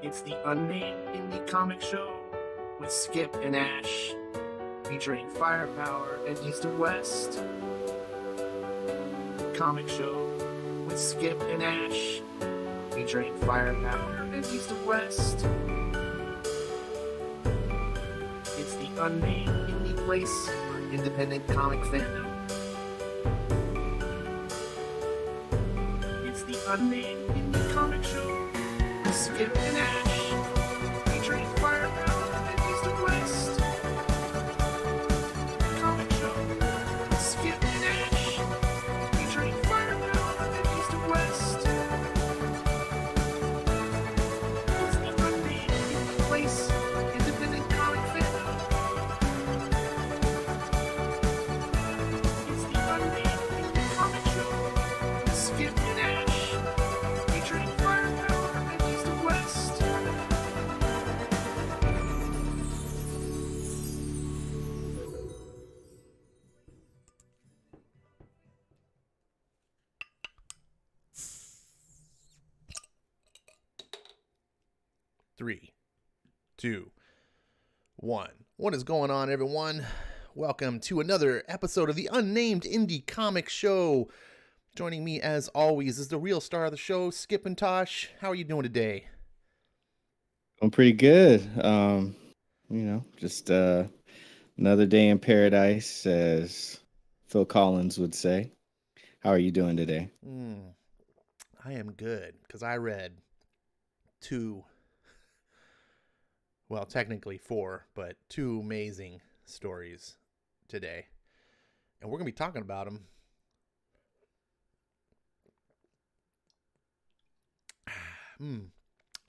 It's the Unnamed Indie Comic Show with Skip and Ash, featuring firepower and east and west. Comic Show with Skip and Ash, featuring firepower and east and west. It's the Unnamed Indie place for independent comic fandom. It's the Unnamed Indie Comic Show with Skip and Ash, featuring firepower and east and west. Comic Show with Skip and Ash, featuring firepower and east and west. It's the Unnamed Indie place for independent comic fandom. It's the Unnamed Indie Comic Show with Skip and Ash, featuring firepower and east and west. Three, two, one. What is going on, everyone? Welcome to another episode of the Unnamed Indie Comic Show. Joining me, as always, is the real star of the show, Skip and Tosh. How are you doing today? I'm pretty good. Just another day in paradise, as Phil Collins would say. How are you doing today? I am good, because I read technically four, but two amazing stories today. And we're going to be talking about them.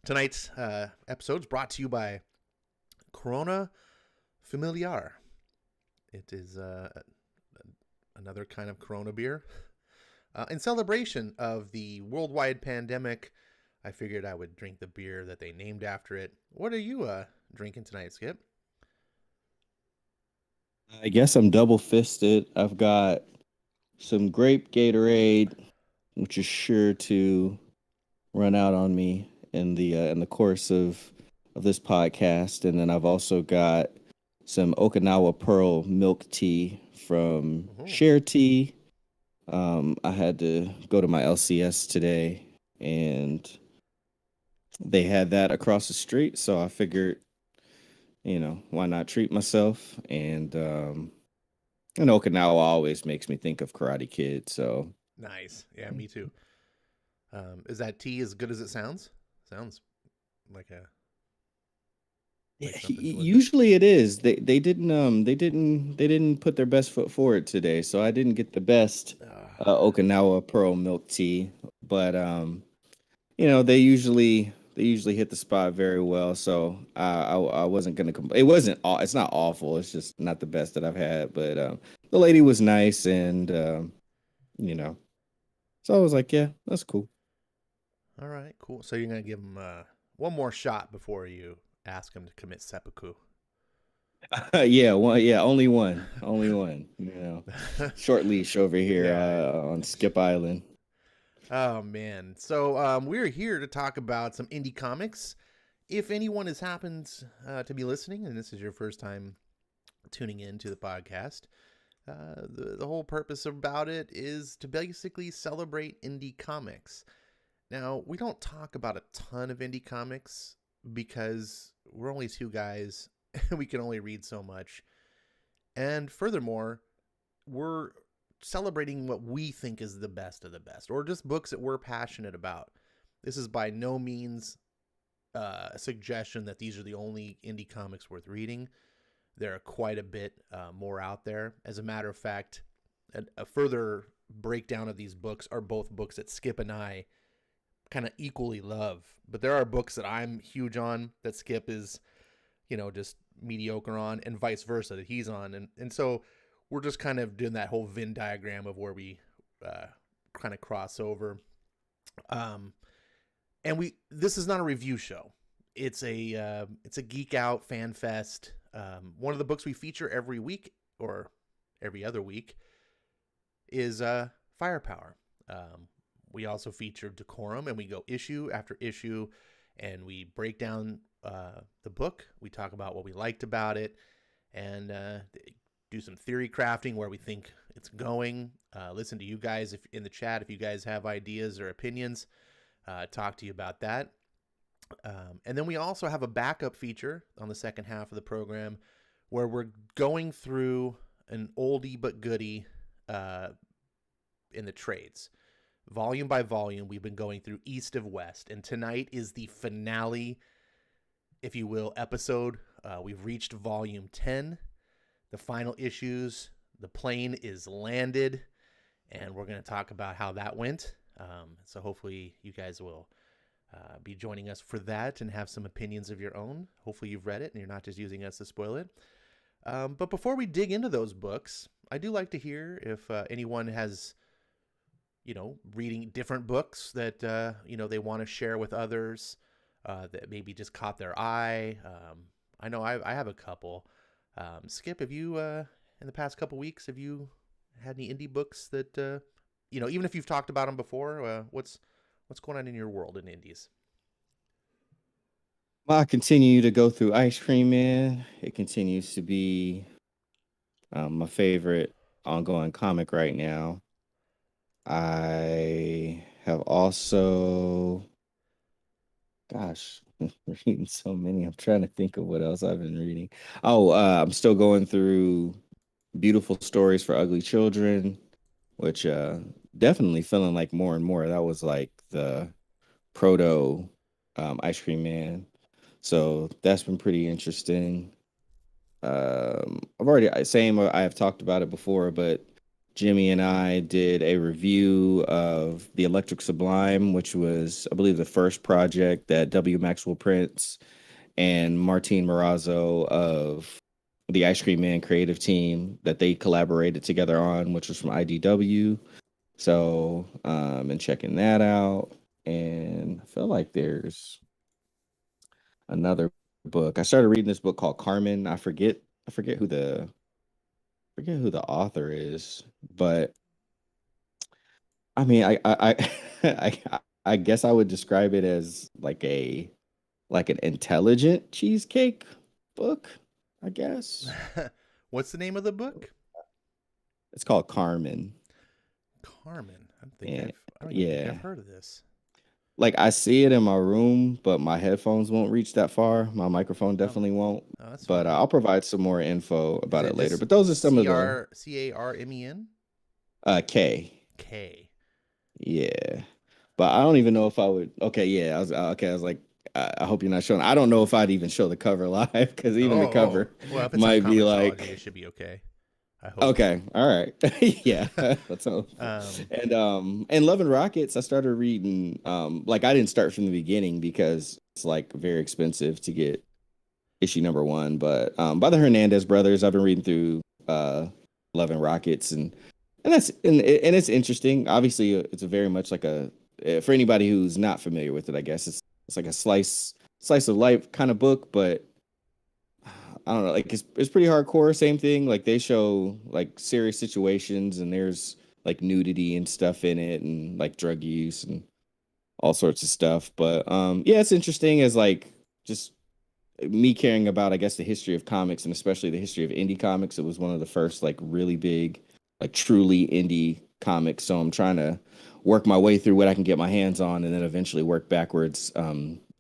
Tonight's episode is brought to you by Corona Familiar. It is another kind of Corona beer. In celebration of the worldwide pandemic, I figured I would drink the beer that they named after it. What are you drinking tonight, Skip? I guess I'm double-fisted. I've got some grape Gatorade, which is sure to run out on me in the course of this podcast, and then I've also got some Okinawa Pearl milk tea from Share Tea. I had to go to my LCS today, and they had that across the street, so I figured, why not treat myself? And Okinawa always makes me think of Karate Kid, so Nice. Yeah, me too. Is that tea as good as it sounds? Sounds like a something delicious. usually it is. They didn't put their best foot forward today, so I didn't get the best Okinawa Pearl milk tea, but they usually hit the spot very well, so I wasn't gonna complain. It's not awful. It's just not the best that I've had, but the lady was nice, and so I was like, yeah, that's cool. All right, cool. So you're going to give him one more shot before you ask him to commit seppuku. Only one, short leash over here on Skip Island. Oh, man. So we're here to talk about some indie comics. If anyone has happened to be listening, and this is your first time tuning in to the podcast, the whole purpose about it is to basically celebrate indie comics. Now, we don't talk about a ton of indie comics because we're only two guys and we can only read so much. And furthermore, we're celebrating what we think is the best of the best, or just books that we're passionate about. This is by no means a suggestion that these are the only indie comics worth reading. There are quite a bit more out there. As a matter of fact, a further breakdown of these books are both books that Skip and I kind of equally love. But there are books that I'm huge on that Skip is, just mediocre on, and vice versa, that he's on. And so we're just kind of doing that whole Venn diagram of where we kind of cross over. And this is not a review show. It's a geek out fan fest. One of the books we feature every week or every other week is Firepower. We also feature DECORUM, and we go issue after issue and we break down the book. We talk about what we liked about it, and do some theory crafting where we think it's going. Listen to you guys if in the chat if you guys have ideas or opinions. Talk to you about that. And then we also have a backup feature on the second half of the program where we're going through an oldie but goodie in the trades. Volume by volume, we've been going through East of West, and tonight is the finale, if you will, episode. We've reached volume 10, the final issues. The plane is landed, and we're going to talk about how that went. So hopefully you guys will be joining us for that and have some opinions of your own. Hopefully you've read it and you're not just using us to spoil it. But before we dig into those books, I do like to hear if anyone has, reading different books that, they want to share with others that maybe just caught their eye. I know I have a couple. Skip, have you, in the past couple weeks, have you had any indie books that, even if you've talked about them before, what's going on in your world in indies? Well, I continue to go through Ice Cream Man. It continues to be my favorite ongoing comic right now. I have also, gosh, reading so many. I'm trying to think of what else I've been reading. I'm still going through Beautiful Stories for Ugly Children, which definitely feeling like more and more. That was like the proto Ice Cream Man. So that's been pretty interesting. I have talked about it before, but Jimmy and I did a review of The Electric Sublime, which was, I believe, the first project that W. Maxwell Prince and Martine Morazzo of the Ice Cream Man creative team that they collaborated together on, which was from IDW. So, and checking that out. And I feel like there's another book. I started reading this book called Carmen. I forget who the author is, but I mean, I guess I would describe it as like an intelligent cheesecake book, I guess. What's the name of the book? It's called Carmen. Carmen. I And don't even think yeah, I've heard of this. like I see it in my room, but my headphones won't reach that far. My microphone Oh, definitely won't. that's But fine. I'll provide some more info Is about it it later. just But those are some of the CARMEN? K. K. Yeah. But I don't even know if I would. Okay, yeah. I was like, I hope you're not showing. I don't know if I'd even show the cover live because even the Oh. cover Well, if it's on might be Comixology, it like, should be okay. I hope. okay, all right, yeah. Let's hope. Um, And Love and Rockets, I started reading. Like I didn't start from the beginning because it's like very expensive to get issue number one. But by the Hernandez brothers, I've been reading through Love and Rockets, and it's interesting. Obviously, it's a very much like a for anybody who's not familiar with it. I guess it's like a slice of life kind of book, but I don't know. Like it's pretty hardcore. Same thing. Like they show like serious situations, and there's like nudity and stuff in it, and like drug use and all sorts of stuff. But yeah, it's interesting as like just me caring about, I guess, the history of comics and especially the history of indie comics. It was one of the first like really big, like truly indie comics. So I'm trying to work my way through what I can get my hands on and then eventually work backwards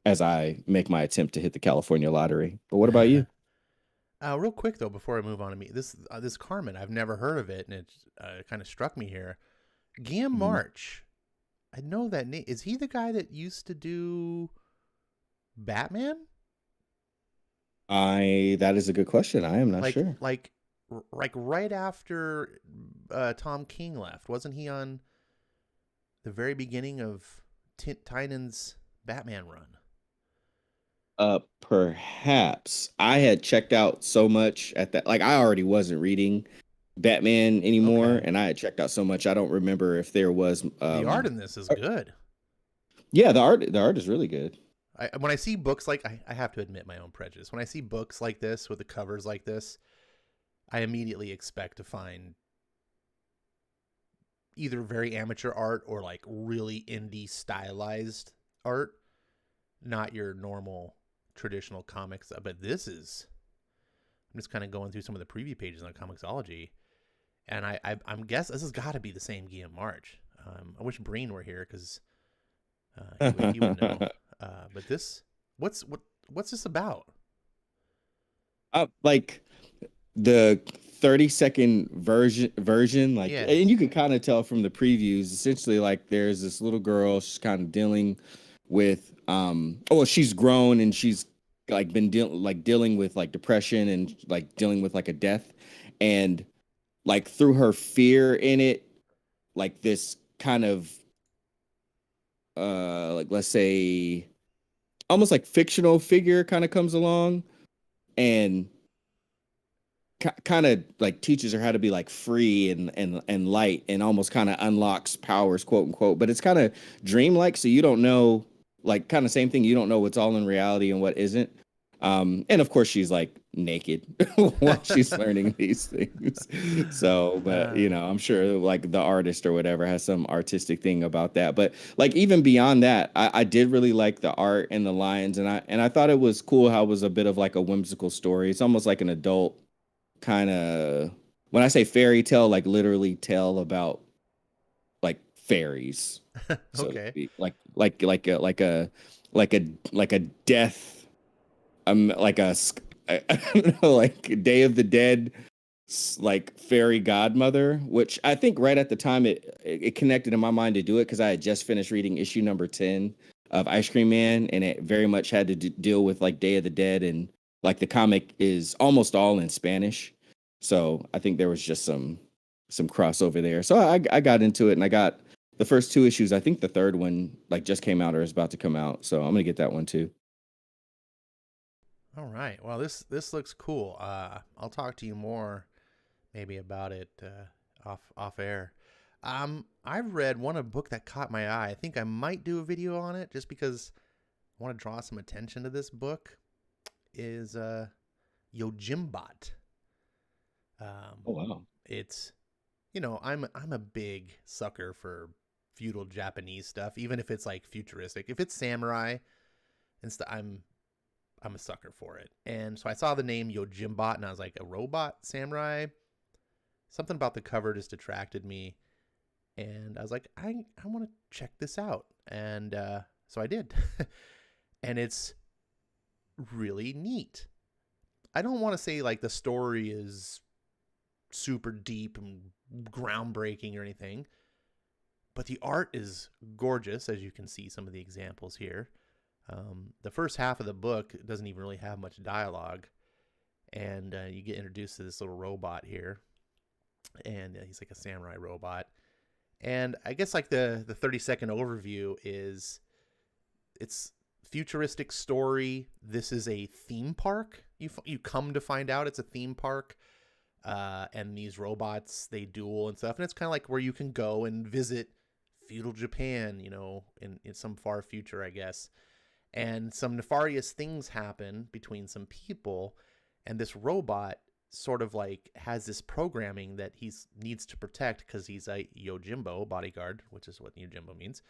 as I make my attempt to hit the California lottery. But what about you? real quick though, before I move on to me, this Carmen, I've never heard of it, and it kind of struck me here. Guillaume Mhm. March, I know that name. Is he the guy that used to do Batman? That is a good question. I am not Like, sure. like right after Tom King left, wasn't he on the very beginning of Tynan's Batman run? Perhaps I had checked out so much at that. Like I already wasn't reading Batman anymore, Okay, and I had checked out so much. I don't remember if there was. the art in this is good. Yeah, the art is really good. When I see books like I have to admit my own prejudice. When I see books like this with the covers like this, I immediately expect to find either very amateur art or like really indie stylized art. not your normal traditional comics. But this is, I'm just kind of going through some of the preview pages on Comixology, and I'm guess this has got to be the same Guillaume March. I wish Breen were here because he would know. But this, what's this about? Like the 30-second version, like, Yeah. and you can kind of tell from the previews, essentially, like, there's this little girl, she's kind of dealing with she's grown and she's like been dealing with like depression and like dealing with like a death, and like through her fear in it, like this kind of like, let's say, almost like fictional figure kind of comes along and kind of like teaches her how to be like free and light, and almost kind of unlocks powers, quote unquote. But it's kind of dreamlike, so you don't know, like, kind of same thing. You don't know what's all in reality and what isn't. And of course she's like naked while she's learning these things. So, but you know, I'm sure like the artist or whatever has some artistic thing about that. But like even beyond that, I did really like the art and the lines, and I thought it was cool how it was a bit of like a whimsical story. It's almost like an adult kind of, when I say fairy tale, like literally tale about like fairies, so to Okay. speak. Like a death, like I don't know, like Day of the Dead, like fairy godmother, which I think right at the time it connected in my mind to do it because I had just finished reading issue number 10 of Ice Cream Man, and it very much had to deal with like Day of the Dead, and like the comic is almost all in Spanish, so I think there was just some crossover there. So I got into it, and I got the first 2 issues. I think the third one like just came out or is about to come out, so I'm gonna get that one too. All right. Well, this looks cool. I'll talk to you more maybe about it off air. I've read a book that caught my eye. I think I might do a video on it just because I want to draw some attention to this book. Is Yojimbot. Oh wow. It's, I'm a big sucker for feudal Japanese stuff, even if it's like futuristic. If it's samurai and stuff, I'm a sucker for it. And so I saw the name Yojimbot and I was like, a robot samurai? Something about the cover just attracted me. And I was like, I want to check this out. And so I did. And it's really neat. I don't want to say like the story is super deep and groundbreaking or anything, but the art is gorgeous, as you can see some of the examples here. The first half of the book doesn't even really have much dialogue, and you get introduced to this little robot here, and he's like a samurai robot. And I guess like the 30-second overview is, it's futuristic story. This is a theme park. You come to find out it's a theme park, and these robots, they duel and stuff, and it's kind of like where you can go and visit feudal Japan, in some far future, I guess. And some nefarious things happen between some people, and this robot sort of like has this programming that he needs to protect because he's a Yojimbo bodyguard, which is what Yojimbo means.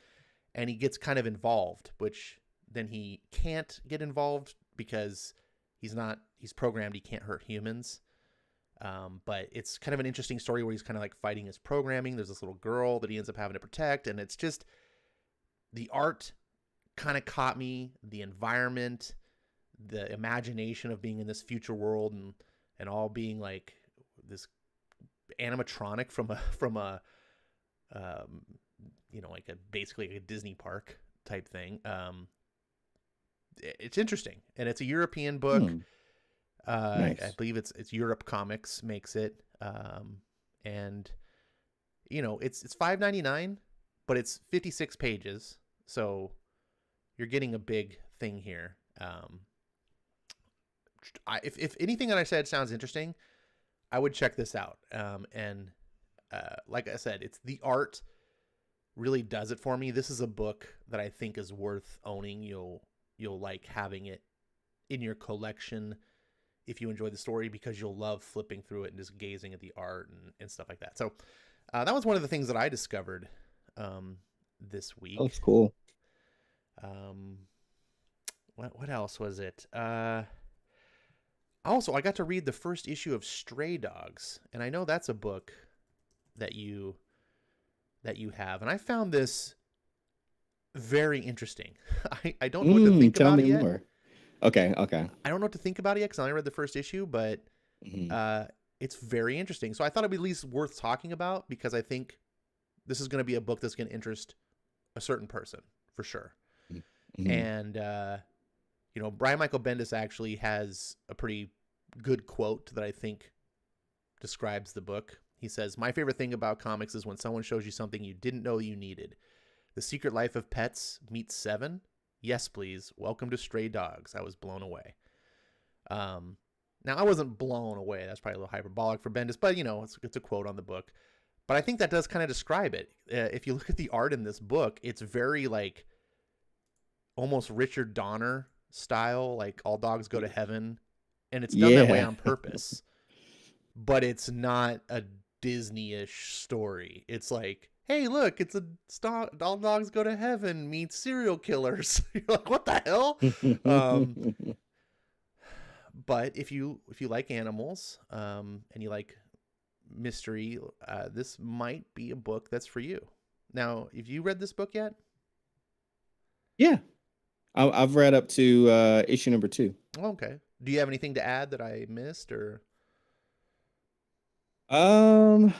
And he gets kind of involved, which then he can't get involved because he's programmed, he can't hurt humans. But it's kind of an interesting story where he's kind of like fighting his programming. There's this little girl that he ends up having to protect, and it's just, the art kind of caught me, the environment, the imagination of being in this future world, and all being like this animatronic from a like basically a Disney park type thing. It's interesting, and it's a European book. Nice. I believe it's Europe Comics makes it, and it's $5.99, but it's 56 pages, so you're getting a big thing here. If anything that I said sounds interesting, I would check this out. And like I said, it's the art really does it for me. This is a book that I think is worth owning. You'll like having it in your collection if you enjoy the story, because you'll love flipping through it and just gazing at the art and stuff like that. So that was one of the things that I discovered this week. Oh, that's cool. what else was it? Also, I got to read the first issue of Stray Dogs, and I know that's a book that you have, and I found this very interesting. I don't know what to think Tell about me it yet. more. Okay. I don't know what to think about it yet because I only read the first issue, but it's very interesting. So I thought it'd be at least worth talking about because I think this is going to be a book that's going to interest a certain person for sure. And, Brian Michael Bendis actually has a pretty good quote that I think describes the book. He says, "My favorite thing about comics is when someone shows you something you didn't know you needed. The Secret Life of Pets meets 7. Yes, please. Welcome to Stray Dogs. I was blown away." Now, I wasn't blown away. That's probably a little hyperbolic for Bendis, but, it's a quote on the book. But I think that does kind of describe it. If you look at the art in this book, it's very, like, almost Richard Donner style, like All Dogs Go to Heaven. And it's done that way on purpose. But it's not a Disney-ish story. It's like, hey, look, it's All Dogs Go to Heaven meets serial killers. You're like, what the hell? But if you like animals and you like mystery, this might be a book that's for you. Now, have you read this book yet? Yeah, I've read up to issue number 2. Okay. Do you have anything to add that I missed, or? I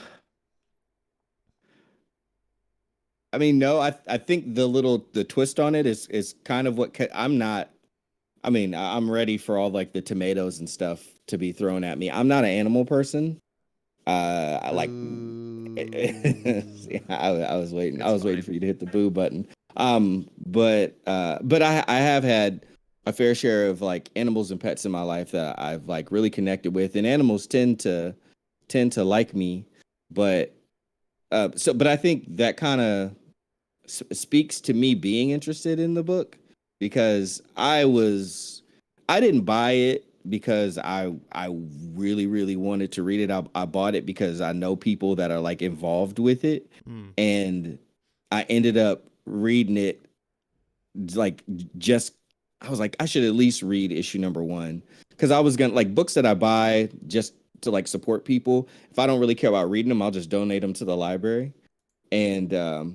mean, no. I think the twist on it is kind of what I'm not. I mean, I'm ready for all like the tomatoes and stuff to be thrown at me. I'm not an animal person. I like. Yeah, I was waiting. I was waiting for you to hit the boo button. But I have had a fair share of like animals and pets in my life that I've like really connected with, and animals tend to like me. But but I think that kind of speaks to me being interested in the book. Because I didn't buy it because I really, really wanted to read it. I bought it because I know people that are like involved with it. And I ended up reading it like I was like, I should at least read issue number 1. Because I was gonna like books that I buy just to like support people. If I don't really care about reading them, I'll just donate them to the library. And I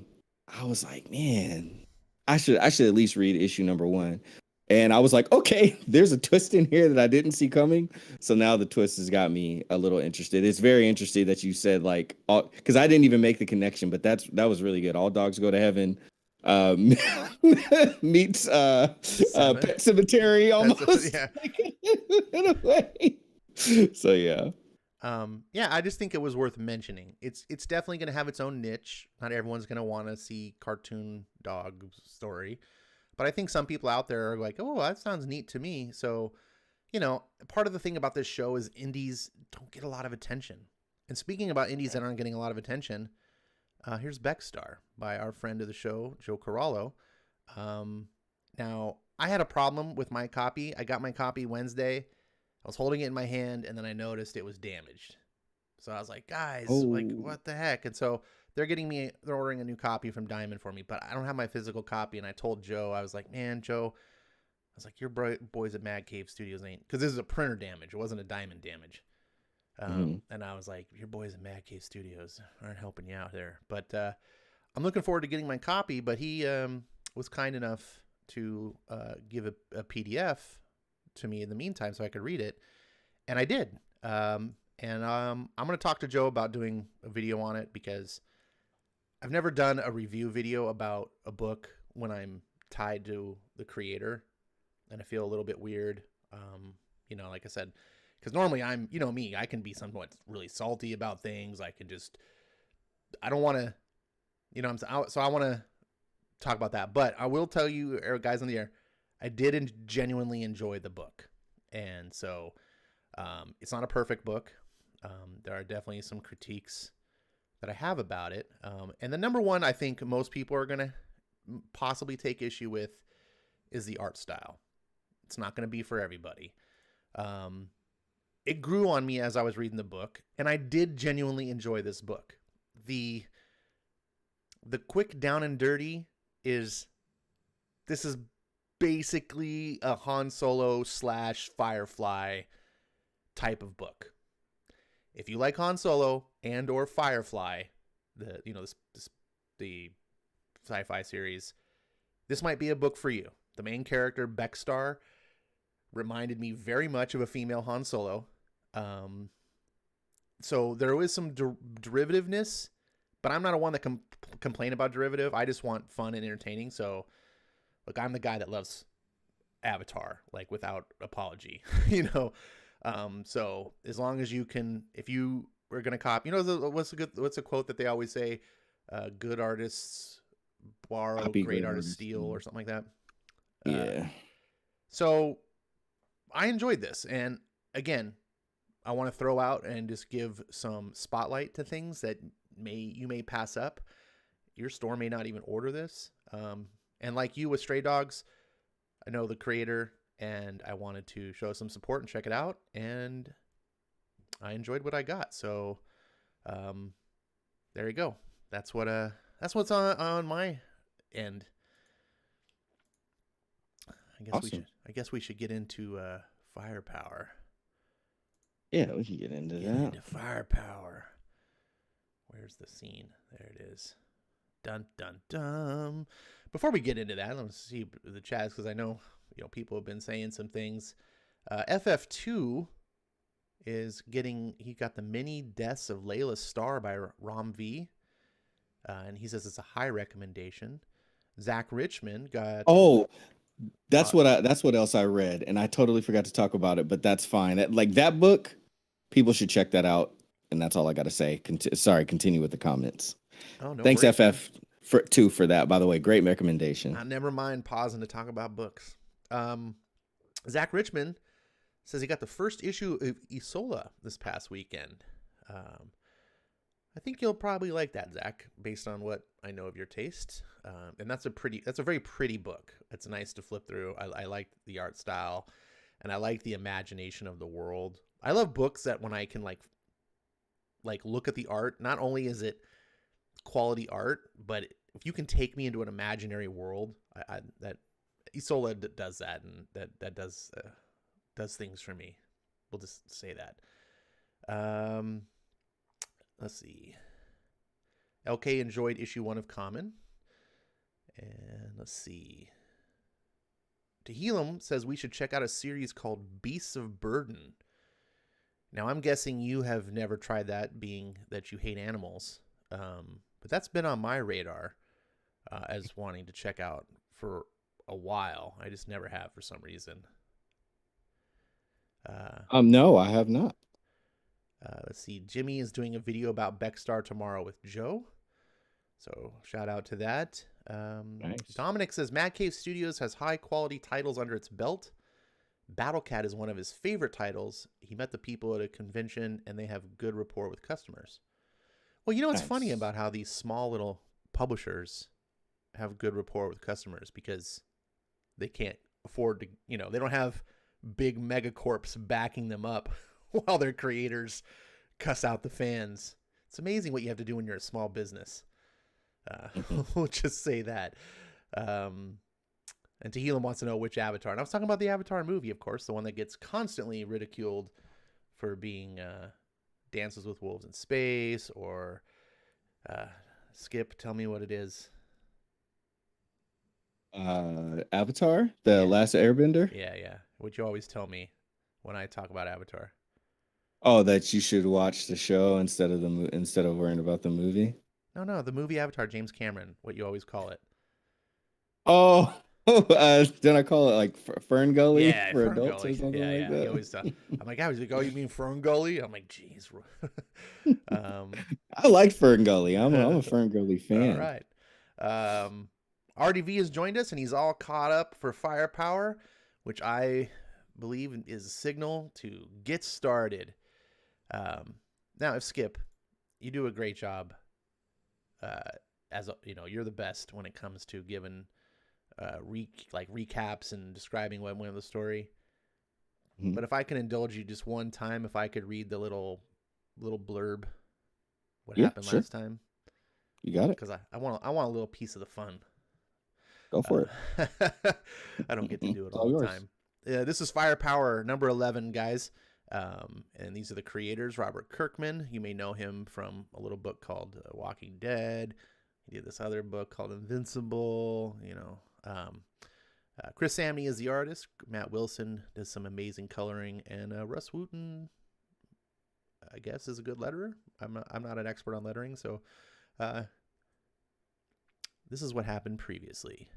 was like, man, I should at least read issue number 1. And I was like, okay, there's a twist in here that I didn't see coming. So now the twist has got me a little interested. It's very interesting that you said like, because I didn't even make the connection, but that was really good. All Dogs Go to Heaven meets Pet Cemetery almost. Yeah. In a way. So yeah. Yeah, I just think it was worth mentioning. It's definitely going to have its own niche. Not everyone's going to want to see cartoon dog story, but I think some people out there are like, oh, that sounds neat to me. So, part of the thing about this show is indies don't get a lot of attention. And speaking about indies that aren't getting a lot of attention, here's Beckstar by our friend of the show, Joe Corallo. Now, I had a problem with my copy. I got my copy Wednesday. I was holding it in my hand, and then I noticed it was damaged. So I was like, guys, like, what the heck? And so they're ordering a new copy from Diamond for me, but I don't have my physical copy. And I told Joe, I was like, man, Joe, I was like, your boys at Mad Cave Studios ain't, because this is a printer damage. It wasn't a Diamond damage. And I was like, your boys at Mad Cave Studios aren't helping you out there. But I'm looking forward to getting my copy, but he was kind enough to give a PDF to me in the meantime so I could read it, and I did. I'm going to talk to Joe about doing a video on it because I've never done a review video about a book when I'm tied to the creator, and I feel a little bit weird. Like I said, because normally I'm, me, I can be somewhat really salty about things. I don't want to, so I want to talk about that, but I will tell you guys on the air, I did genuinely enjoy the book. And so it's not a perfect book. There are definitely some critiques that I have about it. And the number one I think most people are going to possibly take issue with is the art style. It's not going to be for everybody. It grew on me as I was reading the book, and I did genuinely enjoy this book. The quick down and dirty is basically a Han Solo / Firefly type of book. If you like Han Solo and or Firefly, the sci-fi series, this might be a book for you. The main character, Beckstar, reminded me very much of a female Han Solo. So there is some derivativeness, but I'm not a one that complain about derivative. I just want fun and entertaining. So, look, I'm the guy that loves Avatar, like without apology, So as long as you can, if you are going to copy, what's a quote that they always say? Good artists borrow, Copy, great great artists artists steal, or something like that. Yeah. So I enjoyed this. And again, I want to throw out and just give some spotlight to things that you may pass up. Your store may not even order this. And like you with Stray Dogs, I know the creator, and I wanted to show some support and check it out. And I enjoyed what I got. So there you go. That's what's on my end. I guess we should get into firepower. Yeah, we can get into that. Into firepower. Where's the scene? There it is. Dun dun dun. Before we get into that, let's see the chats, because I know people have been saying some things. FF2 is he got the Many Deaths of Layla Starr by Rom V. And he says it's a high recommendation. Zach Richmond got. Oh, that's what else I read, and I totally forgot to talk about it, but that's fine. That book, people should check that out, and that's all I got to say. Continue with the comments. Oh, no Thanks, worries. FF for that. By the way, great recommendation. I never mind pausing to talk about books. Zach Richmond says he got the first issue of Isola this past weekend. I think you'll probably like that, Zach, based on what I know of your taste. And that's a very pretty book. It's nice to flip through. I like the art style, and I like the imagination of the world. I love books that when I can like look at the art, not only is it quality art, but if you can take me into an imaginary world, that Isola does that, and that does things for me. We'll just say that. Let's see. LK enjoyed issue 1 of Common. And let's see. Tehillim says we should check out a series called Beasts of Burden. Now, I'm guessing you have never tried that, being that you hate animals. But that's been on my radar as wanting to check out for a while. I just never have for some reason. No, I have not. Let's see. Jimmy is doing a video about Beckstar tomorrow with Joe. So shout out to that. Nice. Dominic says Mad Cave Studios has high quality titles under its belt. Battle Cat is one of his favorite titles. He met the people at a convention and they have good rapport with customers. Well, it's Nice. funny about how these small little publishers have good rapport with customers because they can't afford to, they don't have big megacorps backing them up while their creators cuss out the fans. It's amazing what you have to do when you're a small business. We'll just say that. And Tehillim wants to know which Avatar. And I was talking about the Avatar movie, of course, the one that gets constantly ridiculed for being Dances with Wolves in Space, or Skip, tell me what it is. Avatar, the Last Airbender. Yeah. What you always tell me when I talk about Avatar. Oh, that you should watch the show instead of worrying about the movie. No, the movie Avatar, James Cameron, what you always call it. Oh, then I call it like Fern Gully for Fern adults Gully. or something like that. He always I'm like, he's like, oh, you mean Fern Gully? I'm like, geez. I like Fern Gully. I'm a Fern Gully fan. All right. RDV has joined us, and he's all caught up for Firepower, which I believe is a signal to get started. Now, if Skip, you do a great job. You're the best when it comes to giving recaps and describing what went in the story. Mm-hmm. But if I can indulge you just one time, if I could read the little blurb, what happened last time. You got it. Because I want a little piece of the fun. Go for it. I don't get to do it It's all all the yours. time. This is Firepower number 11, guys. And these are the creators, Robert Kirkman. You may know him from a little book called Walking Dead. He did this other book called Invincible. Chris Samney is the artist. Matt Wilson does some amazing coloring, and Russ Wooten, I guess, is a good letterer. I'm not an expert on lettering, so this is what happened previously.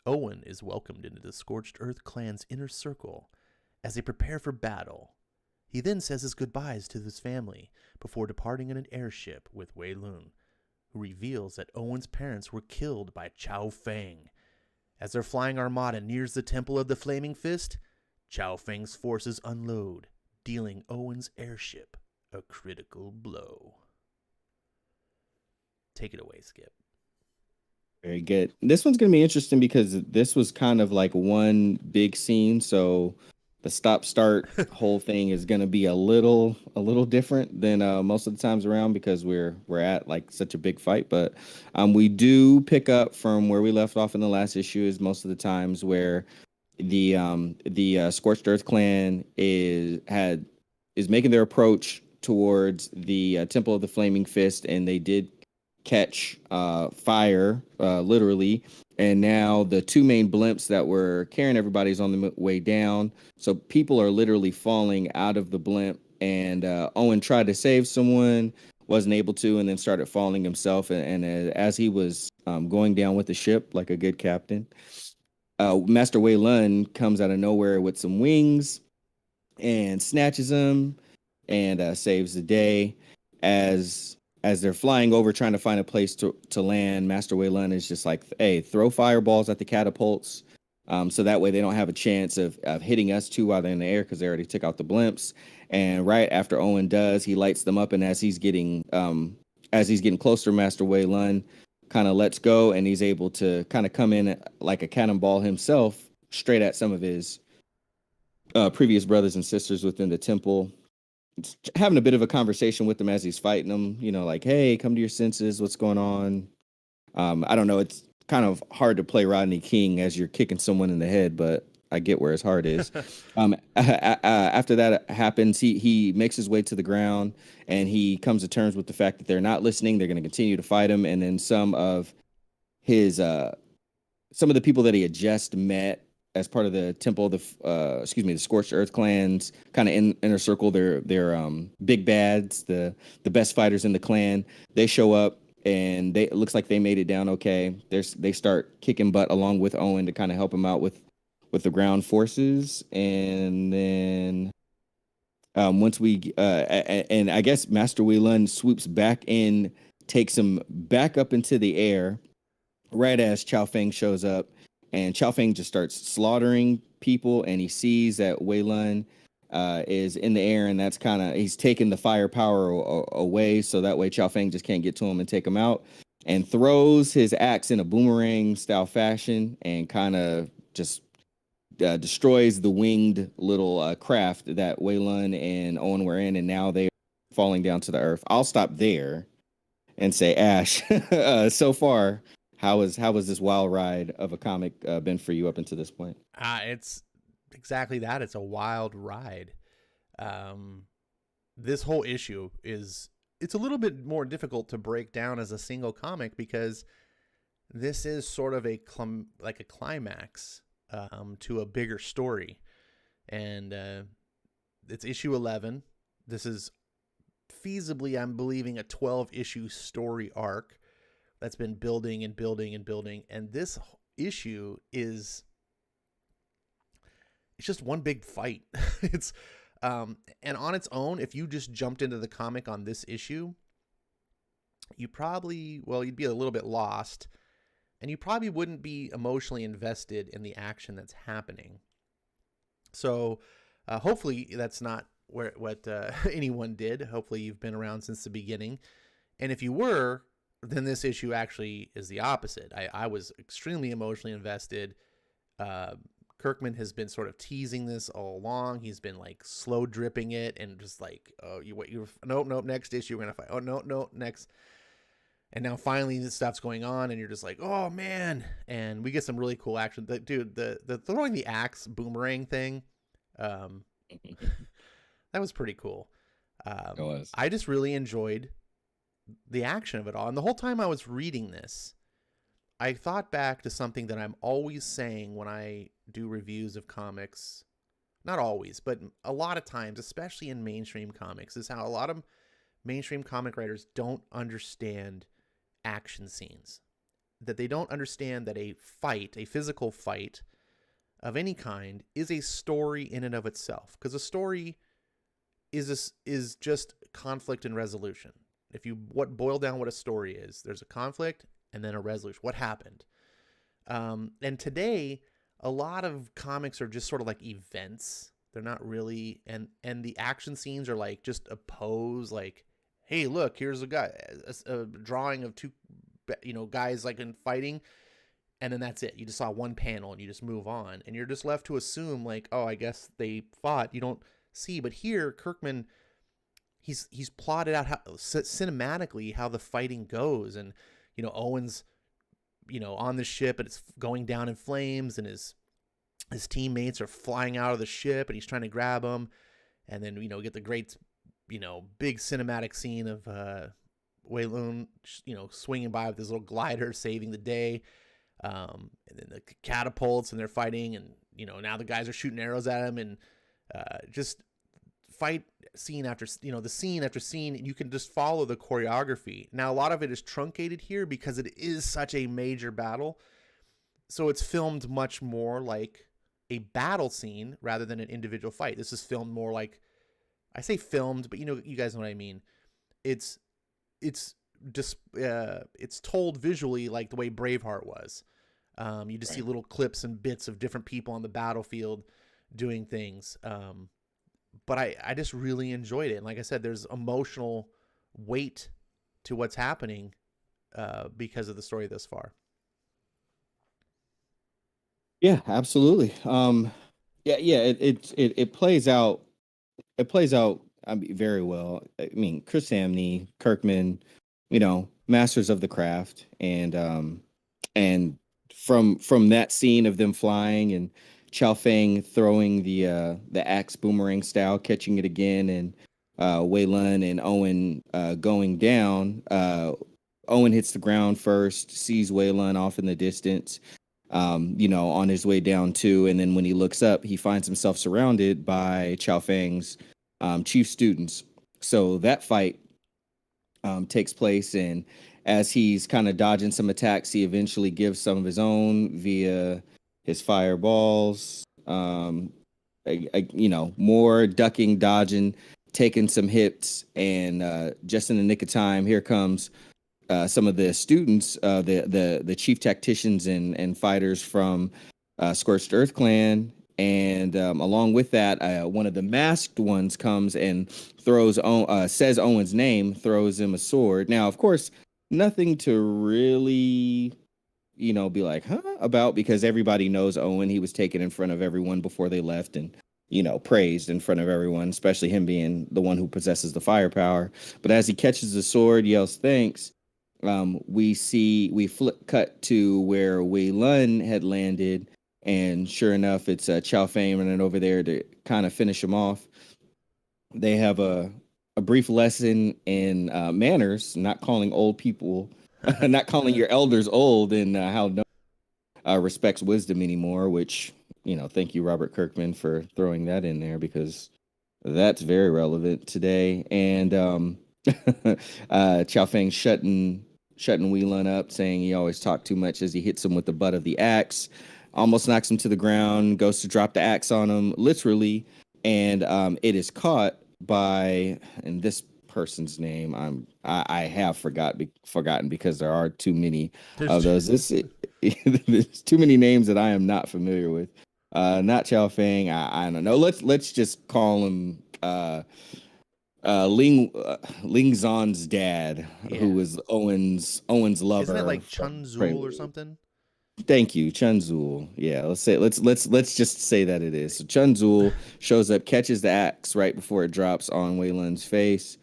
Owen is welcomed into the Scorched Earth clan's inner circle as they prepare for battle. He then says his goodbyes to his family before departing in an airship with Wei Lun, who reveals that Owen's parents were killed by Chao Feng. As their flying armada nears the Temple of the Flaming Fist, Chao Feng's forces unload, dealing Owen's airship a critical blow. Take it away, Skip. Very good. This one's going to be interesting because this was kind of like one big scene. So the stop-start whole thing is going to be a little different than most of the times around because we're at like such a big fight. But we do pick up from where we left off in the last issue is most of the times where the Scorched Earth clan is making their approach towards the Temple of the Flaming Fist, and they did catch fire, literally. And now the two main blimps that were carrying everybody's on the way down. So people are literally falling out of the blimp. And Owen tried to save someone, wasn't able to, and then started falling himself. And as he was going down with the ship, like a good captain, Master Wei Lun comes out of nowhere with some wings and snatches him and saves the day. As they're flying over trying to find a place to land, Master Wei Lun is just like, hey, throw fireballs at the catapults so that way they don't have a chance of hitting us too while they're in the air because they already took out the blimps. And right after Owen does, he lights them up, and as he's getting closer, Master Wei Lun kind of lets go, and he's able to kind of come in like a cannonball himself straight at some of his previous brothers and sisters within the temple, having a bit of a conversation with them as he's fighting them, like, hey, come to your senses, what's going on? I don't know, it's kind of hard to play Rodney King as you're kicking someone in the head, but I get where his heart is. After that happens, he makes his way to the ground, and he comes to terms with the fact that they're not listening. They're going to continue to fight him, and then some of the people that he had just met as part of the temple, the Scorched Earth clans, kind of inner circle. They're big bads, the best fighters in the clan. They show up, and it looks like they made it down okay. They start kicking butt along with Owen to kind of help him out with the ground forces, and then once we and I guess Master Wei Lun swoops back in, takes him back up into the air, right as Chao Feng shows up. And Chao Feng just starts slaughtering people, and he sees that Wei Lun is in the air, and that's he's taking the firepower away, so that way Chao Feng just can't get to him and take him out, and throws his axe in a boomerang style fashion and kind of just destroys the winged little craft that Wei Lun and Owen were in, and now they're falling down to the earth. I'll stop there and say, Ash, so far, how was this wild ride of a comic been for you up until this point? It's exactly that. It's a wild ride. This whole issue it's a little bit more difficult to break down as a single comic because this is sort of like a climax to a bigger story. And it's issue 11. This is feasibly, I'm believing, a 12-issue story arc that's been building and building and building. And this issue it's just one big fight. It's and on its own, if you just jumped into the comic on this issue, you'd be a little bit lost, and you probably wouldn't be emotionally invested in the action that's happening. So hopefully that's not what anyone did. Hopefully you've been around since the beginning. And if you were, then this issue actually is the opposite. I was extremely emotionally invested. Kirkman has been sort of teasing this all along. He's been like slow dripping it and just like, oh, nope, next issue we're gonna fight. Oh, no, next. And now finally this stuff's going on, and you're just like, oh man! And we get some really cool action. Dude, the throwing the axe boomerang thing, that was pretty cool. It was. I just really enjoyed the action of it all. And the whole time I was reading this, I thought back to something that I'm always saying when I do reviews of comics. Not always, but a lot of times, especially in mainstream comics, is how a lot of mainstream comic writers don't understand action scenes. That they don't understand that a fight, a physical fight of any kind, is a story in and of itself. Because a story is just conflict and resolution. If you boil down what a story is, there's a conflict and then a resolution. What happened? And today, a lot of comics are just sort of like events. They're not really, and the action scenes are like just a pose, like, hey, look, here's a guy, a drawing of two, guys like in fighting, and then that's it. You just saw one panel and you just move on, and you're just left to assume like, oh, I guess they fought. You don't see, but here Kirkman, he's plotted out how cinematically how the fighting goes, and Owen's on the ship and it's going down in flames, and his teammates are flying out of the ship and he's trying to grab them, and then get the great big cinematic scene of Wei Lun swinging by with his little glider saving the day, and then the catapults, and they're fighting, and now the guys are shooting arrows at him, and just fight scene after the scene after scene, and you can just follow the choreography. Now a lot of it is truncated here because it is such a major battle, so it's filmed much more like a battle scene rather than an individual fight. This is filmed more like, I say filmed, but you guys know what I mean. It's just it's told visually like the way Braveheart was. You just see little clips and bits of different people on the battlefield doing things. But I just really enjoyed it. And like I said, there's emotional weight to what's happening because of the story thus far. Yeah, absolutely. It plays out. It plays out very well. I mean, Chris Samney, Kirkman, masters of the craft, and from that scene of them flying and Chow Fang throwing the axe boomerang style, catching it again, and Wei Lun and Owen going down. Owen hits the ground first, sees Wei Lun off in the distance, on his way down too, and then when he looks up, he finds himself surrounded by Chow Fang's chief students. So that fight takes place, and as he's kind of dodging some attacks, he eventually gives some of his own via his fireballs. More ducking, dodging, taking some hits, and just in the nick of time, here comes some of the students, the chief tacticians and fighters from Scorched Earth Clan. And along with that, one of the masked ones comes and says Owen's name, throws him a sword. Now, of course, nothing to really, be like, about, because everybody knows Owen. He was taken in front of everyone before they left and, praised in front of everyone, especially him being the one who possesses the firepower. But as he catches the sword, yells thanks. We cut to where Wei Lun had landed. And sure enough, it's Chow Fang running over there to kind of finish him off. They have a brief lesson in manners, not calling old people, not calling your elders old, and how no respects wisdom anymore, which, thank you, Robert Kirkman, for throwing that in there, because that's very relevant today. And Chow Fang shutting Wei Lun up, saying he always talked too much, as he hits him with the butt of the axe. Almost knocks him to the ground, goes to drop the axe on him, literally, and it is caught by, and this person's name I have forgotten because there are too many of those. There's too many names that I am not familiar with. Not Chow Fang. I don't know. Let's just call him Ling Zon's dad, who was Owen's lover. Isn't it like Chun Zul or something? Thank you, Chun Zul. Yeah, let's just say that it is. So Chun Zul shows up, catches the axe right before it drops on Wei Lun's face,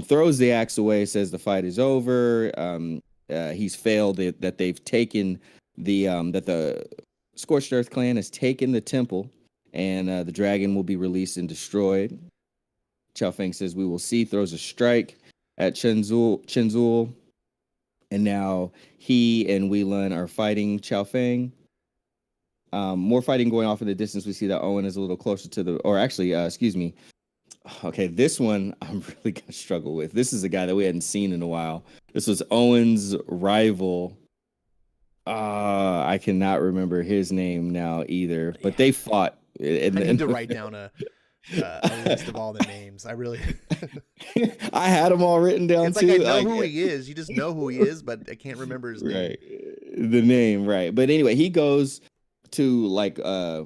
throws the axe away, says the fight is over. he's failed, that they've taken that the Scorched Earth clan has taken the temple, and the dragon will be released and destroyed. Chao Feng says, "We will see," throws a strike at Chenzul, and now he and Wei Lun are fighting Chao Feng. More fighting going off in the distance. We see that Owen is a little closer to the, or actually, excuse me. Okay, this one I'm really gonna struggle with. This is a guy that we hadn't seen in a while. This was Owen's rival. I cannot remember his name now either, but they fought. I need to write down a list of all the names. I really, I had them all written down. It's too. like I know who he is. You just know who he is, but I can't remember his name. Right, the name, right? But anyway, he goes to like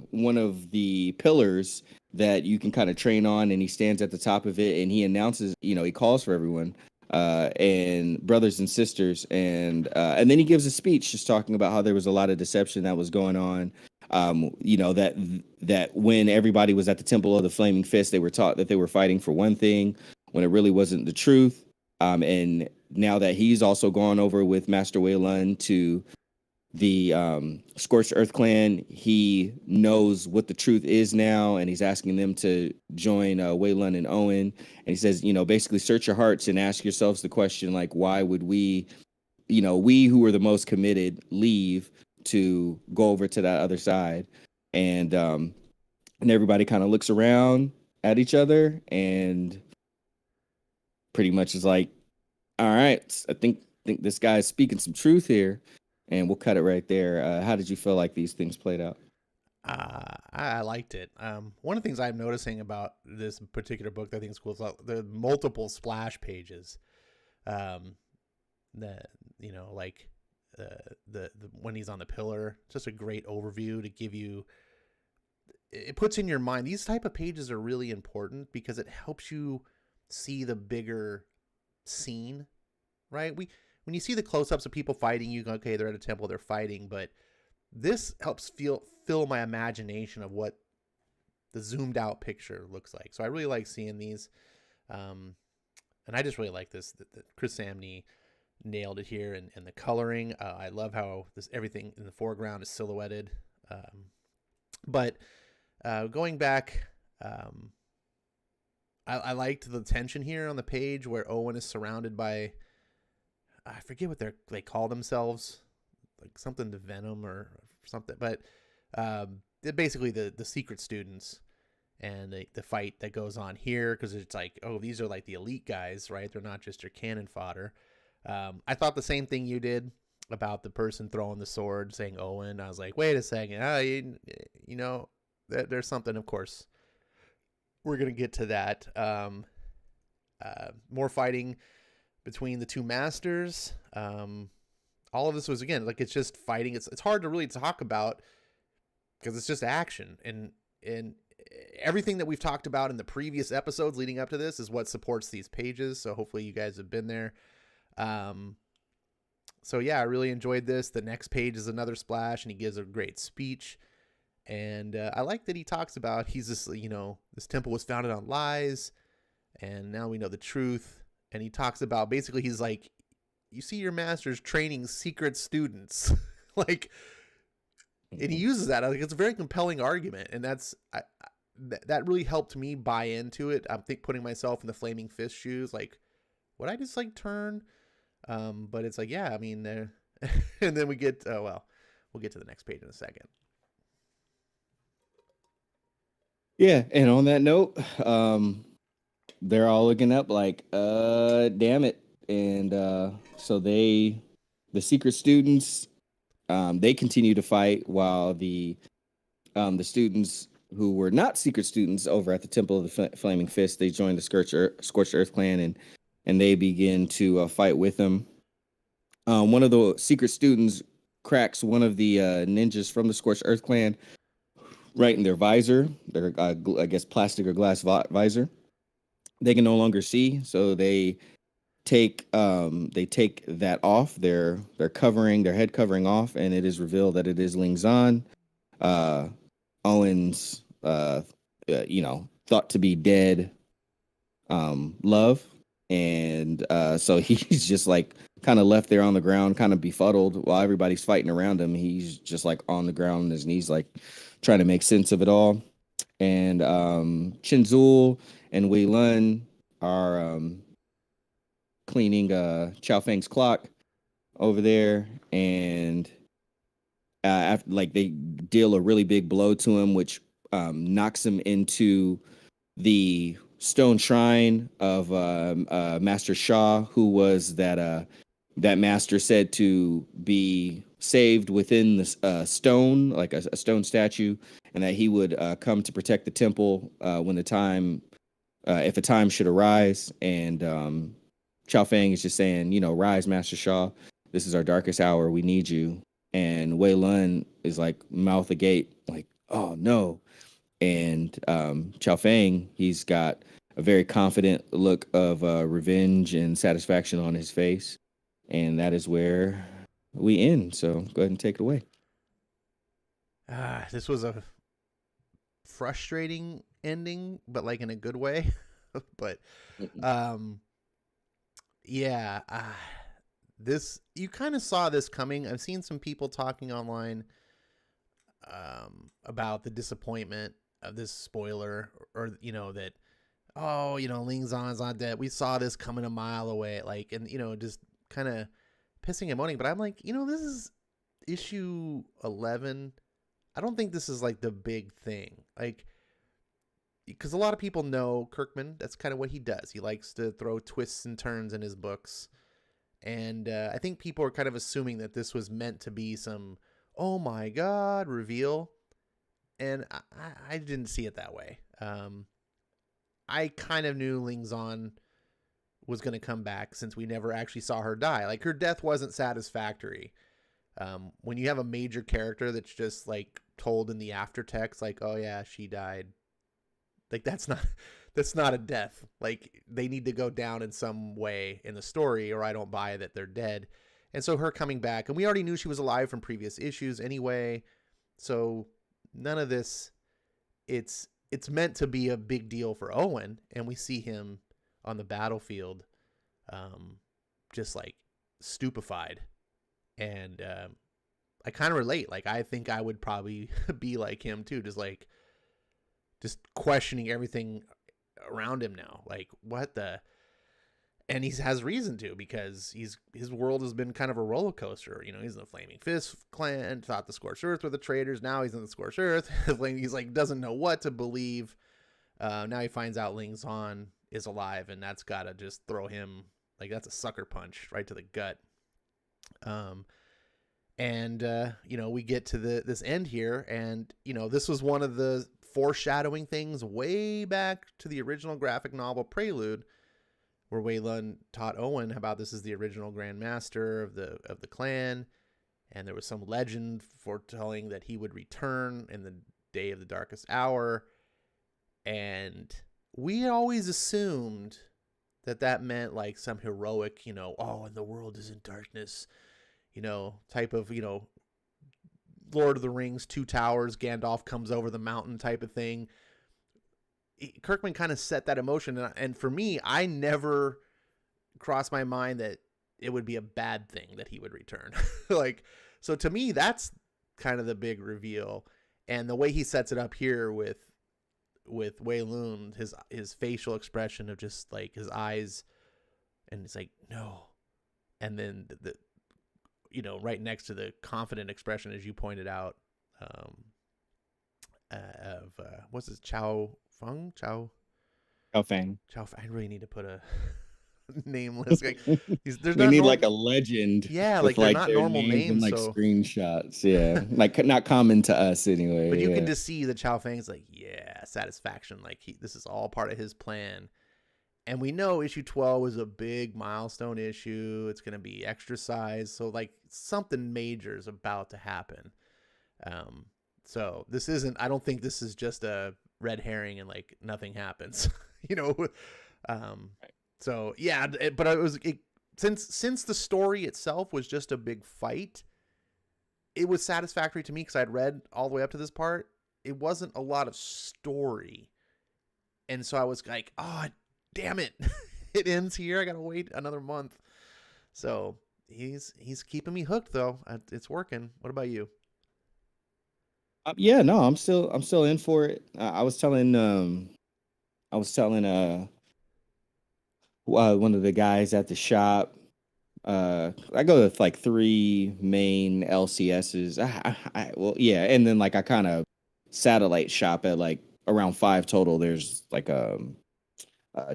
one of the pillars that you can kind of train on, and he stands at the top of it, and he announces, he calls for everyone, and brothers and sisters, and then he gives a speech just talking about how there was a lot of deception that was going on. That when everybody was at the Temple of the Flaming Fist, they were taught that they were fighting for one thing when it really wasn't the truth. And now that he's also gone over with Master Wei Lun to the Scorched Earth clan, he knows what the truth is now, and he's asking them to join Wei Lun and Owen. And he says, basically search your hearts and ask yourselves the question, like, why would we who were the most committed, leave to go over to that other side? And everybody kind of looks around at each other and pretty much is like, all right, I think this guy is speaking some truth here. And we'll cut it right there. How did you feel like these things played out? I liked it. One of the things I'm noticing about this particular book that I think is cool is the multiple splash pages. That the when he's on the pillar, just a great overview to give you. It puts in your mind, these type of pages are really important because it helps you see the bigger scene, right? When you see the close-ups of people fighting, you go, okay, they're at a temple, they're fighting, but this helps fill my imagination of what the zoomed out picture looks like. So I really like seeing these. And I just really like this. Chris Samney nailed it here, and the coloring. I love how everything in the foreground is silhouetted. But going back, I liked the tension here on the page where Owen is surrounded by, I forget what they call themselves, like something to Venom or something, but they're basically the secret students, and the fight that goes on here, because it's like, oh, these are like the elite guys, right? They're not just your cannon fodder. I thought the same thing you did about the person throwing the sword saying Owen. I was like, wait a second, there's something. Of course, we're gonna get to that. More fighting between the two masters. All of this was, again, like, it's just fighting. It's hard to really talk about because it's just action, and everything that we've talked about in the previous episodes leading up to this is what supports these pages. So hopefully you guys have been there. So yeah, I really enjoyed this. The next page is another splash, and he gives a great speech. And I like that he talks about this temple was founded on lies, and now we know the truth. And he talks about, basically, he's like, you see your masters training secret students. Like, and he uses that. I think it's a very compelling argument. And that really helped me buy into it. I'm putting myself in the Flaming Fist shoes. Like, would I just like turn? But it's like, yeah, I mean, and then we get, we'll get to the next page in a second. Yeah. And on that note, they're all looking up like, damn it. And so the secret students, they continue to fight while the students who were not secret students over at the Temple of the Flaming Fist, they join the Scorched Earth clan, and they begin to fight with them. One of the secret students cracks one of the ninjas from the Scorched Earth clan right in their visor, their I guess plastic or glass visor. They can no longer see, so they take that off. Their head covering off, and it is revealed that it is Ling Zan, Owen's thought to be dead love. And so he's just like kind of left there on the ground, kind of befuddled while everybody's fighting around him. He's just like on the ground on his knees, like trying to make sense of it all. And Chinzul and Wei Lun are cleaning Chao Feng's clock over there, and after like they deal a really big blow to him, which knocks him into the stone shrine of Master Shah, who was that master said to be saved within the stone, like a stone statue, and that he would come to protect the temple when the time, if a time should arise. And Chao Feng is just saying, rise, Master Shah. This is our darkest hour. We need you. And Wei Lun is like mouth agape, like, oh no. And Chao Feng, he's got a very confident look of revenge and satisfaction on his face. And that is where we end. So go ahead and take it away. This was a frustrating ending, but like in a good way. But yeah, this, you kind of saw this coming. I've seen some people talking online about the disappointment of this spoiler, or that, Ling Zan's not dead. We saw this coming a mile away, like, and just kind of pissing and moaning. But I'm like, this is issue 11. I don't think this is like the big thing, like, because a lot of people know Kirkman. That's kind of what he does. He likes to throw twists and turns in his books. And I think people are kind of assuming that this was meant to be some, oh my God, reveal. And I didn't see it that way. I kind of knew Ling Zan was going to come back, since we never actually saw her die. Like, her death wasn't satisfactory. When you have a major character that's just like told in the aftertext, like, oh yeah, she died. Like, that's not a death. Like, they need to go down in some way in the story, or I don't buy that they're dead. And so her coming back, and we already knew she was alive from previous issues anyway. So none of this, it's meant to be a big deal for Owen, and we see him on the battlefield, just like stupefied. And I kind of relate. Like, I think I would probably be like him too, just questioning everything around him now. Like, what the? And he has reason to, because his world has been kind of a roller coaster. He's in the Flaming Fist clan, thought the Scorched Earth were the traitors. Now he's in the Scorched Earth. He's like, doesn't know what to believe. Now he finds out Ling Zan is alive, and that's got to just throw him, like, that's a sucker punch right to the gut. We get to this end here, and this was one of the foreshadowing things way back to the original graphic novel Prelude, where Wei Lun taught Owen about this is the original Grand Master of the clan, and there was some legend foretelling that he would return in the day of the darkest hour. And we always assumed that meant like some heroic, oh, and the world is in darkness, type of, Lord of the Rings, Two Towers, Gandalf comes over the mountain type of thing. Kirkman kind of set that emotion. And for me, I never crossed my mind that it would be a bad thing that he would return. So to me, that's kind of the big reveal. And the way he sets it up here with Wei Lun, his facial expression of just like his eyes, and it's like, no. And then the right next to the confident expression, as you pointed out, of what's his Chao Feng? I really need to put a name list. Like, we need like a legend. Yeah, with, like they're not normal names, and like so screenshots. Yeah, like not common to us anyway. But you can just see that Chao Feng's like, yeah, satisfaction. Like, this is all part of his plan. And we know issue 12 is a big milestone issue. It's going to be extra size. So like something major is about to happen. So this isn't, I don't think this is just a red herring and like nothing happens, So yeah, but since the story itself was just a big fight, it was satisfactory to me because I'd read all the way up to this part. It wasn't a lot of story. And so I was like, oh, damn it. It ends here. I got to wait another month. So he's keeping me hooked though. It's working. What about you? Yeah, no, I'm still in for it. I was telling one of the guys at the shop. I go with like three main LCSs. Well, yeah, and then like I kind of satellite shop at like around five total. There's like a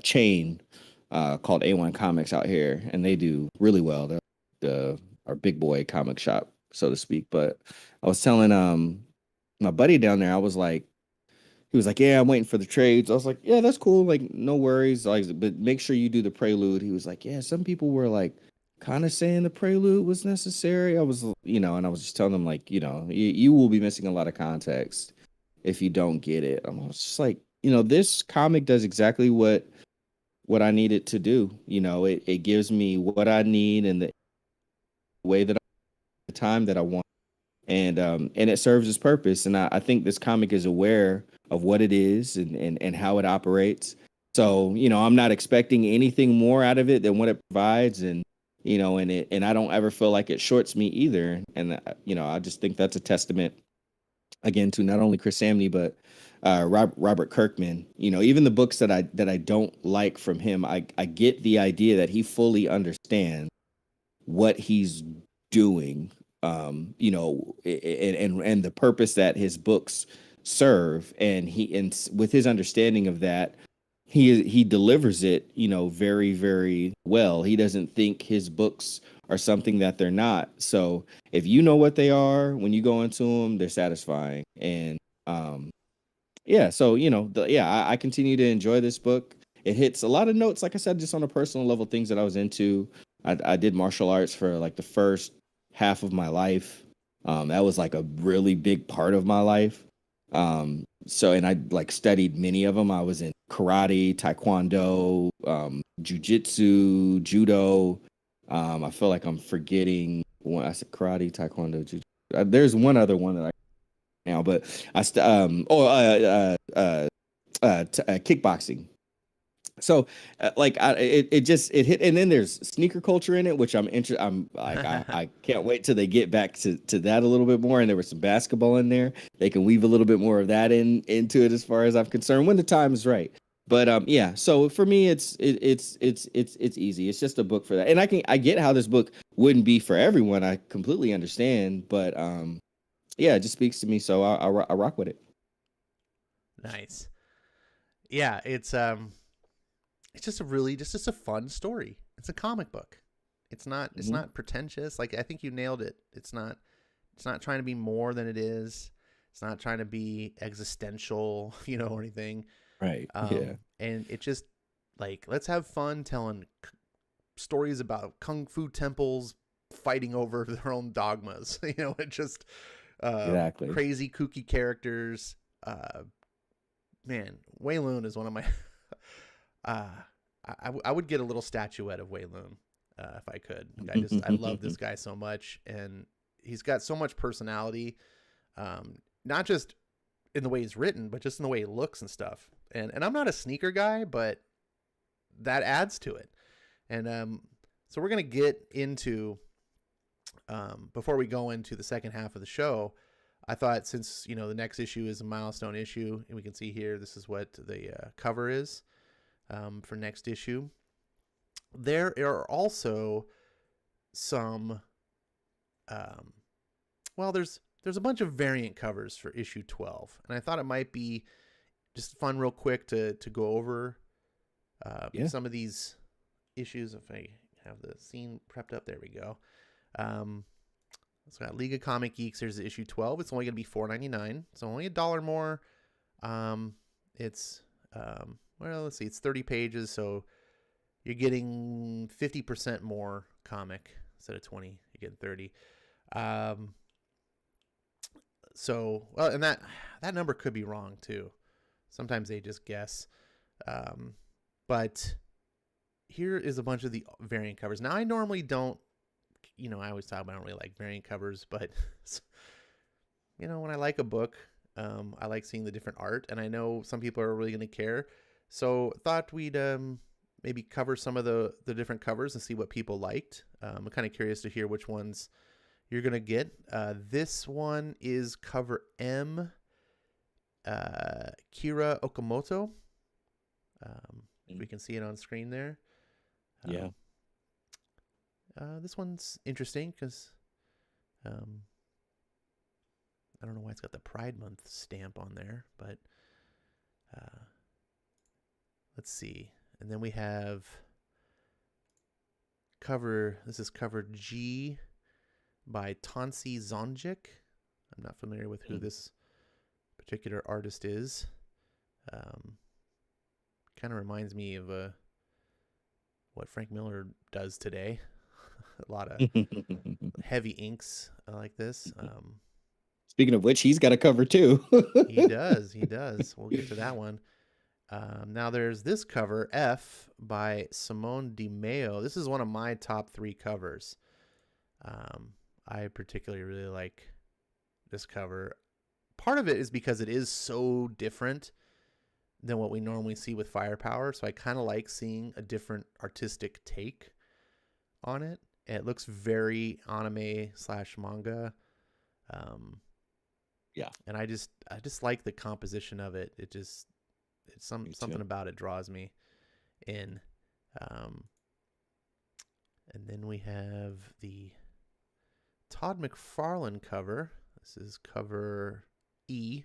chain called A1 Comics out here, and they do really well. They're our big boy comic shop, so to speak. But I was telling my buddy down there, I was like, he was like, "Yeah, I'm waiting for the trades." I was like, "Yeah, that's cool. Like, no worries. Like, but make sure you do the prelude." He was like, "Yeah, some people were like kind of saying the prelude was necessary." I was, and I was just telling them like, you will be missing a lot of context if you don't get it. I was just like, this comic does exactly what I need it to do. It gives me what I need and the way that the time that I want, and it serves its purpose. And I think this comic is aware of what it is and how it operates. So I'm not expecting anything more out of it than what it provides, and I don't ever feel like it shorts me either. And I just think that's a testament again to not only Chris Samney but Robert Kirkman. Even the books that I don't like from him, I get the idea that he fully understands what he's doing, and the purpose that his books serve, and with his understanding of that, he delivers it, very, very well. He doesn't think his books are something that they're not. So if you know what they are, when you go into them, they're satisfying. And yeah, so I continue to enjoy this book. It hits a lot of notes, like I said, just on a personal level, things that I was into. I did martial arts for like the first half of my life. That was like a really big part of my life. And I like studied many of them. I was in karate, taekwondo, jujitsu, judo. I feel like I'm forgetting one. I said karate, taekwondo, judo. There's one other one that I now, but kickboxing. So, it hit, and then there's sneaker culture in it, which I'm interested. I'm like, I can't wait till they get back to that a little bit more. And there was some basketball in there. They can weave a little bit more of that into it, as far as I'm concerned, when the time is right. But yeah. So for me, it's easy. It's just a book for that, and I get how this book wouldn't be for everyone. I completely understand, but yeah, it just speaks to me, so I rock with it. Nice. Yeah, it's just a fun story. It's a comic book. It's Mhm. not pretentious. Like, I think you nailed it. It's not trying to be more than it is. It's not trying to be existential, or anything. Right. Yeah. And it just, like, let's have fun telling stories about kung fu temples fighting over their own dogmas. It just Exactly. crazy kooky characters. Man, Wei Lun is one of my uh I would get a little statuette of Wei Lun if I could. I love this guy so much, and he's got so much personality, not just in the way he's written, but just in the way he looks and stuff. And I'm not a sneaker guy, but that adds to it. And so we're gonna get into before we go into the second half of the show. I thought, since the next issue is a milestone issue, and we can see here, this is what the cover is for next issue. There are also some, there's a bunch of variant covers for issue 12, and I thought it might be just fun, real quick, to go over Yeah. some of these issues. If I have the scene prepped up, there we go. So I got League of Comic Geeks. Here's issue 12. It's only going to be $4.99. So only $1 more. It's let's see. It's 30 pages, so you're getting 50% more comic instead of 20. You're getting 30. And that number could be wrong too. Sometimes they just guess. But here is a bunch of the variant covers. Now, I normally don't. I always talk about, I don't really like variant covers, but when I like a book, I like seeing the different art, and I know some people are really going to care. So thought we'd maybe cover some of the different covers and see what people liked. I'm kind of curious to hear which ones you're going to get. This one is cover M, Kira Okamoto. If we can see it on screen there. Yeah. This one's interesting because I don't know why it's got the Pride Month stamp on there, but let's see. And then we have this is cover G by Tansi Zonjic. I'm not familiar with who this particular artist is. Kind of reminds me of what Frank Miller does today. A lot of heavy inks like this. Speaking of which, he's got a cover too. He does. We'll get to that one. Now there's this cover, F, by Simone Di Meo. This is one of my top 3 covers. I particularly really like this cover. Part of it is because it is so different than what we normally see with Firepower, so I kind of like seeing a different artistic take on it. It looks very anime/manga. Yeah. And I just like the composition of it. It's something about it draws me in. And then we have the Todd McFarlane cover. This is cover E.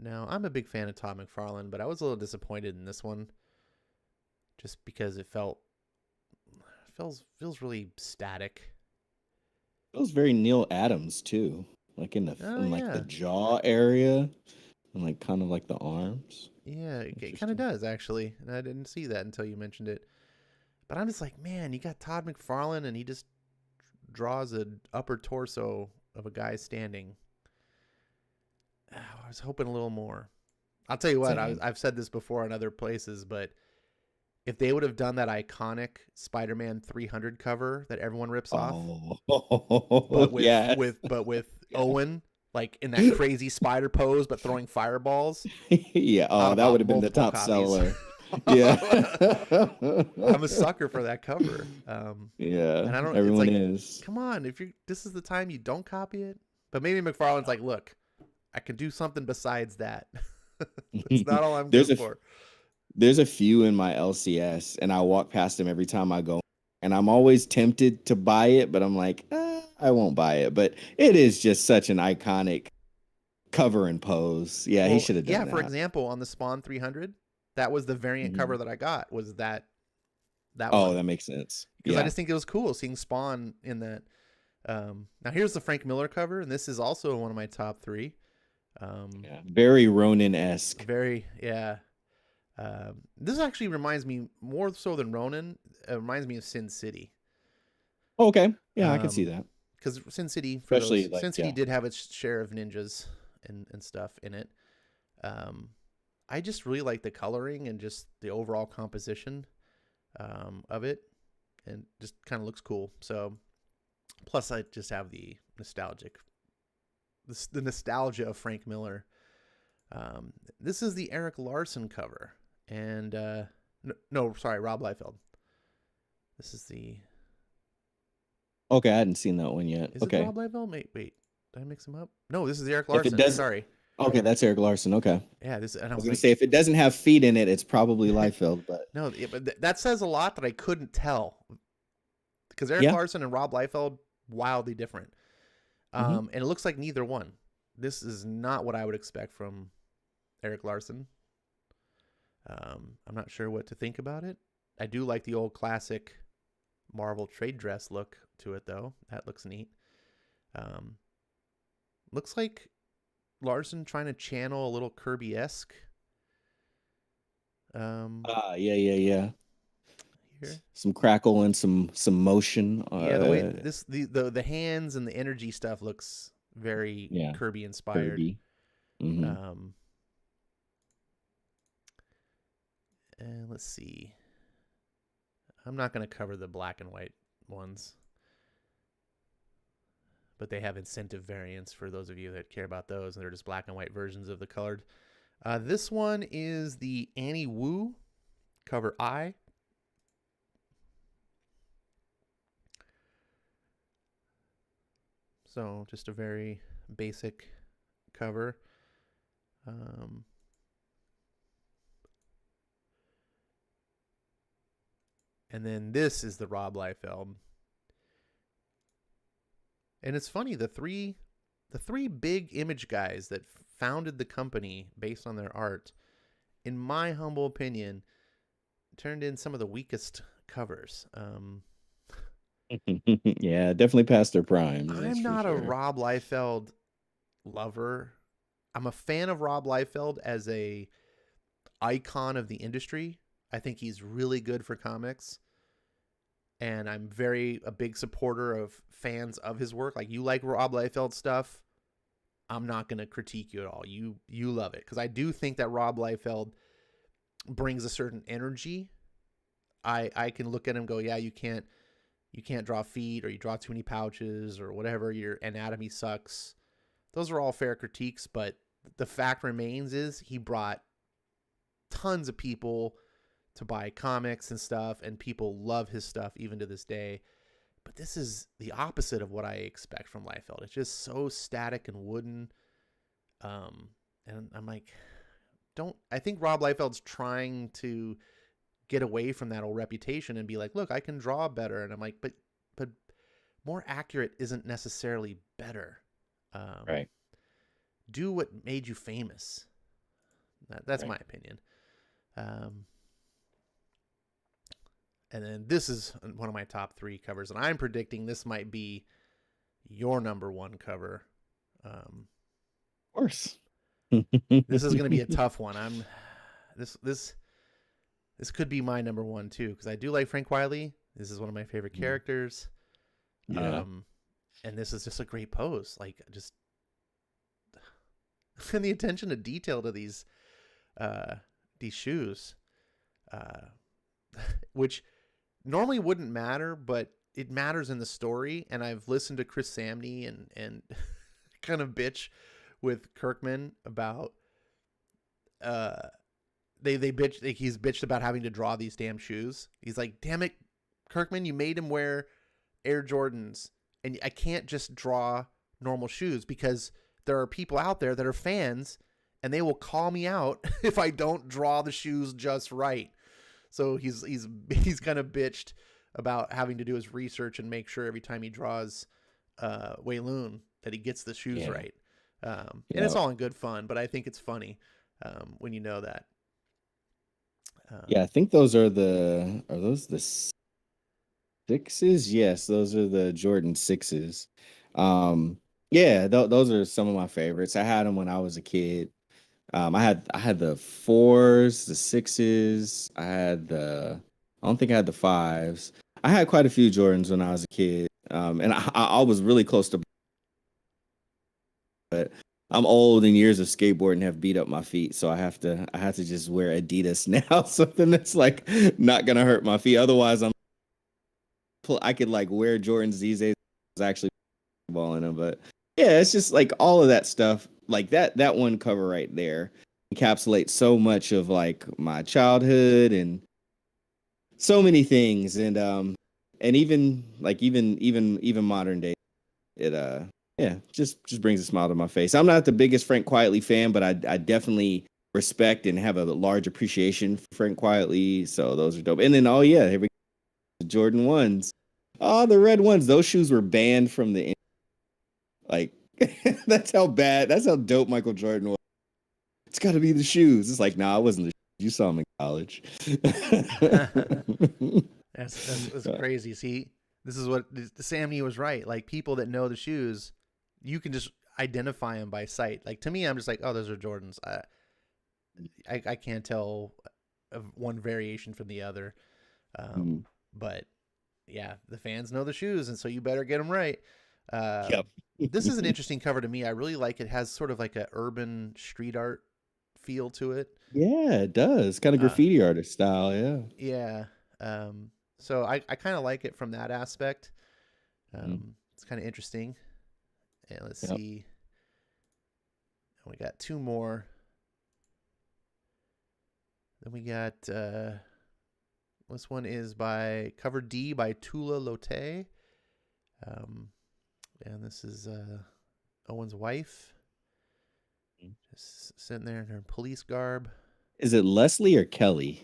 Now, I'm a big fan of Todd McFarlane, but I was a little disappointed in this one just because it feels really static. Feels very Neil Adams too, like in the the jaw area, and like kind of like the arms. Yeah, it kind of does actually, and I didn't see that until you mentioned it. But I'm just like, man, you got Todd McFarlane, and he just draws an upper torso of a guy standing. I was hoping a little more. I'll tell you what, I've said this before in other places, but if they would have done that iconic Spider-Man 300 cover that everyone rips off, but with Owen like in that crazy spider pose, but throwing fireballs. Yeah, that would have been the top seller. Yeah, I'm a sucker for that cover. Yeah, and I don't. Everyone it's like, is. Come on, this is the time you don't copy it. But maybe McFarlane's like, look, I can do something besides that. It's not all I'm good for. There's a few in my LCS, and I walk past them every time I go, and I'm always tempted to buy it, but I'm like, I won't buy it. But it is just such an iconic cover and pose. Yeah, he should have done that. Yeah, for example, on the Spawn 300, that was the variant cover that I got. Was that one? Oh, that makes sense. Because I just think it was cool seeing Spawn in that. Now here's the Frank Miller cover, and this is also one of my top 3. Very Ronin-esque. Very, yeah. This actually reminds me more so than Ronin. It reminds me of Sin City. Okay, yeah, I can see that. Because Sin City, Sin City did have its share of ninjas and stuff in it. I just really like the coloring and just the overall composition of it, and just kind of looks cool. So, plus I just have the nostalgia of Frank Miller. This is the Eric Larson cover, and Rob Liefeld. This is the. Okay, I hadn't seen that one yet. Is okay. it Rob Liefeld? Wait, did I mix him up? No, this is Eric Larson. Sorry. Okay, that's Eric Larson. Okay. Yeah, I was gonna say if it doesn't have feet in it, it's probably Liefeld. But no, but that says a lot that I couldn't tell because Eric Larson and Rob Liefeld wildly different. And it looks like neither one. This is not what I would expect from Eric Larson. I'm not sure what to think about it. I do like the old classic Marvel trade dress look to it, though. That looks neat. Looks like Larson trying to channel a little Kirby-esque. yeah. Here. Some crackle and some motion. The way the hands and the energy stuff looks very Kirby inspired. Kirby. And let's see. I'm not going to cover the black and white ones, but they have incentive variants for those of you that care about those, and they're just black and white versions of the colored This one is the Annie Wu cover I. So just a very basic cover. And then this is the Rob Liefeld. And it's funny, the three big image guys that founded the company based on their art, in my humble opinion, turned in some of the weakest covers. Yeah, definitely past their primes. I'm not a Rob Liefeld lover. I'm a fan of Rob Liefeld as a icon of the industry. I think he's really good for comics. And I'm a big supporter of fans of his work. Like, you like Rob Liefeld stuff, I'm not going to critique you at all. You love it. Because I do think that Rob Liefeld brings a certain energy. I can look at him and go, yeah, you can't draw feet, or you draw too many pouches, or whatever, your anatomy sucks. Those are all fair critiques, but the fact remains is he brought tons of people to buy comics and stuff, and people love his stuff even to this day. But this is the opposite of what I expect from Liefeld. It's just so static and wooden. And I'm like, I think Rob Liefeld's trying to get away from that old reputation and be like, look, I can draw better. And I'm like, but more accurate isn't necessarily better. Right. Do what made you famous. That's right. my opinion. And then this is one of my top 3 covers, and I'm predicting this might be your number 1 cover. Of course. This is going to be a tough one. This could be my number 1 too, because I do like Frank Wiley. This is one of my favorite characters. Yeah. And this is just a great pose. Like, just and the attention to detail to these shoes, which normally wouldn't matter, but it matters in the story. And I've listened to Chris Samney and kind of bitch with Kirkman about they bitch, like, he's bitched about having to draw these damn shoes. He's like, damn it, Kirkman, you made him wear Air Jordans, and I can't just draw normal shoes, because there are people out there that are fans and they will call me out if I don't draw the shoes just right. So he's kind of bitched about having to do his research and make sure every time he draws Wei Lun that he gets the shoes right. And it's all in good fun, but I think it's funny when you know that. Yeah, I think those are those the 6s? Yes, those are the Jordan 6s. Yeah, those are some of my favorites. I had them when I was a kid. I had the 4s, the 6s. I don't think I had the 5s. I had quite a few Jordans when I was a kid. And I was really close to, but I'm old and years of skateboarding have beat up my feet, so I have to just wear Adidas now, something that's like not gonna hurt my feet. Otherwise, I could like wear Jordans these days. I was actually balling them, but yeah, it's just like all of that stuff. Like that one cover right there encapsulates so much of like my childhood and so many things, and even modern day, it yeah, just brings a smile to my face. I'm not the biggest Frank Quietly fan, but I definitely respect and have a large appreciation for Frank Quietly. So those are dope. And then here we go, the Jordan 1s. Oh, the red ones. Those shoes were banned from the like that's how dope Michael Jordan was. It's got to be the shoes. It's like, nah, it wasn't the shoes. You saw him in college. That's crazy. See, this is what Samney was right. Like, people that know the shoes, you can just identify them by sight. Like, to me, I'm just like, oh, those are Jordans. I can't tell one variation from the other. But yeah, the fans know the shoes, and so you better get them right. Yep. This is an interesting cover to me. I really like it. It has sort of like a urban street art feel to it. Yeah, it does. Kind of graffiti artist style. Yeah. Yeah. So I kind of like it from that aspect. It's kind of interesting. And let's see. We got 2 more. Then we got this one is by cover D by Tula Lotte. And this is Owen's wife. Just sitting there in her police garb. Is it Leslie or Kelly?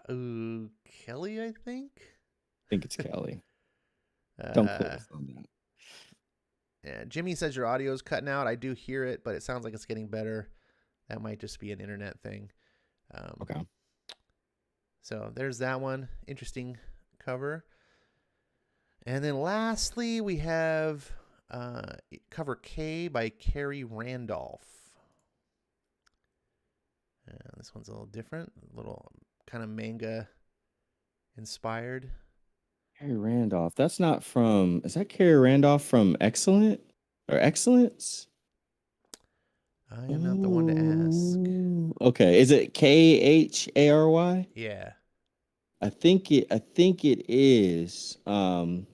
Ooh, Kelly, I think. I think it's Kelly. Don't quote us on that. Yeah, Jimmy says your audio is cutting out. I do hear it, but it sounds like it's getting better. That might just be an internet thing. Okay. So there's that one. Interesting cover. And then lastly, we have cover K by Carrie Randolph. This one's a little different, a little kind of manga inspired. Carrie Randolph. That's not from. Is that Carrie Randolph from Excellent or Excellence? I am not the one to ask. Okay. Is it Khary? Yeah. I think it is. Dang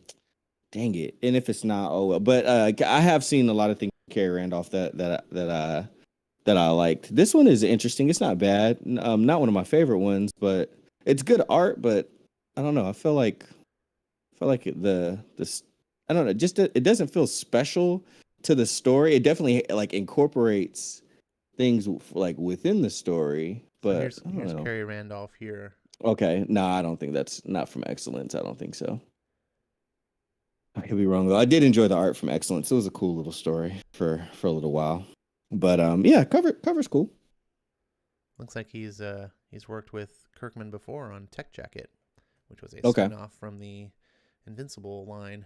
it. And if it's not, oh well. But I have seen a lot of things from Carrie Randolph that I liked. This one is interesting. It's not bad. Not one of my favorite ones, but it's good art. But I don't know. I feel like this. I don't know. Just it doesn't feel special to the story. It definitely like incorporates things like within the story. But So here's Carrie Randolph here. Okay, no, I don't think that's not from Excellence. I don't think so. I could be wrong though. I did enjoy the art from Excellence. It was a cool little story for a little while. But yeah, cover's cool. Looks like he's worked with Kirkman before on Tech Jacket, which was a spin-off from the Invincible line.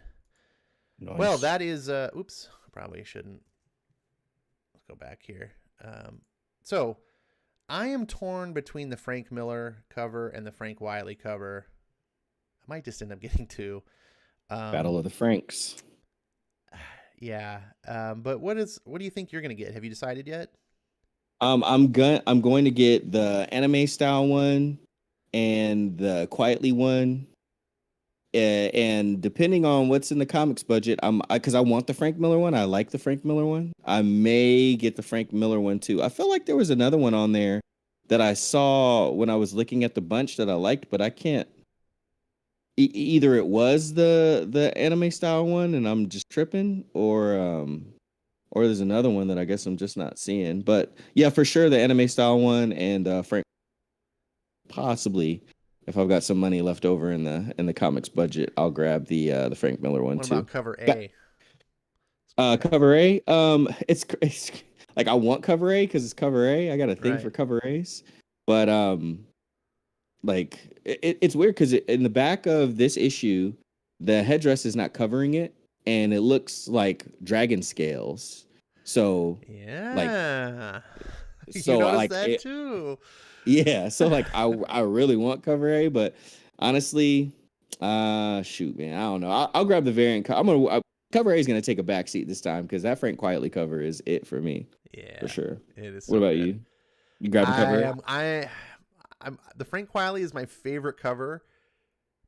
Nice. Well, that is oops, probably shouldn't. Let's go back here. So I am torn between the Frank Miller cover and the Frank Wiley cover. I might just end up getting two. Battle of the Franks. Yeah. But what do you think you're gonna get? Have you decided yet? I'm going to get the anime style one and the quietly one. And depending on what's in the comics budget, because I want the Frank Miller one. I like the Frank Miller one. I may get the Frank Miller one too. I feel like there was another one on there that I saw when I was looking at the bunch that I liked, but I can't. Either it was the anime style one, and I'm just tripping, or there's another one that I guess I'm just not seeing. But yeah, for sure the anime style one and Frank. Possibly, if I've got some money left over in the comics budget, I'll grab the Frank Miller one too. What about cover A? Cover A. It's like I want cover A because it's cover A. I got a thing Right. for cover A's, but like it's weird because in the back of this issue, the headdress is not covering it, and it looks like dragon scales. So yeah, so you noticed like that too. Yeah, so like I really want cover A, but honestly, shoot, man, I don't know. I'll grab the variant. Cover A is gonna take a backseat this time because that Frank Quietly cover is it for me. Yeah, for sure. It is. What about you? You grab the cover A? I'm the Frank Wiley is my favorite cover,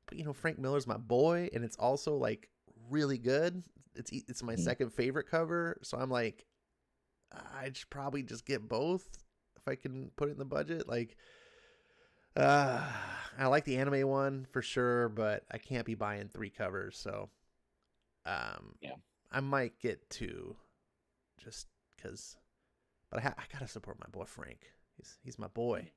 but Frank Miller's my boy, and it's also like really good. It's my second favorite cover, so I'm like, I should probably just get both if I can put it in the budget. Like, I like the anime one for sure, but I can't be buying 3 covers, so Yeah. I might get 2, just because. But I gotta support my boy Frank. He's my boy.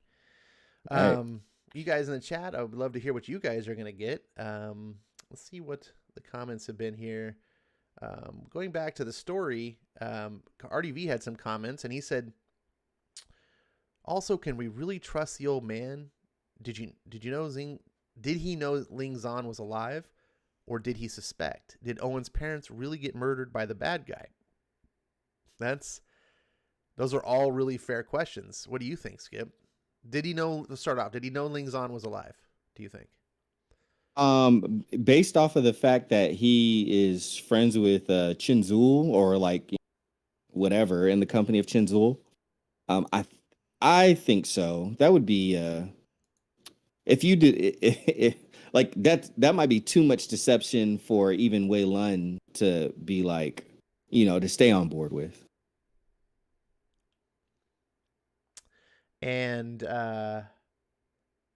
Right. You guys in the chat, I would love to hear what you guys are gonna get. Let's see what the comments have been here. Going back to the story, RDV had some comments, and he said, also, can we really trust the old man? Did you know did he know Ling Zan was alive, or did he suspect? Did Owen's parents really get murdered by the bad guy? Those are all really fair questions. What do you think, Skip? Did he know, to start off, did he know Ling Zan was alive, do you think? Based off of the fact that he is friends with Chinzul, or like whatever in the company of Chinzul, I think so. That would be if you did it, like that might be too much deception for even Wei Lun to be like, to stay on board with. And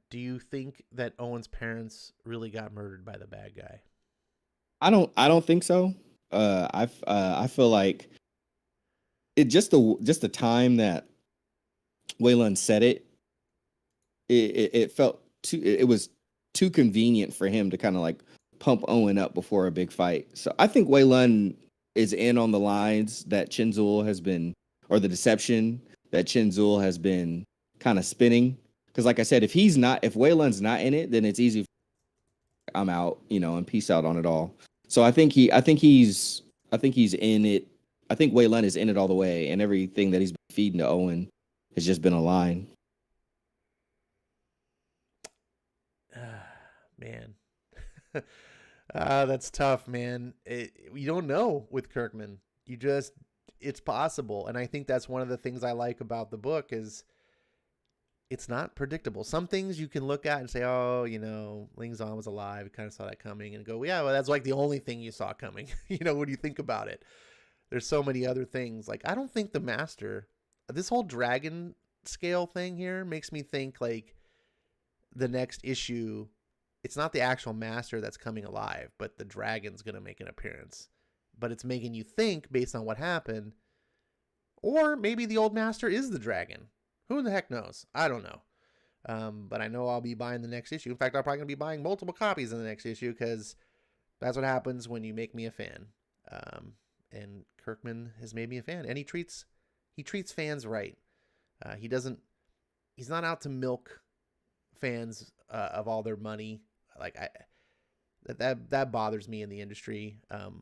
do you think that Owen's parents really got murdered by the bad guy? I don't think so. I feel like it just the time that Waylon said it felt too it was too convenient for him to kind of like pump Owen up before a big fight. So I think Waylon is in on the lines that Chinzul has been, or the deception that Chinzul has been kind of spinning. Because like I said, if Waylon's not in it, then it's easy. I'm out, and peace out on it all. So I think he's in it. I think Waylon is in it all the way, and everything that he's been feeding to Owen has just been a line. Man. That's tough, man. You don't know with Kirkman. It's possible. And I think that's one of the things I like about the book is it's not predictable. Some things you can look at and say, oh, Ling Zong was alive. You kind of saw that coming, and go, yeah, well, that's like the only thing you saw coming. When you think about it, there's so many other things. Like, I don't think the Master, this whole dragon scale thing here makes me think like the next issue, it's not the actual Master that's coming alive, but the dragon's going to make an appearance. But it's making you think based on what happened. Or maybe the old Master is the dragon. Who the heck knows? I don't know. But I know I'll be buying the next issue. In fact, I'm probably going to be buying multiple copies in the next issue because that's what happens when you make me a fan. And Kirkman has made me a fan. And he treats fans right. He's not out to milk fans of all their money. Like that bothers me in the industry.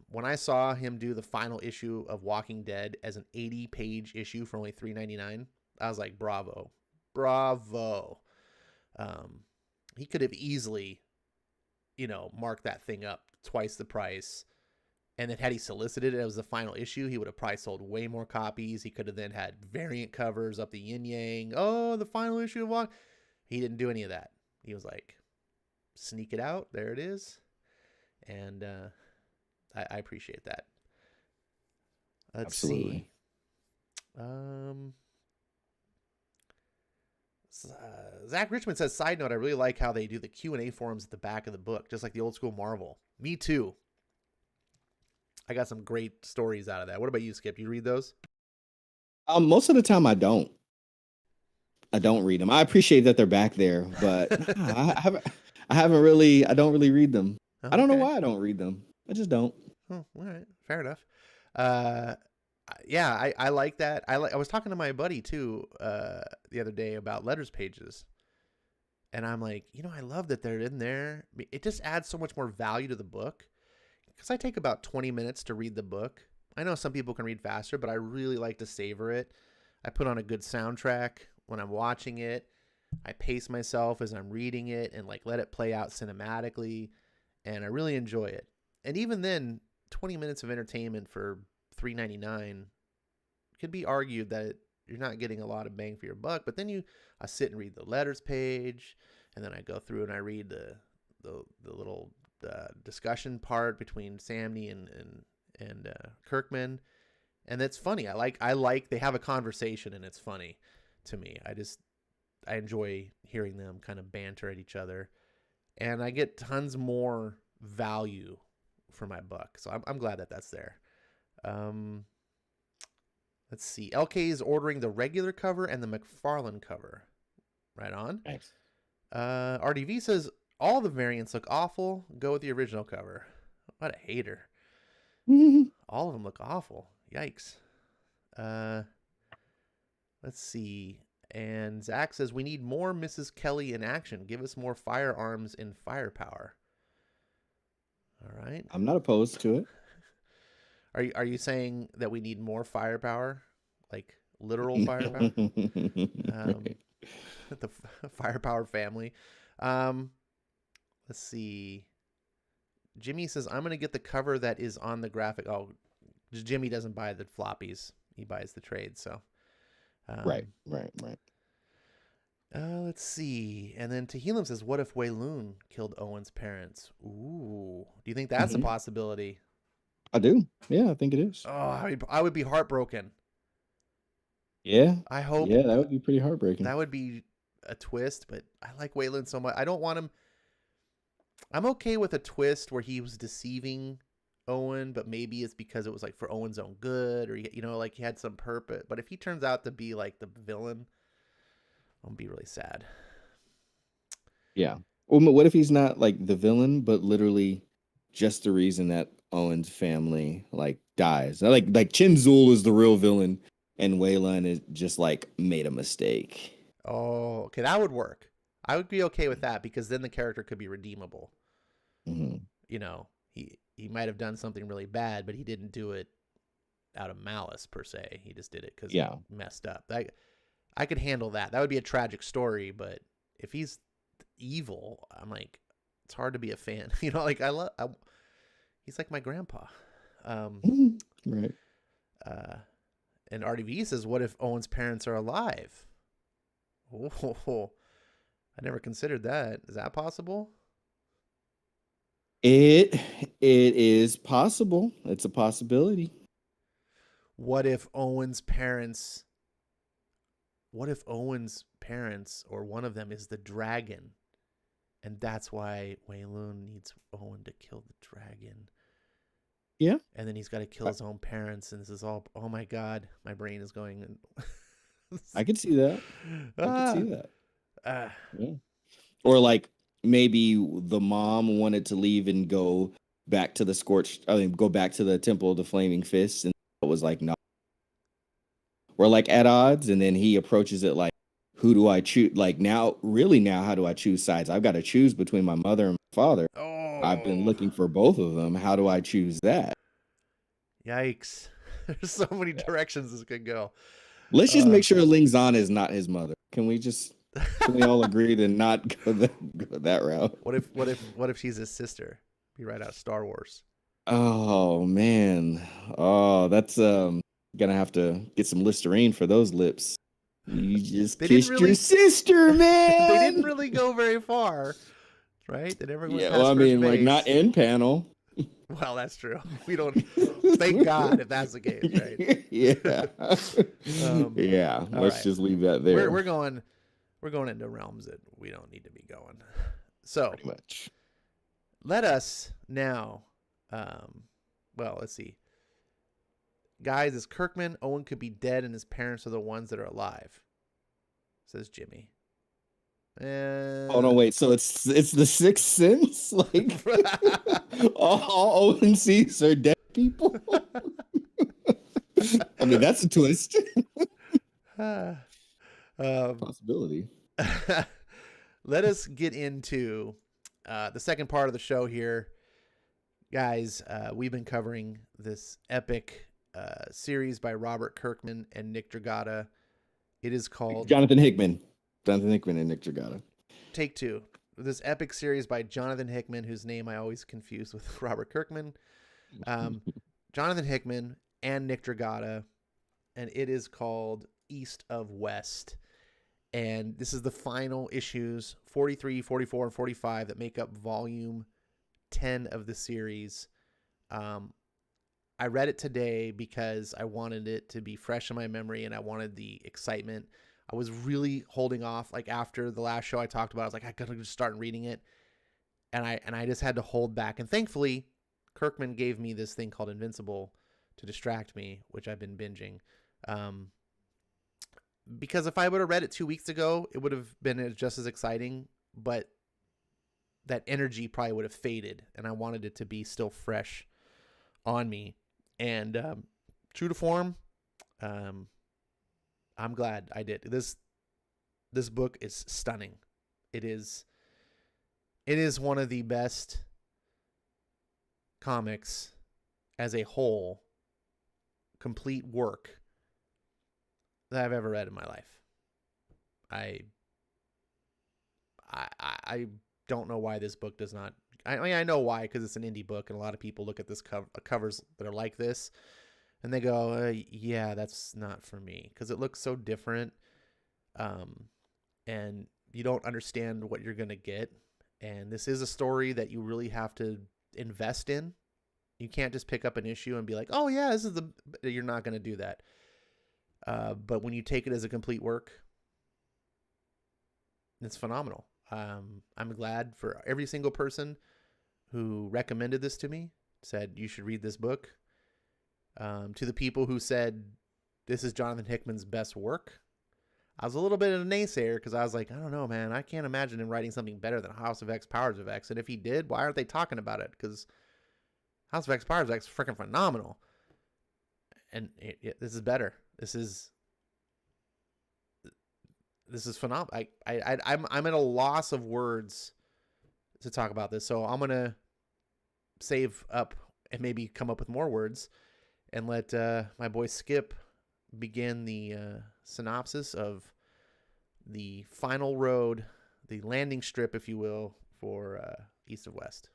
When I saw him do the final issue of Walking Dead as an 80-page issue for only $3.99, I was like, bravo. He could have easily, marked that thing up twice the price. And then had he solicited it as the final issue, he would have probably sold way more copies. He could have then had variant covers up the yin yang. Oh, the final issue of Walking. He didn't do any of that. He was like, sneak it out. There it is. And I appreciate that. Let's Absolutely. see. Zach Richmond says, side note, I really like how they do the Q&A forums at the back of the book, just like the old school Marvel. Me too. I got some great stories out of that. What about you, Skip? Do you read those? Most of the time I don't read them. I appreciate that they're back there, but I don't really read them. Oh, I don't know okay. why I don't read them. I just don't. Oh, all right. Fair enough. Yeah, I like that. I was talking to my buddy too the other day about letters pages. And I'm like, I love that they're in there. It just adds so much more value to the book. Because I take about 20 minutes to read the book. I know some people can read faster, but I really like to savor it. I put on a good soundtrack when I'm watching it. I pace myself as I'm reading it and let it play out cinematically. And I really enjoy it. And even then, 20 minutes of entertainment for $3.99 could be argued that you're not getting a lot of bang for your buck. But then I sit and read the letters page, and then I go through and I read the little discussion part between Samney and Kirkman, and that's funny. I like they have a conversation, and it's funny to me. I enjoy hearing them kind of banter at each other, and I get tons more value for my buck. So I'm glad that that's there. Let's see. LK is ordering the regular cover and the McFarlane cover. Right on. Thanks. RDV says all the variants look awful. Go with the original cover. What a hater. All of them look awful. Yikes. Let's see. And Zach says, we need more Mrs. Kelly in action. Give us more firearms and firepower. All right. I'm not opposed to it. Are you saying that we need more firepower? Like literal firepower? The firepower family. Let's see. Jimmy says, I'm going to get the cover that is on the graphic. Oh, Jimmy doesn't buy the floppies. He buys the trade. So, Right. Let's see. And then Tehillim says, what if Wei Lun killed Owen's parents? Ooh. Do you think that's a possibility? I do. Yeah, I think it is. Oh, I would be heartbroken. Yeah. I hope. Yeah, that would be pretty heartbreaking. That would be a twist, but I like Waylon so much. I don't want him. I'm okay with a twist where he was deceiving Owen, but maybe it's because it was like for Owen's own good, or like he had some purpose. But if he turns out to be like the villain, I'm gonna be really sad. Yeah. Well, what if he's not like the villain, but literally just the reason that Owen's family like dies? Like Chinzul is the real villain, and Waylon is just like made a mistake. Oh, okay, that would work. I would be okay with that because then the character could be redeemable. Mm-hmm. He might have done something really bad, but he didn't do it out of malice per se. He just did it because he messed up. I could handle that. That would be a tragic story, but if he's evil, I'm like, it's hard to be a fan. He's like my grandpa. Right. And RDV says, what if Owen's parents are alive? Oh, I never considered that. Is that possible? It is possible. It's a possibility. What if Owen's parents or one of them is the dragon? And that's why Waylon needs Owen to kill the dragon. Yeah. And then he's got to kill his own parents. And this is all, oh my God, my brain is going. I could see that. I could see that. Yeah. Or like maybe the mom wanted to leave and go back to go back to the Temple of the Flaming Fists, and it was like, no. We're like at odds, and then he approaches it like, who do I choose? Like now, how do I choose sides? I've got to choose between my mother and my father. Oh. I've been looking for both of them. How do I choose that? Yikes. There's so many directions this could go. Let's just make sure Ling Zan is not his mother. Can we all agree to not go that route? What if she's his sister? Be right out of Star Wars. Oh man. Oh, that's gonna have to get some Listerine for those lips. You just kissed your sister, man. They didn't really go very far, right? They never went past first like base. not in panel. Well, that's true. We don't. Thank God if that's the case, right? Yeah. Yeah. Let's just leave that there. We're going into realms that we don't need to be going. So pretty much. Let us now. Well, let's see. Guys, is Kirkman, Owen could be dead and his parents are the ones that are alive, says Jimmy. Oh no, wait. So it's the Sixth Sense? Like all Owen sees are dead people? I mean, that's a twist. Possibility. Let us get into the second part of the show here. Guys, we've been covering this epic series by Robert Kirkman and Nick Dragata. It is called Jonathan Hickman and Nick Dragata. Take Two. This epic series by Jonathan Hickman, whose name I always confuse with Robert Kirkman. Jonathan Hickman and Nick Dragata, and it is called East of West. And this is the final issues, 43, 44, and 45, that make up volume 10 of the series. I read it today because I wanted it to be fresh in my memory and I wanted the excitement. I was really holding off. Like after the last show I talked about, I was like, I gotta just start reading it. And I just had to hold back. And thankfully, Kirkman gave me this thing called Invincible to distract me, which I've been binging. Because if I would have read it 2 weeks ago, it would have been just as exciting, but that energy probably would have faded, and I wanted it to be still fresh on me. And true to form, I'm glad I did. This book is stunning. It is one of the best comics as a whole, complete work that I've ever read in my life. I don't know why this book does not. I mean, I know why, because it's an indie book, and a lot of people look at this covers that are like this, and they go, "Yeah, that's not for me," because it looks so different, and you don't understand what you're gonna get. And this is a story that you really have to invest in. You can't just pick up an issue and be like, "Oh yeah, this is the." You're not gonna do that. But when you take it as a complete work, It's phenomenal. I'm glad for every single person who recommended this to me, said you should read this book. To the people who said this is Jonathan Hickman's best work, I was a little bit of a naysayer because I was like, I don't know, man. I can't imagine him writing something better than House of X, Powers of X. And if he did, why aren't they talking about it? Because House of X, Powers of X is freaking phenomenal. And this is better. This is phenomenal. I'm at a loss of words to talk about this. So I'm going to save up and maybe come up with more words and let my boy Skip begin the synopsis of the final road, the landing strip, if you will, for East of West.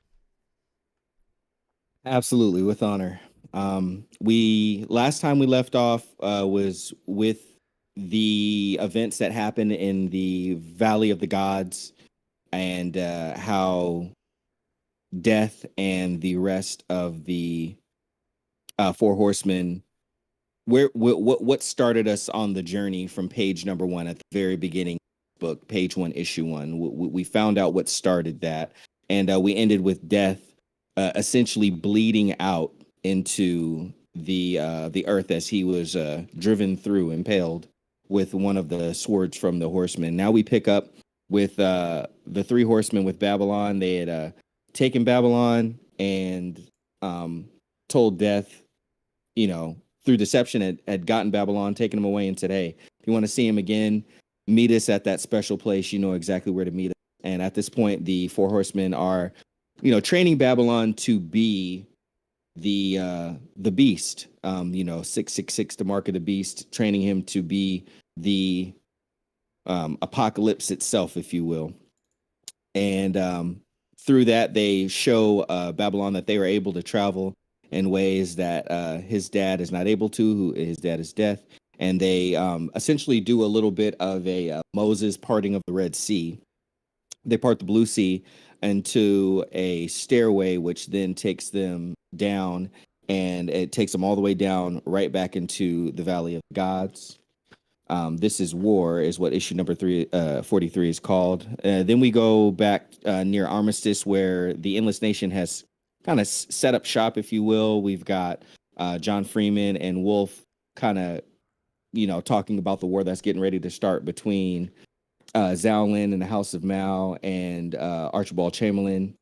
Absolutely, with honor. We last time we left off was with the events that happened in the Valley of the Gods, and how Death and the rest of the Four Horsemen, what started us on the journey from page number 1 at the very beginning of the book, page 1, issue 1. We found out what started that, and we ended with Death essentially bleeding out into the earth as he was impaled with one of the swords from the horsemen. Now we pick up with the 3 horsemen with Babylon. They had taken Babylon and told Death, through deception, had gotten Babylon, taken him away, and said, hey, if you want to see him again, meet us at that special place. You know exactly where to meet us. And at this point, the 4 horsemen are, training Babylon to be the beast, 666, the mark of the beast, training him to be the apocalypse itself, if you will. And through that, they show Babylon that they were able to travel in ways that his dad is not able to. His dad is Death. And they essentially do a little bit of a Moses parting of the Red Sea. They part the Blue Sea into a stairway, which then takes them down, and it takes them all the way down right back into the Valley of the Gods. This is War, is what issue number 43 is called. Then we go back near Armistice, where the Endless Nation has kind of set up shop, if you will. We've got John Freeman and Wolf kind of, talking about the war that's getting ready to start between Zhao Lin and the House of Mao and Archibald Chamberlain.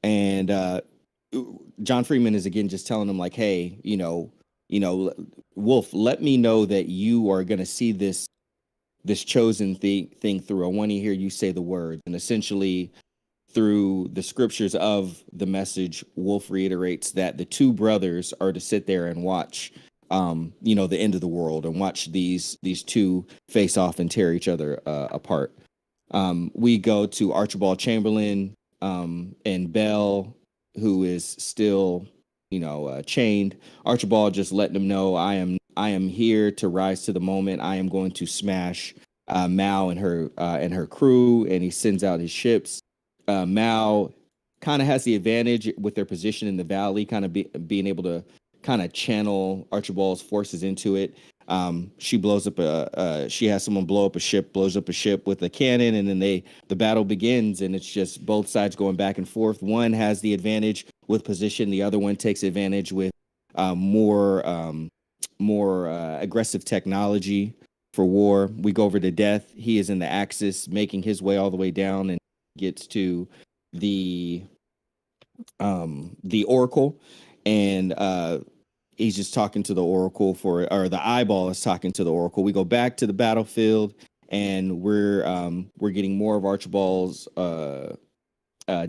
And John Freeman is again just telling him, like, hey, Wolf, let me know that you are going to see this chosen thing through. I want to hear you say the words. And essentially, through the scriptures of the message, Wolf reiterates that the 2 brothers are to sit there and watch the end of the world, and watch these 2 face off and tear each other apart. We go to Archibald Chamberlain and Bell, who is still, chained. Archibald just letting them know, I am here to rise to the moment. I am going to smash Mao and her crew, and he sends out his ships. Mao kind of has the advantage with their position in the valley, kind of being able to kind of channel Archibald's forces into it. She blows up she has someone blows up a ship with a cannon, and then the battle begins, and it's just both sides going back and forth. One has the advantage with position, the other one takes advantage with more aggressive technology for war. We go over to Death. He is in the Axis, making his way all the way down, and gets to the Oracle, and he's just talking to the Oracle or the eyeball is talking to the Oracle. We go back to the battlefield, and we're getting more of Archibald's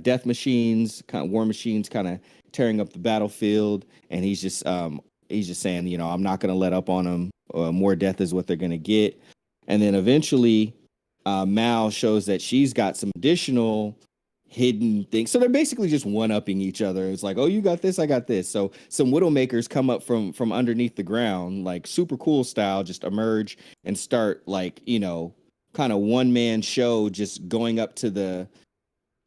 death machines, kind of war machines, kind of tearing up the battlefield. And he's just saying, I'm not going to let up on them. More death is what they're going to get. And then eventually, Mao shows that she's got some additional hidden things. So they're basically just one-upping each other. It's like, oh, you got this, I got this. So some Widowmakers come up from underneath the ground, like super cool style, just emerge and start, like, kind of one-man show, just going up to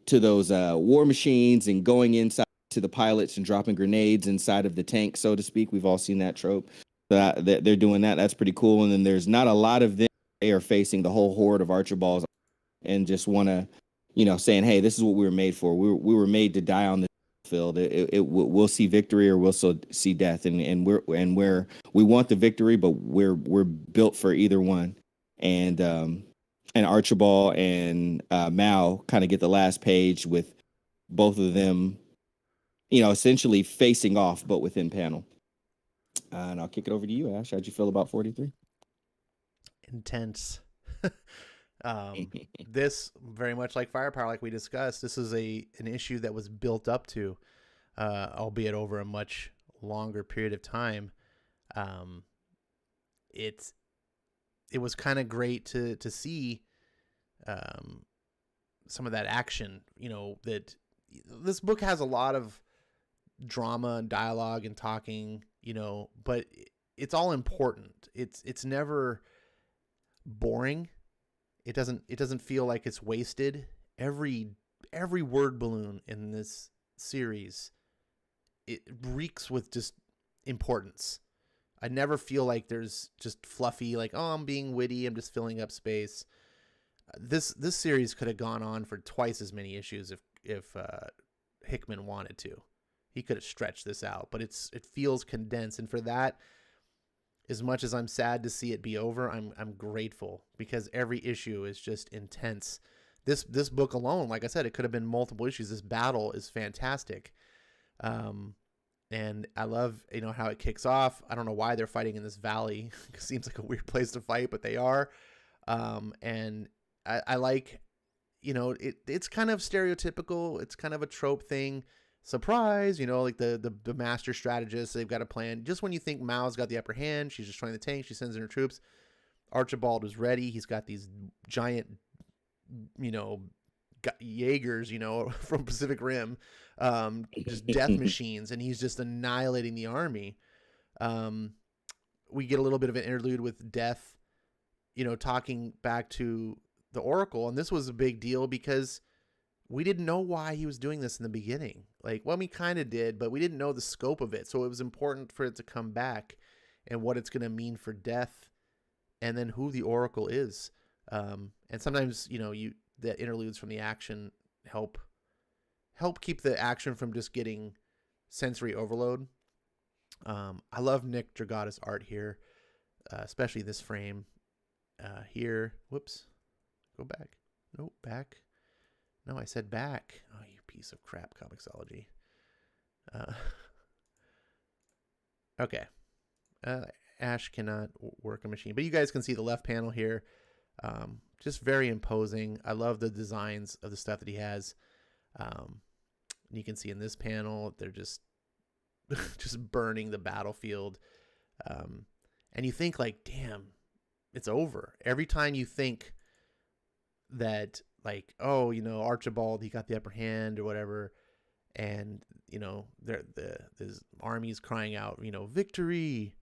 those war machines and going inside to the pilots and dropping grenades inside of the tank, so to speak. We've all seen that trope. That they're doing that. That's pretty cool. And then there's not a lot of them. They are facing the whole horde of Archibald's and just want to, saying, hey, this is what we were made for. We were made to die on the field. We'll see victory or we'll see death, and we want the victory, but we're built for either one. And Archibald and Mal kind of get the last page with both of them, essentially facing off, but within panel. And I'll kick it over to you, Ash. How'd you feel about 43? Intense. This, very much like Firepower, like we discussed, this is an issue that was built up to, albeit over a much longer period of time. It was kind of great to see some of that action. That this book has a lot of drama and dialogue and talking, but it's all important. It's never boring. It doesn't feel like it's wasted. Every word balloon in this series, it reeks with just importance. I never feel like there's just fluffy, like, oh, I'm being witty, I'm just filling up space. This series could have gone on for twice as many issues if Hickman wanted to. He could have stretched this out, but it feels condensed, and for that, as much as I'm sad to see it be over, I'm grateful, because every issue is just intense. This book alone, like I said, it could have been multiple issues. This battle is fantastic. And I love, how it kicks off. I don't know why they're fighting in this valley. It seems like a weird place to fight, but they are. And I like, it's kind of stereotypical. It's kind of a trope thing. Surprise, like the master strategist, they've got a plan. Just when you think Mao's got the upper hand, she's destroying the tank, she sends in her troops. Archibald is ready. He's got these giant, Jaegers, from Pacific Rim, just death machines, and he's just annihilating the army. We get a little bit of an interlude with Death, talking back to the Oracle, and this was a big deal because we didn't know why he was doing this in the beginning. We kind of did, but we didn't know the scope of it. So it was important for it to come back and what it's going to mean for Death, and then who the Oracle is. And sometimes, the interludes from the action help keep the action from just getting sensory overload. I love Nick Dragata's art here, especially this frame here. Whoops. Go back. Nope, back. No, I said back. Oh, you piece of crap, Comixology. Okay. Ash cannot work a machine. But you guys can see the left panel here. Just very imposing. I love the designs of the stuff that he has. You can see in this panel, they're just burning the battlefield. And you think, like, damn, it's over. Every time you think that, like, oh, Archibald, he got the upper hand or whatever, and this army's crying out, victory.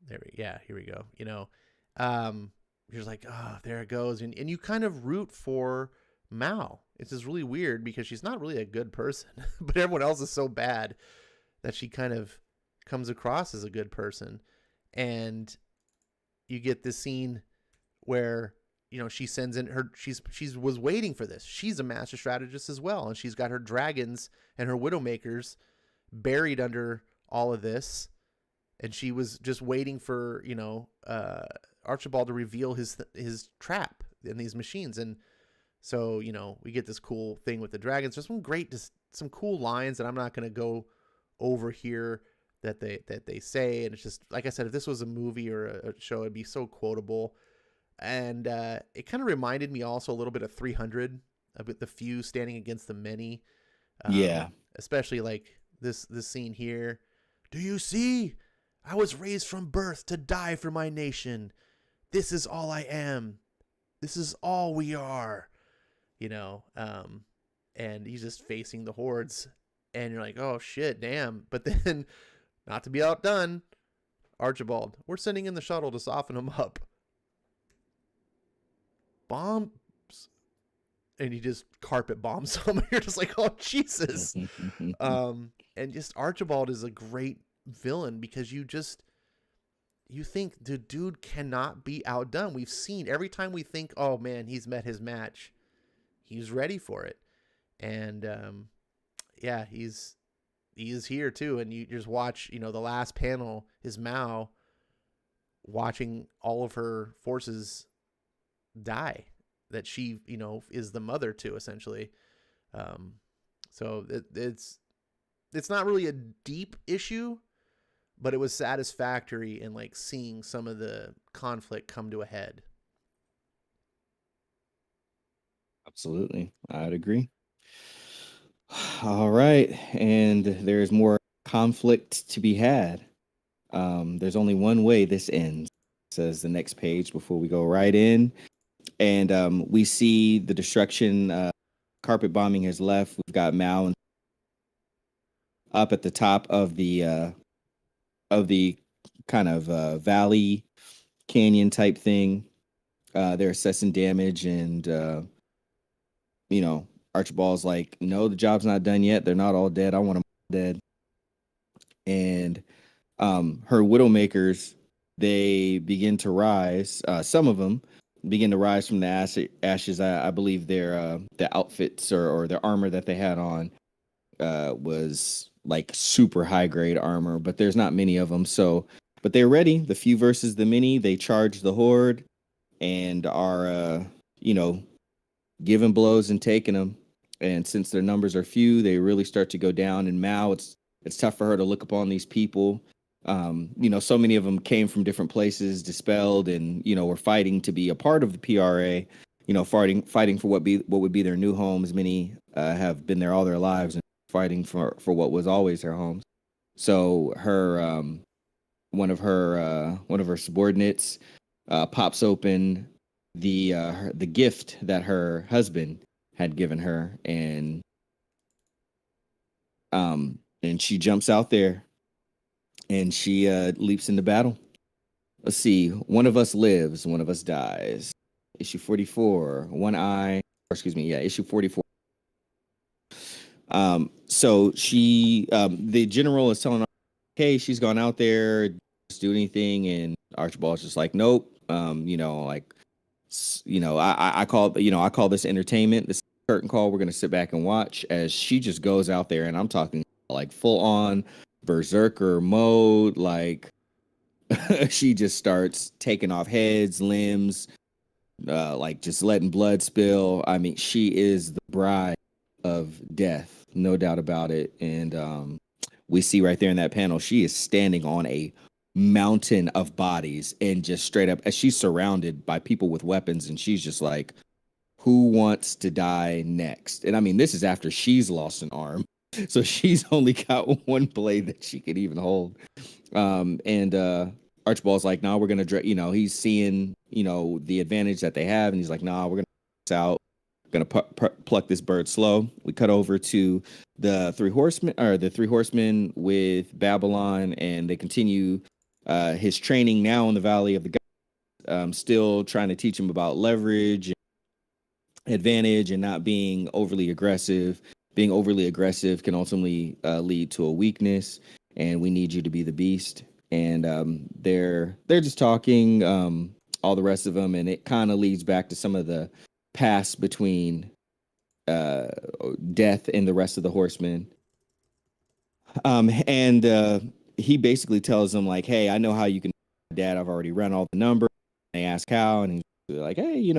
Here we go. You're just like, oh, there it goes, and you kind of root for Mao. It's just really weird because she's not really a good person, but everyone else is so bad that she kind of comes across as a good person. And you get this scene where, she sends in her, she was waiting for this. She's a master strategist as well. And she's got her dragons and her widowmakers buried under all of this. And she was just waiting for, Archibald to reveal his trap in these machines. And so, we get this cool thing with the dragons. There's some cool lines that I'm not going to go over here that they say. And it's just, like I said, if this was a movie or a show, it'd be so quotable. And it kind of reminded me also a little bit of 300, about the few standing against the many. Yeah. Especially like this scene here. Do you see? I was raised from birth to die for my nation. This is all I am. This is all we are. And he's just facing the hordes, and you're like, oh shit, damn. But then, not to be outdone, Archibald, we're sending in the shuttle to soften him up. Bombs. And he just carpet bombs him. You're just like, oh Jesus. And just Archibald is a great villain because you you think the dude cannot be outdone. We've seen every time we think, oh man, he's met his match, he's ready for it. And yeah, he's here too. And you just watch, the last panel is Mao watching all of her forces die that she, is the mother to, essentially. So it's not really a deep issue, but it was satisfactory in like seeing some of the conflict come to a head. Absolutely. I'd agree. All right. And there's more conflict to be had. There's only one way this ends, says the next page before we go right in. And we see the destruction. Carpet bombing has left. We've got Mao up at the top of the kind of valley canyon type thing. They're assessing damage, and Archibald's like, no, the job's not done yet. They're not all dead. I want them dead. And her Widowmakers, they begin to rise. Some of them begin to rise from the ashes. I believe their the outfits or their armor that they had on was like super high grade armor, but there's not many of them. So, but they're ready. The few versus the many. They charge the horde and are giving blows and taking them. And since their numbers are few, they really start to go down. And Mao, it's tough for her to look upon these people. So many of them came from different places, dispelled, and were fighting to be a part of the PRA. Fighting for what would be their new homes. Many have been there all their lives and fighting for what was always their homes. So her one of her subordinates pops open the gift that her husband had given her, and she jumps out there and she leaps into battle. Let's see. One of us lives, one of us dies. Issue 44. Issue 44. So she, the general is telling her, hey, she's gone out there, just do anything, and Archibald's just like, nope. I call this entertainment. This is a curtain call. We're gonna sit back and watch as she just goes out there, and I'm talking like full on berserker mode. Like she just starts taking off heads, limbs, like just letting blood spill. I mean, she is the bride of death, no doubt about it. And we see right there in that panel, she is standing on a mountain of bodies and just straight up, as she's surrounded by people with weapons, and she's just like, who wants to die next? And I mean, this is after she's lost an arm, so she's only got one blade that she could even hold. And Archibald's like, nah, we're gonna he's seeing the advantage that they have, and he's like, nah, we're gonna pluck this bird slow. We cut over to the three horsemen with Babylon, and they continue his training now in the Valley of the Gods, still trying to teach him about leverage, advantage, and not being overly aggressive. Being overly aggressive can ultimately lead to a weakness, and we need you to be the beast. And they're just talking, all the rest of them, and it kind of leads back to some of the past between Death and the rest of the horsemen. And he basically tells them like, hey, I know how you can, Dad, I've already run all the numbers. They ask how, and he's like, hey,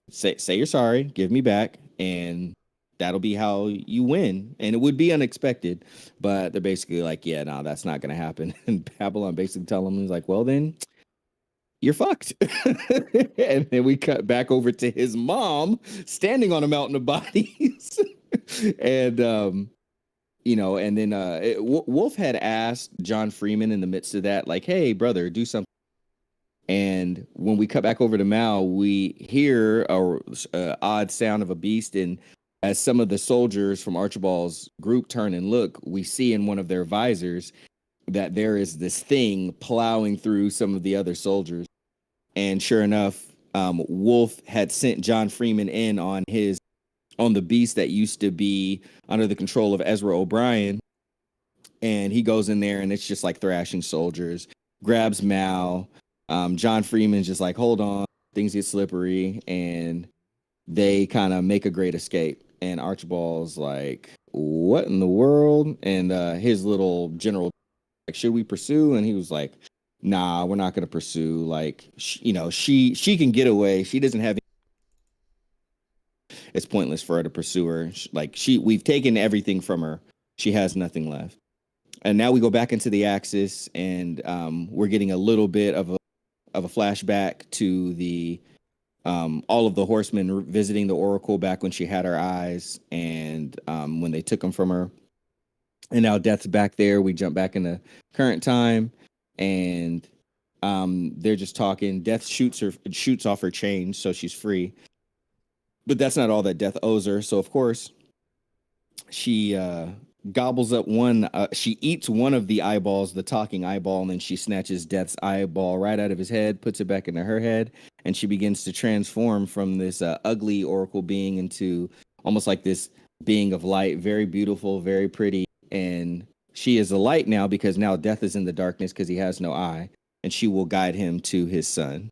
say you're sorry, give me back, and that'll be how you win. And it would be unexpected, but they're basically like, yeah, no, that's not going to happen. And Babylon basically telling him, he's like, well, then you're fucked. And then we cut back over to his mom standing on a mountain of bodies. And, and then Wolf had asked John Freeman in the midst of that, like, hey, brother, do something. And when we cut back over to Mao, we hear a odd sound of a beast. And as some of the soldiers from Archibald's group turn and look, we see in one of their visors that there is this thing plowing through some of the other soldiers. And sure enough, Wolf had sent John Freeman in on the beast that used to be under the control of Ezra O'Brien. And he goes in there, and it's just like thrashing soldiers. grabs Mal. John Freeman's just like, hold on, things get slippery, and they kind of make a great escape. And Archibald's like, what in the world? And his little general, like, should we pursue? And he was like, nah, we're not going to pursue. Like, she can get away. She doesn't have, it's pointless for her to pursue her. We've taken everything from her. She has nothing left. And now we go back into the Axis, and we're getting a little bit of a flashback to the all of the horsemen visiting the Oracle back when she had her eyes, and when they took them from her. And now Death's back there. We jump back in the current time, and they're just talking. Death shoots off her chain, so she's free. But that's not all that Death owes her. So of course, she gobbles up one. She eats one of the eyeballs, the talking eyeball, and then she snatches Death's eyeball right out of his head, puts it back into her head, and she begins to transform from this ugly Oracle being into almost like this being of light, very beautiful, very pretty. And she is a light now because now Death is in the darkness because he has no eye, and she will guide him to his son.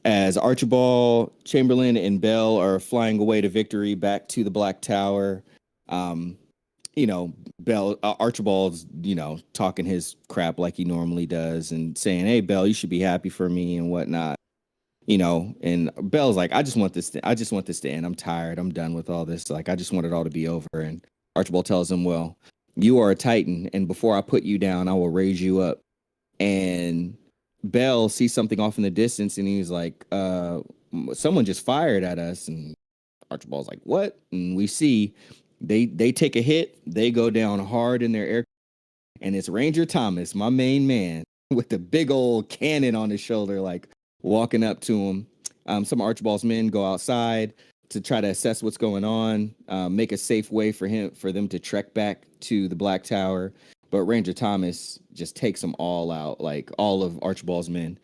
As Archibald, Chamberlain, and Bell are flying away to victory back to the Black Tower, Archibald's, talking his crap like he normally does and saying, hey, Bell, you should be happy for me and whatnot. And Bell's like, I just want this to end. I'm tired. I'm done with all this. Like, I just want it all to be over. And Archibald tells him, well, you are a Titan, and before I put you down, I will raise you up. And Bell sees something off in the distance, and he's like, someone just fired at us. And Archibald's like, what? And we see they take a hit. They go down hard in their air. And it's Ranger Thomas, my main man, with the big old cannon on his shoulder, like walking up to him. Some Archibald's men go outside to try to assess what's going on, make a safe way for them to trek back to the Black Tower. But Ranger Thomas just takes them all out, like all of Archibald's men.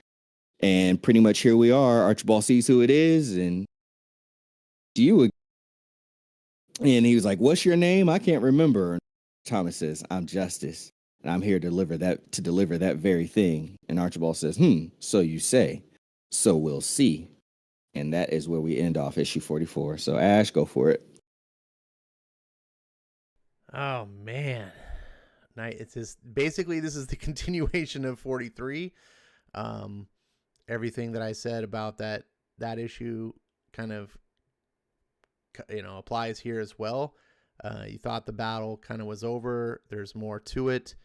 And pretty much here we are. Archibald sees who it is, and and he was like, what's your name? I can't remember. And Thomas says, I'm Justice, and I'm here to deliver that very thing. And Archibald says, so you say. So we'll see. And that is where we end off issue 44. So Ash, go for it. Oh man. It's just basically this is the continuation of 43. Everything that I said about that issue kind of applies here as well. You thought the battle kind of was over. There's more to it.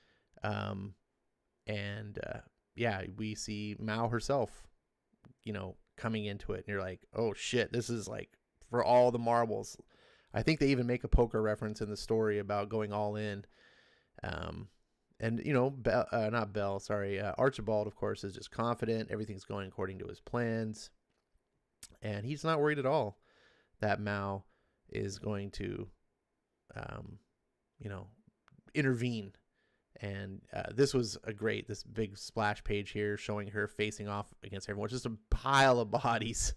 We see Mao herself, coming into it, and you're like, oh shit, this is like for all the marbles. I think they even make a poker reference in the story about going all in. Archibald, of course, is just confident. Everything's going according to his plans. And he's not worried at all that Mao is going to, intervene. And this was this big splash page here showing her facing off against everyone. Just a pile of bodies.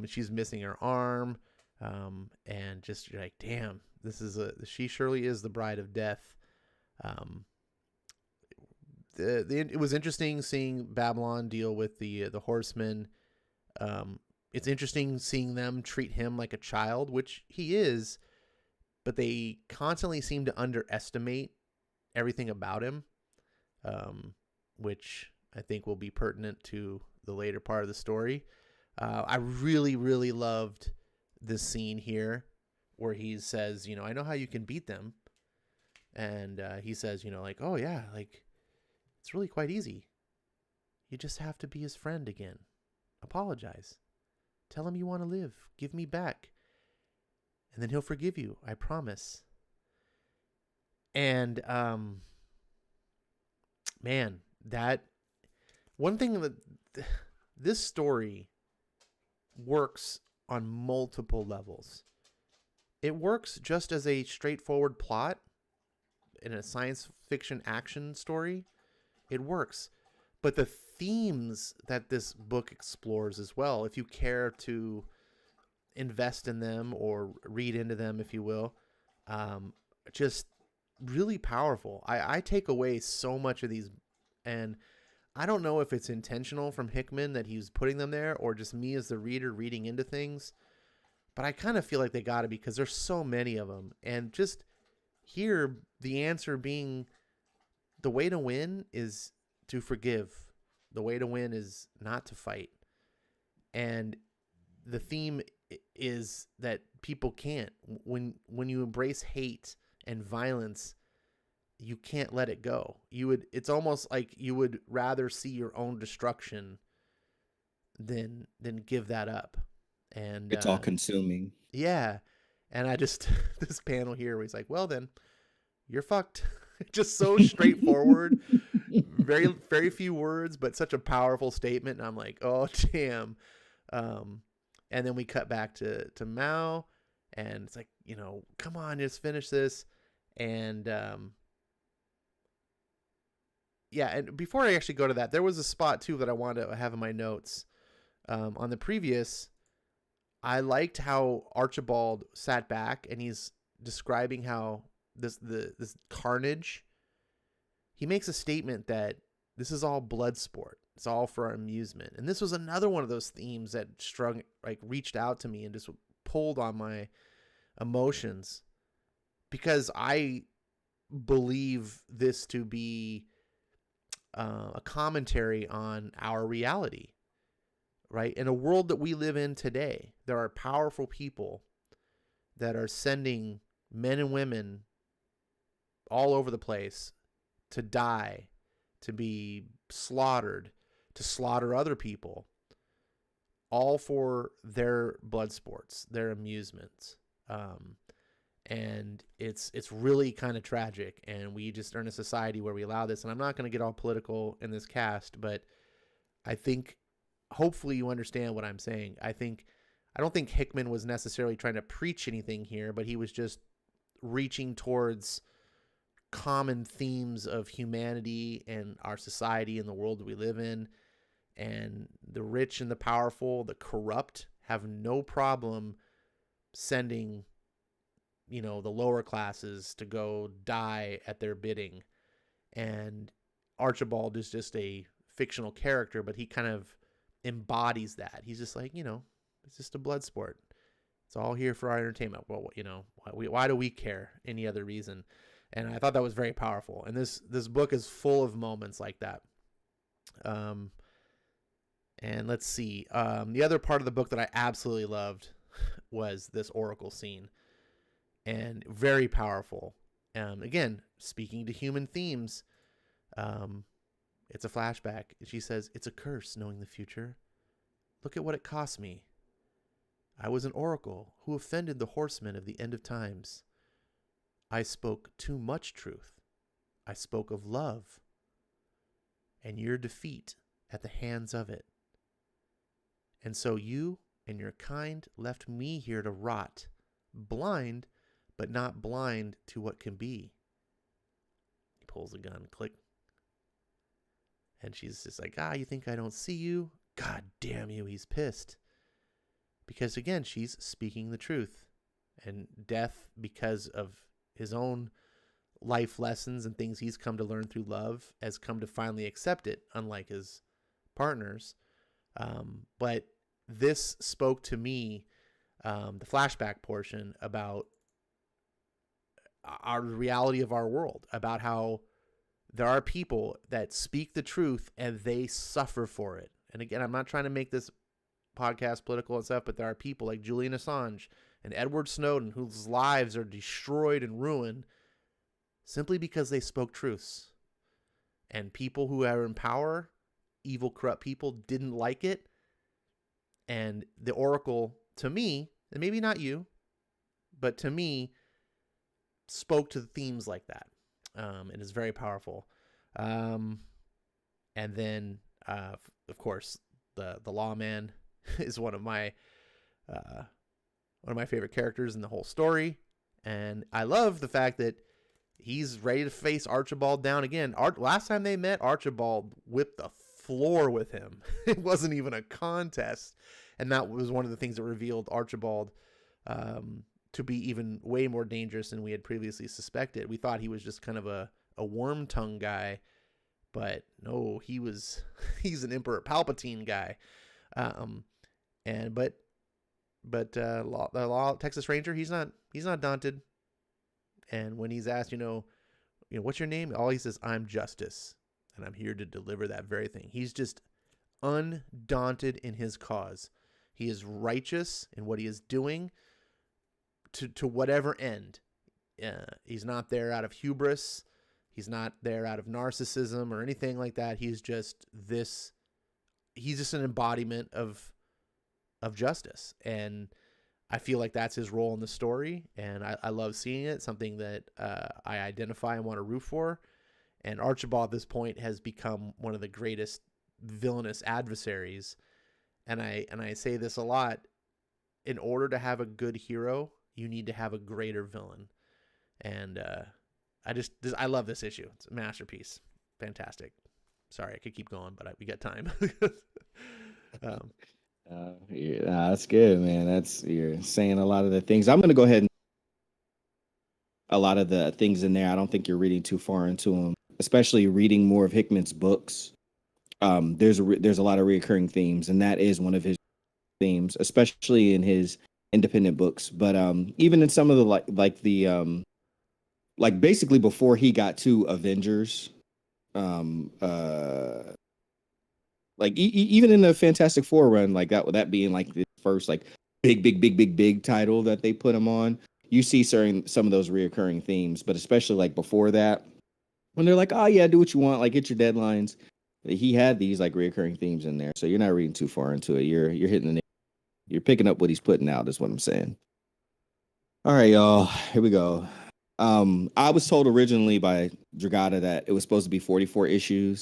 She's missing her arm. And just you're like, damn, she surely is the bride of death. It was interesting seeing Babylon deal with the horsemen. It's interesting seeing them treat him like a child, which he is, but they constantly seem to underestimate everything about him, which I think will be pertinent to the later part of the story. I really, really loved this scene here where he says, I know how you can beat them. And he says, oh yeah, like it's really quite easy. You just have to be his friend again. Apologize. Tell him you want to live. Give me back. And then he'll forgive you. I promise. And, man, that one thing that this story works on multiple levels. It works just as a straightforward plot in a science fiction action story. It works. But the themes that this book explores as well, if you care to invest in them or read into them, if you will, just really powerful. I take away so much of these, and I don't know if it's intentional from Hickman that he's putting them there or just me as the reader reading into things, but I kind of feel like they got to, because there's so many of them. And just here, the answer being the way to win is to forgive. The way to win is not to fight. And the theme is that people can't. When you embrace hate and violence, you can't let it go. It's almost like you would rather see your own destruction than give that up. And It's all consuming. Yeah. And I just, this panel here where he's like, well then, you're fucked. Just so straightforward, very, very few words, but such a powerful statement. And I'm like, oh damn. And then we cut back to Mao, and it's like, come on, just finish this. And, yeah. And before I actually go to that, there was a spot too that I wanted to have in my notes. On the previous, I liked how Archibald sat back and he's describing how this carnage. He makes a statement that this is all blood sport. It's all for our amusement. And this was another one of those themes that reached out to me and just pulled on my emotions, because I believe this to be a commentary on our reality. Right? In a world that we live in today, there are powerful people that are sending men and women all over the place to die, to be slaughtered, to slaughter other people, all for their blood sports, their amusements. And it's really kind of tragic. And we just are in a society where we allow this. And I'm not going to get all political in this cast, but I think hopefully you understand what I'm saying. I don't think Hickman was necessarily trying to preach anything here, but he was just reaching towards common themes of humanity and our society and the world that we live in. And the rich and the powerful, the corrupt, have no problem sending, the lower classes to go die at their bidding. And Archibald is just a fictional character, but he kind of embodies that. He's just like, it's just a blood sport. It's all here for our entertainment. Well, why do we care any other reason? And I thought that was very powerful. And this book is full of moments like that. And let's see. The other part of the book that I absolutely loved was this oracle scene, and very powerful. Again, speaking to human themes. It's a flashback. She says, "It's a curse knowing the future. Look at what it cost me. I was an oracle who offended the horsemen of the end of times. I spoke too much truth. I spoke of love and your defeat at the hands of it. And so you and your kind left me here to rot, blind, but not blind to what can be." He pulls a gun, click. And she's just like, you think I don't see you? God damn you. He's pissed. Because again, she's speaking the truth. And death, because of his own life lessons and things he's come to learn through love, has come to finally accept it, unlike his partners. But this spoke to me, the flashback portion, about our reality of our world, about how there are people that speak the truth and they suffer for it. And again, I'm not trying to make this podcast political and stuff, but there are people like Julian Assange and Edward Snowden whose lives are destroyed and ruined simply because they spoke truths. And people who are in power, evil, corrupt people, didn't like it. And the oracle, to me, and maybe not you, but to me, spoke to the themes like that. And is very powerful. And then, of course, the lawman is one of my favorite characters in the whole story. And I love the fact that he's ready to face Archibald down again. Last time they met, Archibald whipped the floor with him. It wasn't even a contest. And that was one of the things that revealed Archibald to be even way more dangerous than we had previously suspected. We thought he was just kind of a worm tongue guy, But no, he's an Emperor Palpatine guy. The Texas Ranger, he's not daunted. And when he's asked, what's your name? All he says, I'm Justice, and I'm here to deliver that very thing. He's just undaunted in his cause. He is righteous in what he is doing to whatever end. He's not there out of hubris. He's not there out of narcissism or anything like that. He's just an embodiment of justice. And I feel like that's his role in the story. And I love seeing it, something that I identify and want to root for. And Archibald at this point has become one of the greatest villainous adversaries. And I say this a lot. In order to have a good hero, you need to have a greater villain. And I love this issue. It's a masterpiece. Fantastic. Sorry, I could keep going, but we got time. That's good, man. You're saying a lot of the things. I'm going to go ahead and a lot of the things in there. I don't think you're reading too far into them, especially reading more of Hickman's books. There's a lot of recurring themes, and that is one of his themes, especially in his independent books. But even in some of the basically before he got to Avengers, even in the Fantastic Four run, like that being like the first like big title that they put him on, you see some of those reoccurring themes. But especially like before that, when they're like, oh yeah, do what you want, like hit your deadlines. He had these like reoccurring themes in there, so you're not reading too far into it. You're hitting you're picking up what he's putting out, is what I'm saying. All right, y'all, here we go. I was told originally by Dragata that it was supposed to be 44 issues,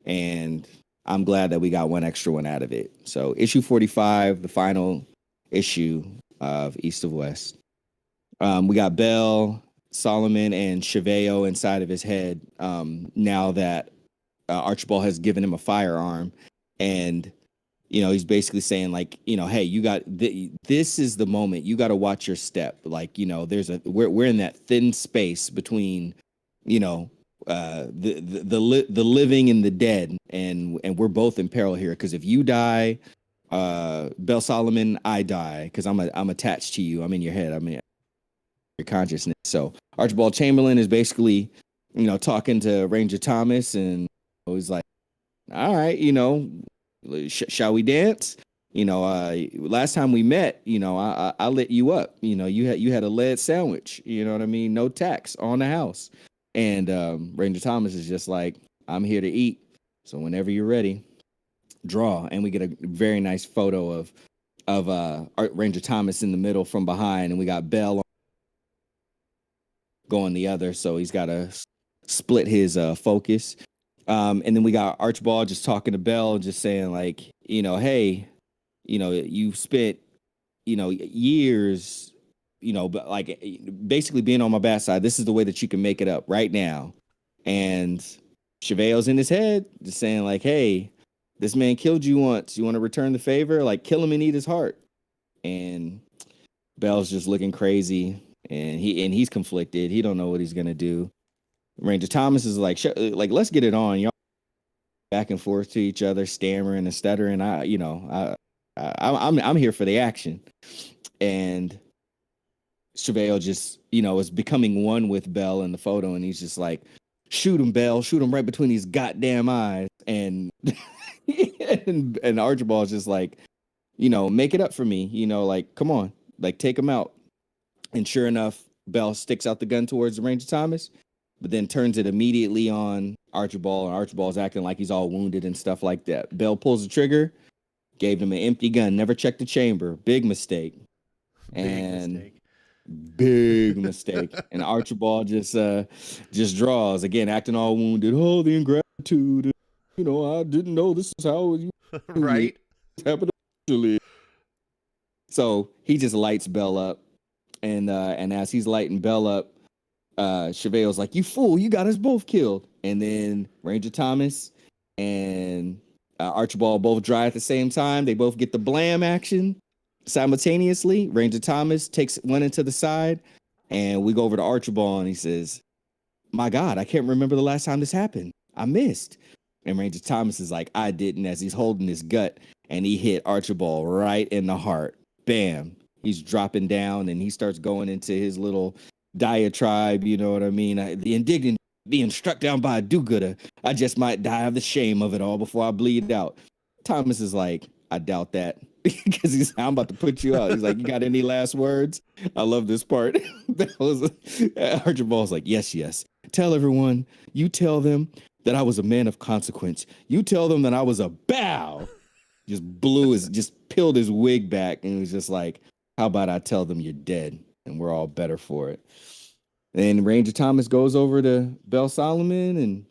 and I'm glad that we got one extra one out of it. So issue 45, the final issue of East of West. We got Bell, Solomon, and Cheveo inside of his head now that Archibald has given him a firearm. And, he's basically saying like, hey, you got this is the moment. You got to watch your step. Like, we're in that thin space between, the living and the dead, and we're both in peril here. Because if you die, Bell Solomon, I die because I'm attached to you. I'm in your head. I'm in your consciousness. So Archibald Chamberlain is basically, talking to Ranger Thomas, and he's like, all right, shall we dance? Last time we met, I lit you up. You had a lead sandwich. You know what I mean? No tax on the house. And Ranger Thomas is just like, I'm here to eat. So whenever you're ready, draw. And we get a very nice photo of Ranger Thomas in the middle from behind, and we got Bell going the other. So he's got to split his focus. And then we got Archibald just talking to Bell, just saying like, hey, you've spent, years, but like basically being on my bad side. This is the way that you can make it up right now. And Cheveo's in his head just saying like, hey, this man killed you once. You want to return the favor? Like kill him and eat his heart. And Bell's just looking crazy, and he's conflicted. He don't know what he's going to do. Ranger Thomas is like, let's get it on, y'all. Back and forth to each other, stammering and stuttering. I'm here for the action. And Cheveo just, is becoming one with Bell in the photo, and he's just like, shoot him, Bell, shoot him right between these goddamn eyes. And and Archibald's just like, make it up for me, like, come on, like take him out. And sure enough, Bell sticks out the gun towards Ranger Thomas, but then turns it immediately on Archibald, and Archibald's acting like he's all wounded and stuff like that. Bell pulls the trigger, gave him an empty gun, never checked the chamber. Big mistake. Big mistake. And Archibald just draws, again, acting all wounded. Oh, the ingratitude. I didn't know this is how you right. Happened actually. So he just lights Bell up. And as he's lighting Bell up, Cheveo's like, you fool, you got us both killed. And then Ranger Thomas and Archibald both dry at the same time. They both get the blam action simultaneously. Ranger Thomas takes one into the side, and we go over to Archibald, and he says, my God, I can't remember the last time this happened. I missed. And Ranger Thomas is like, I didn't, as he's holding his gut, and he hit Archibald right in the heart. Bam. He's dropping down, and he starts going into his little diatribe, you know what I mean? The indignant being struck down by a do-gooder. I just might die of the shame of it all before I bleed out. Thomas is like, I doubt that. Because he's, I'm about to put you out. He's like, you got any last words? I love this part. Archibald's like, yes. Tell everyone, you tell them that I was a man of consequence. You tell them that I was a bow. Just peeled his wig back, and he was just like, how about I tell them you're dead, and we're all better for it. And Ranger Thomas goes over to Bell Solomon, and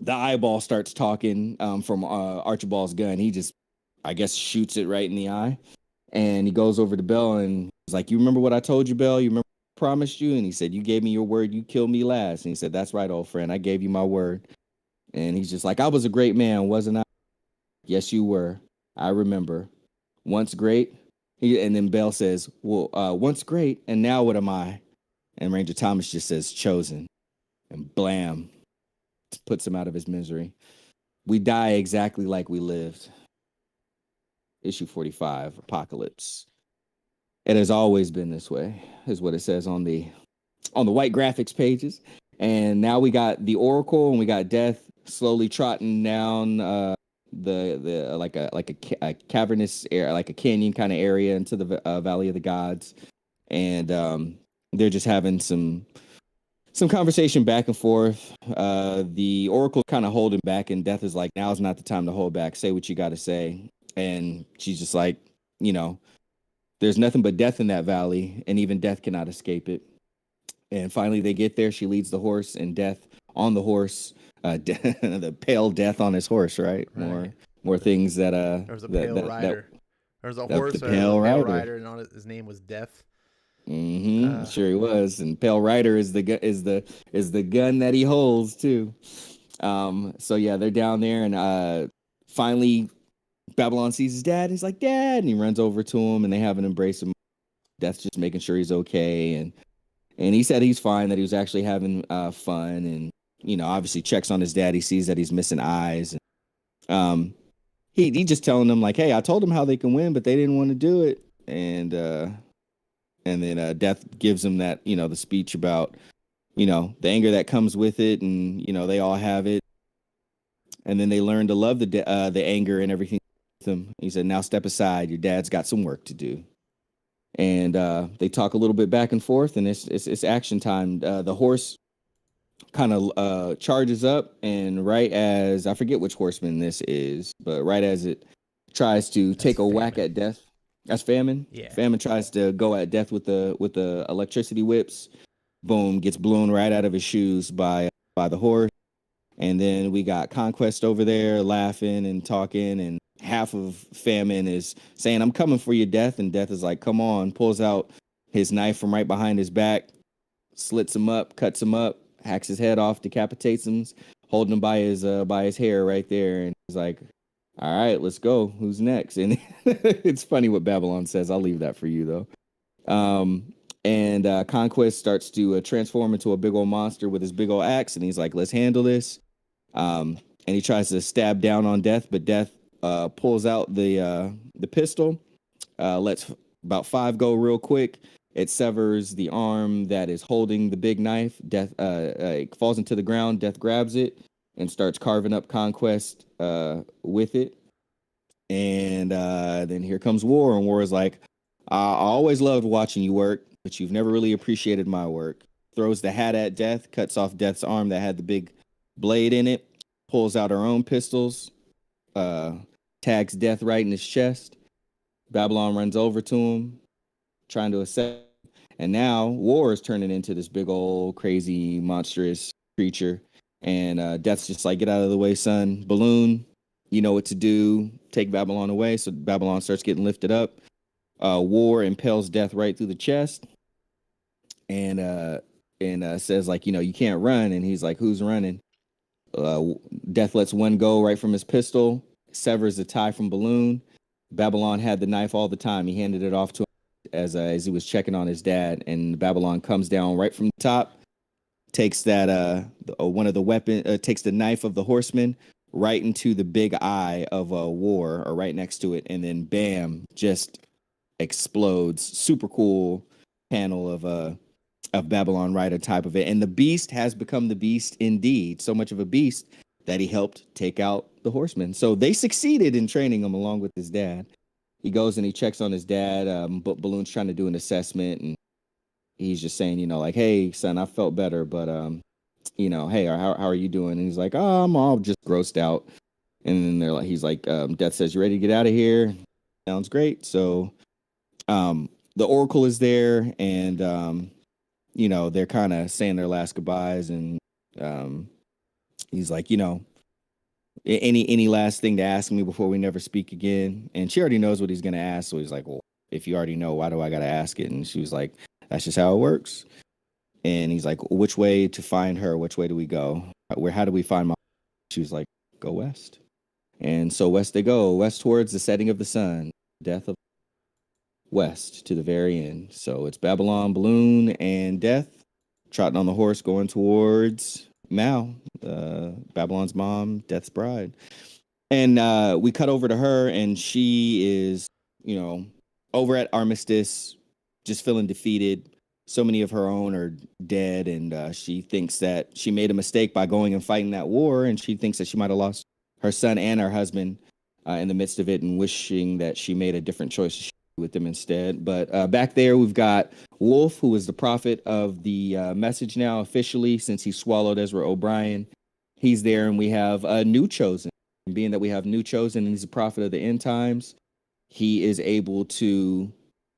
the eyeball starts talking from Archibald's gun. He just, I guess, shoots it right in the eye. And he goes over to Bell, and he's like, you remember what I told you, Bell? You remember what I promised you? And he said, you gave me your word. You killed me last. And he said, that's right, old friend. I gave you my word. And he's just like, I was a great man, wasn't I? Yes, you were. I remember. Once great. And then Bell says, well, once great, and now what am I? And Ranger Thomas just says, chosen. And blam, puts him out of his misery. We die exactly like we lived. Issue 45, Apocalypse. It has always been this way, is what it says on the white graphics pages. And now we got the Oracle, and we got Death slowly trotting down the like a cavernous area, like a canyon kind of area into the Valley of the Gods. And they're just having some conversation back and forth. The Oracle kind of holding back, and Death is like, now's not the time to hold back. Say what you got to say. And she's just like, you know, there's nothing but death in that valley, and even death cannot escape it. And finally they get there. She leads the horse, and Death on the horse, the pale Death on his horse, right? More things that there was a pale rider. There was a horse, the pale rider, and his name was Death. Sure he was. And Pale Rider is the gun that he holds too. So yeah, they're down there, and finally Babylon sees his dad. He's like, Dad, and he runs over to him, and they have an embrace of Death's just making sure he's okay, and he said he's fine, that he was actually having fun, and you know, obviously checks on his dad. He sees that he's missing eyes. He just telling them like, hey, I told them how they can win, but they didn't want to do it. And then Death gives him that, you know, the speech about, you know, the anger that comes with it, and you know, they all have it. And then they learn to love the anger and everything with them. He said, now step aside. Your dad's got some work to do. And they talk a little bit back and forth, and it's action time. The horse kind of charges up, and right as, I forget which horseman this is, but right as it tries to take a whack at Death, that's Famine. Yeah. Famine tries to go at Death with the electricity whips. Boom, gets blown right out of his shoes by the horse. And then we got Conquest over there laughing and talking, and half of Famine is saying, I'm coming for you, Death. And Death is like, come on, pulls out his knife from right behind his back, slits him up, cuts him up, hacks his head off, decapitates him, holding him by his hair right there. And he's like, all right, let's go. Who's next? And it's funny what Babylon says. I'll leave that for you, though. And Conquest starts to transform into a big old monster with his big old axe. And he's like, let's handle this. And he tries to stab down on Death, but Death pulls out the pistol, lets about 5 go real quick. It severs the arm that is holding the big knife. Death falls into the ground. Death grabs it and starts carving up Conquest with it. And then here comes War, and War is like, I always loved watching you work, but you've never really appreciated my work. Throws the hat at Death, cuts off Death's arm that had the big blade in it, pulls out her own pistols, tags Death right in his chest. Babylon runs over to him, trying to assess. And now War is turning into this big old crazy monstrous creature. And Death's just like, get out of the way, son. Balloon, you know what to do. Take Babylon away. So Babylon starts getting lifted up. War impales Death right through the chest. And says like, you know, you can't run. And he's like, who's running? Death lets one go right from his pistol, severs the tie from Balloon. Babylon had the knife all the time. He handed it off to him as he was checking on his dad, and Babylon comes down right from the top, takes that one of the takes the knife of the horseman right into the big eye of a war, or right next to it, and then bam, just explodes. Super cool panel of Babylon right on top of it. And the beast has become the beast indeed. So much of a beast that he helped take out the horseman. So they succeeded in training him along with his dad. He goes and he checks on his dad. But Balloon's trying to do an assessment, and he's just saying, like, hey, son, I felt better, but hey, how are you doing? And he's like, oh, I'm all just grossed out. And then he's like, Death says, you ready to get out of here? Sounds great. So the Oracle is there, and they're kind of saying their last goodbyes, and he's like, any last thing to ask me before we never speak again? And she already knows what he's gonna ask, so he's like, well, if you already know, why do I gotta ask it? And she was like, that's just how it works. And he's like, which way to find her? Which way do we go? How do we find my? She was like, go west. And so west they go, west towards the setting of the sun, death of west to the very end. So it's Babylon, Balloon, and Death trotting on the horse going towards Mal, Babylon's mom, Death's bride. And we cut over to her, and she is, over at Armistice, just feeling defeated. So many of her own are dead, and she thinks that she made a mistake by going and fighting that war, and she thinks that she might have lost her son and her husband in the midst of it, and wishing that she made a different choice with them instead. But back there, we've got Wolf, who is the prophet of the message now officially, since he swallowed Ezra O'Brien. He's there, and we have a new chosen. Being that we have new chosen, and he's a prophet of the end times, he is able to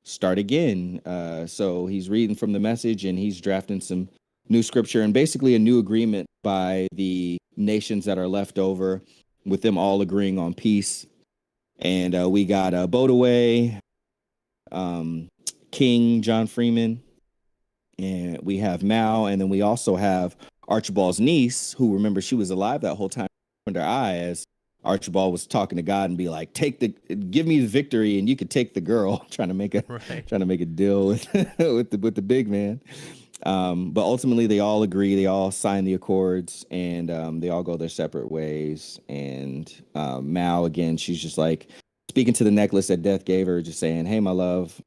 start again. So he's reading from the message, and he's drafting some new scripture, and basically a new agreement by the nations that are left over, with them all agreeing on peace. And we got Bodaway, King John Freeman, and we have Mal, and then we also have Archibald's niece, who, remember, she was alive that whole time under eye, as Archibald was talking to God and be like, give me the victory and you could take the girl, trying to make a deal with with the big man. But ultimately they all agree, they all sign the accords, and they all go their separate ways. And Mal, again, she's just like speaking to the necklace that Death gave her, just saying, hey, my love,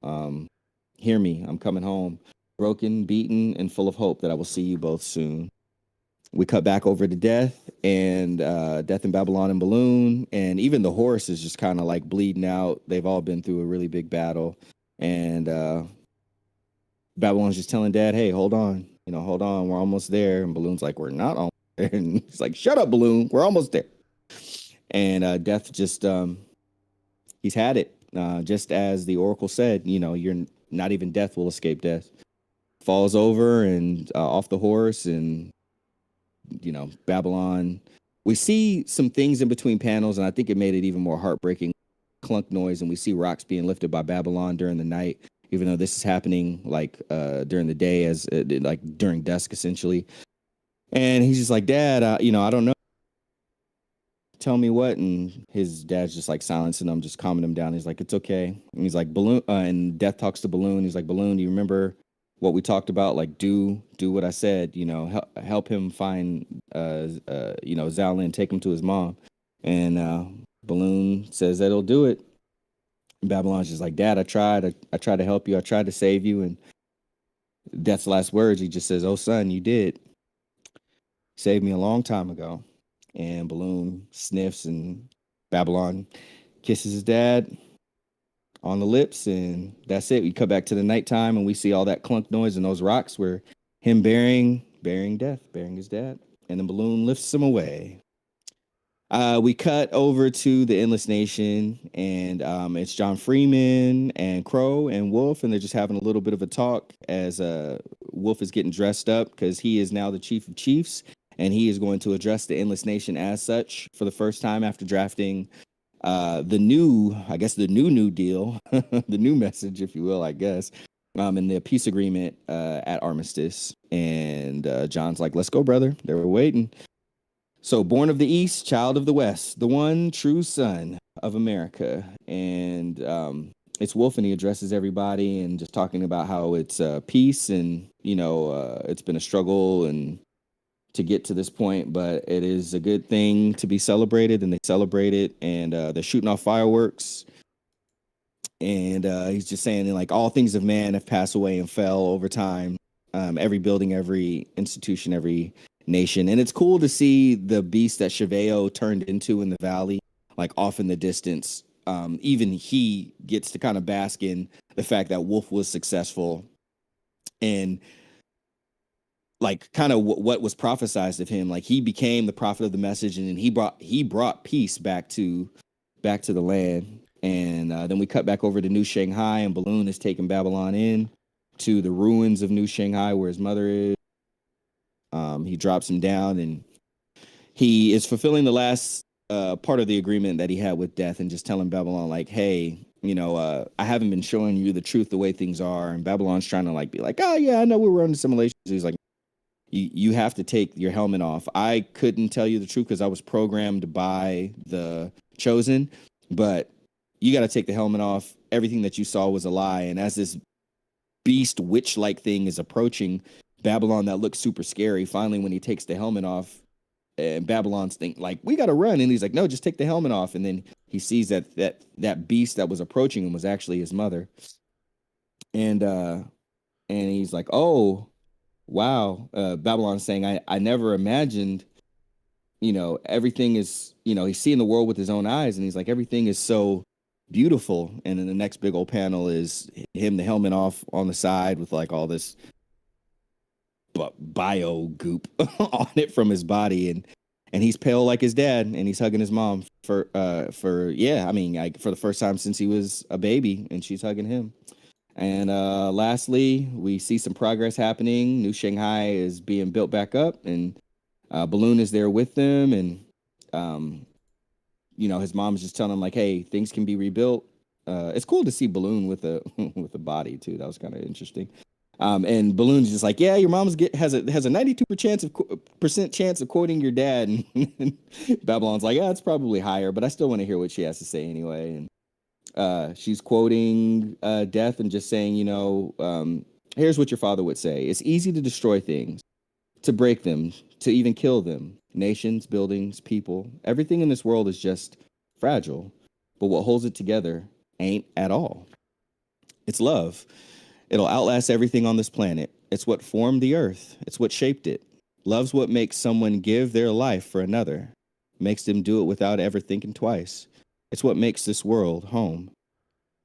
hear me, I'm coming home, broken, beaten, and full of hope that I will see you both soon. We cut back over to Death, and Death and Babylon and Balloon, and even the horse is just kind of like bleeding out. They've all been through a really big battle, and Babylon's just telling Dad, hey, hold on, we're almost there. And Balloon's like, we're not almost there. And he's like, shut up, Balloon, we're almost there. And Death just, he's had it. Just as the Oracle said, you're not even death will escape death. Falls over and off the horse, and Babylon. We see some things in between panels, and I think it made it even more heartbreaking. Clunk noise, and we see rocks being lifted by Babylon during the night, even though this is happening like during the day, as like during dusk essentially. And he's just like, Dad, I don't know. Tell me what. And his dad's just like silencing him, just calming him down. He's like, it's okay. And he's like, Balloon, and Death talks to Balloon. He's like, Balloon, do you remember what we talked about? Like, do what I said, help him find Zalin, take him to his mom. And Balloon says that he'll do it. And Babylon's just like, Dad, I tried to help you, I tried to save you. And Death's last words, he just says, oh son, you did save me a long time ago. And Balloon sniffs, and Babylon kisses his dad on the lips, and that's it. We cut back to the nighttime, and we see all that clunk noise and those rocks were him burying Death, burying his dad, and then Balloon lifts him away. We cut over to the Endless Nation, and it's John Freeman and Crow and Wolf, and they're just having a little bit of a talk as Wolf is getting dressed up because he is now the Chief of Chiefs, and he is going to address the Endless Nation as such for the first time after drafting the new deal, the new message, if you will, I guess, in the peace agreement at Armistice. And John's like, let's go, brother. They were waiting. So, born of the East, child of the West, the one true son of America. And it's Wolf, and he addresses everybody and just talking about how it's peace, and it's been a struggle and to get to this point, but it is a good thing to be celebrated, and they celebrate it, and they're shooting off fireworks. And he's just saying, like, all things of man have passed away and fell over time. Every building, every institution, every nation. And it's cool to see the beast that Cheveo turned into in the valley, like off in the distance. Even he gets to kind of bask in the fact that Wolf was successful, and like kind of what was prophesized of him. Like, he became the prophet of the message, and then he brought peace back to the land. And then we cut back over to New Shanghai, and Balloon is taking Babylon in to the ruins of New Shanghai where his mother is. He drops him down, and he is fulfilling the last part of the agreement that he had with Death, and just telling Babylon, like, hey, I haven't been showing you the truth, the way things are. And Babylon's trying to like be like, oh yeah, I know we were under simulations. He's like, you have to take your helmet off. I couldn't tell you the truth because I was programmed by the Chosen, but you got to take the helmet off. Everything that you saw was a lie. And as this beast witch-like thing is approaching Babylon that looks super scary, finally when he takes the helmet off, and Babylon's think like, we got to run, and he's like, no, just take the helmet off. And then he sees that beast that was approaching him was actually his mother. And he's like, oh wow. Babylon's saying, I never imagined, everything is, he's seeing the world with his own eyes, and he's like, everything is so beautiful. And then the next big old panel is him, the helmet off on the side with like all this bio goop on it from his body, and he's pale like his dad, and he's hugging his mom for the first time since he was a baby, and she's hugging him. And lastly, we see some progress happening. New Shanghai is being built back up, and Balloon is there with them, and his mom is just telling him like, hey, things can be rebuilt. It's cool to see Balloon with a body too. That was kind of interesting. And Balloon's just like, yeah, your mom's has a 92% chance of quoting your dad. And Babylon's like, yeah, it's probably higher, but I still want to hear what she has to say anyway. And she's quoting Death and just saying, here's what your father would say. It's easy to destroy things, to break them, to even kill them. Nations, buildings, people, everything in this world is just fragile. But what holds it together ain't at all. It's love. It'll outlast everything on this planet. It's what formed the earth. It's what shaped it. Love's what makes someone give their life for another. Makes them do it without ever thinking twice. It's what makes this world home.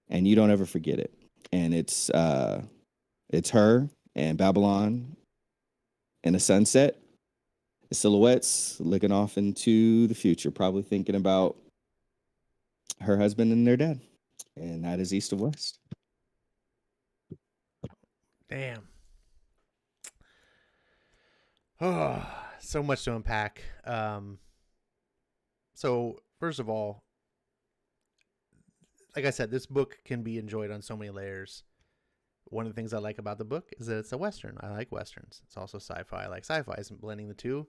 And you don't ever forget it. And it's her and Babylon in a sunset. The silhouettes looking off into the future, probably thinking about her husband and their dad. And that is East of West. Damn. Oh, so much to unpack. So first of all, like I said, this book can be enjoyed on so many layers. One of the things I like about the book is that it's a Western. I like Westerns. It's also sci-fi. I like sci-fi. Blending the two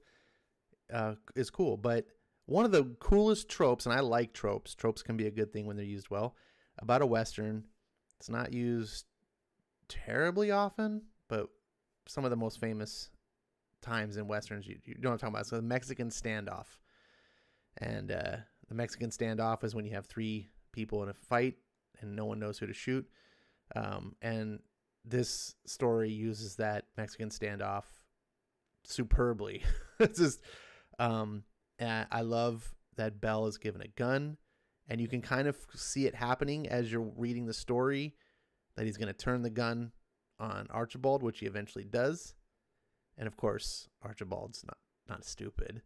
is cool. But one of the coolest tropes, and I like tropes. Tropes can be a good thing when they're used well. About a Western, it's not used terribly often, but some of the most famous times in Westerns, you know what I'm talking about. So the Mexican standoff. And the Mexican standoff is when you have three people in a fight and no one knows who to shoot. And this story uses that Mexican standoff superbly. It's just, I love that Bell is given a gun, and you can kind of see it happening as you're reading the story, that he's going to turn the gun on Archibald, which he eventually does. And of course, Archibald's not stupid.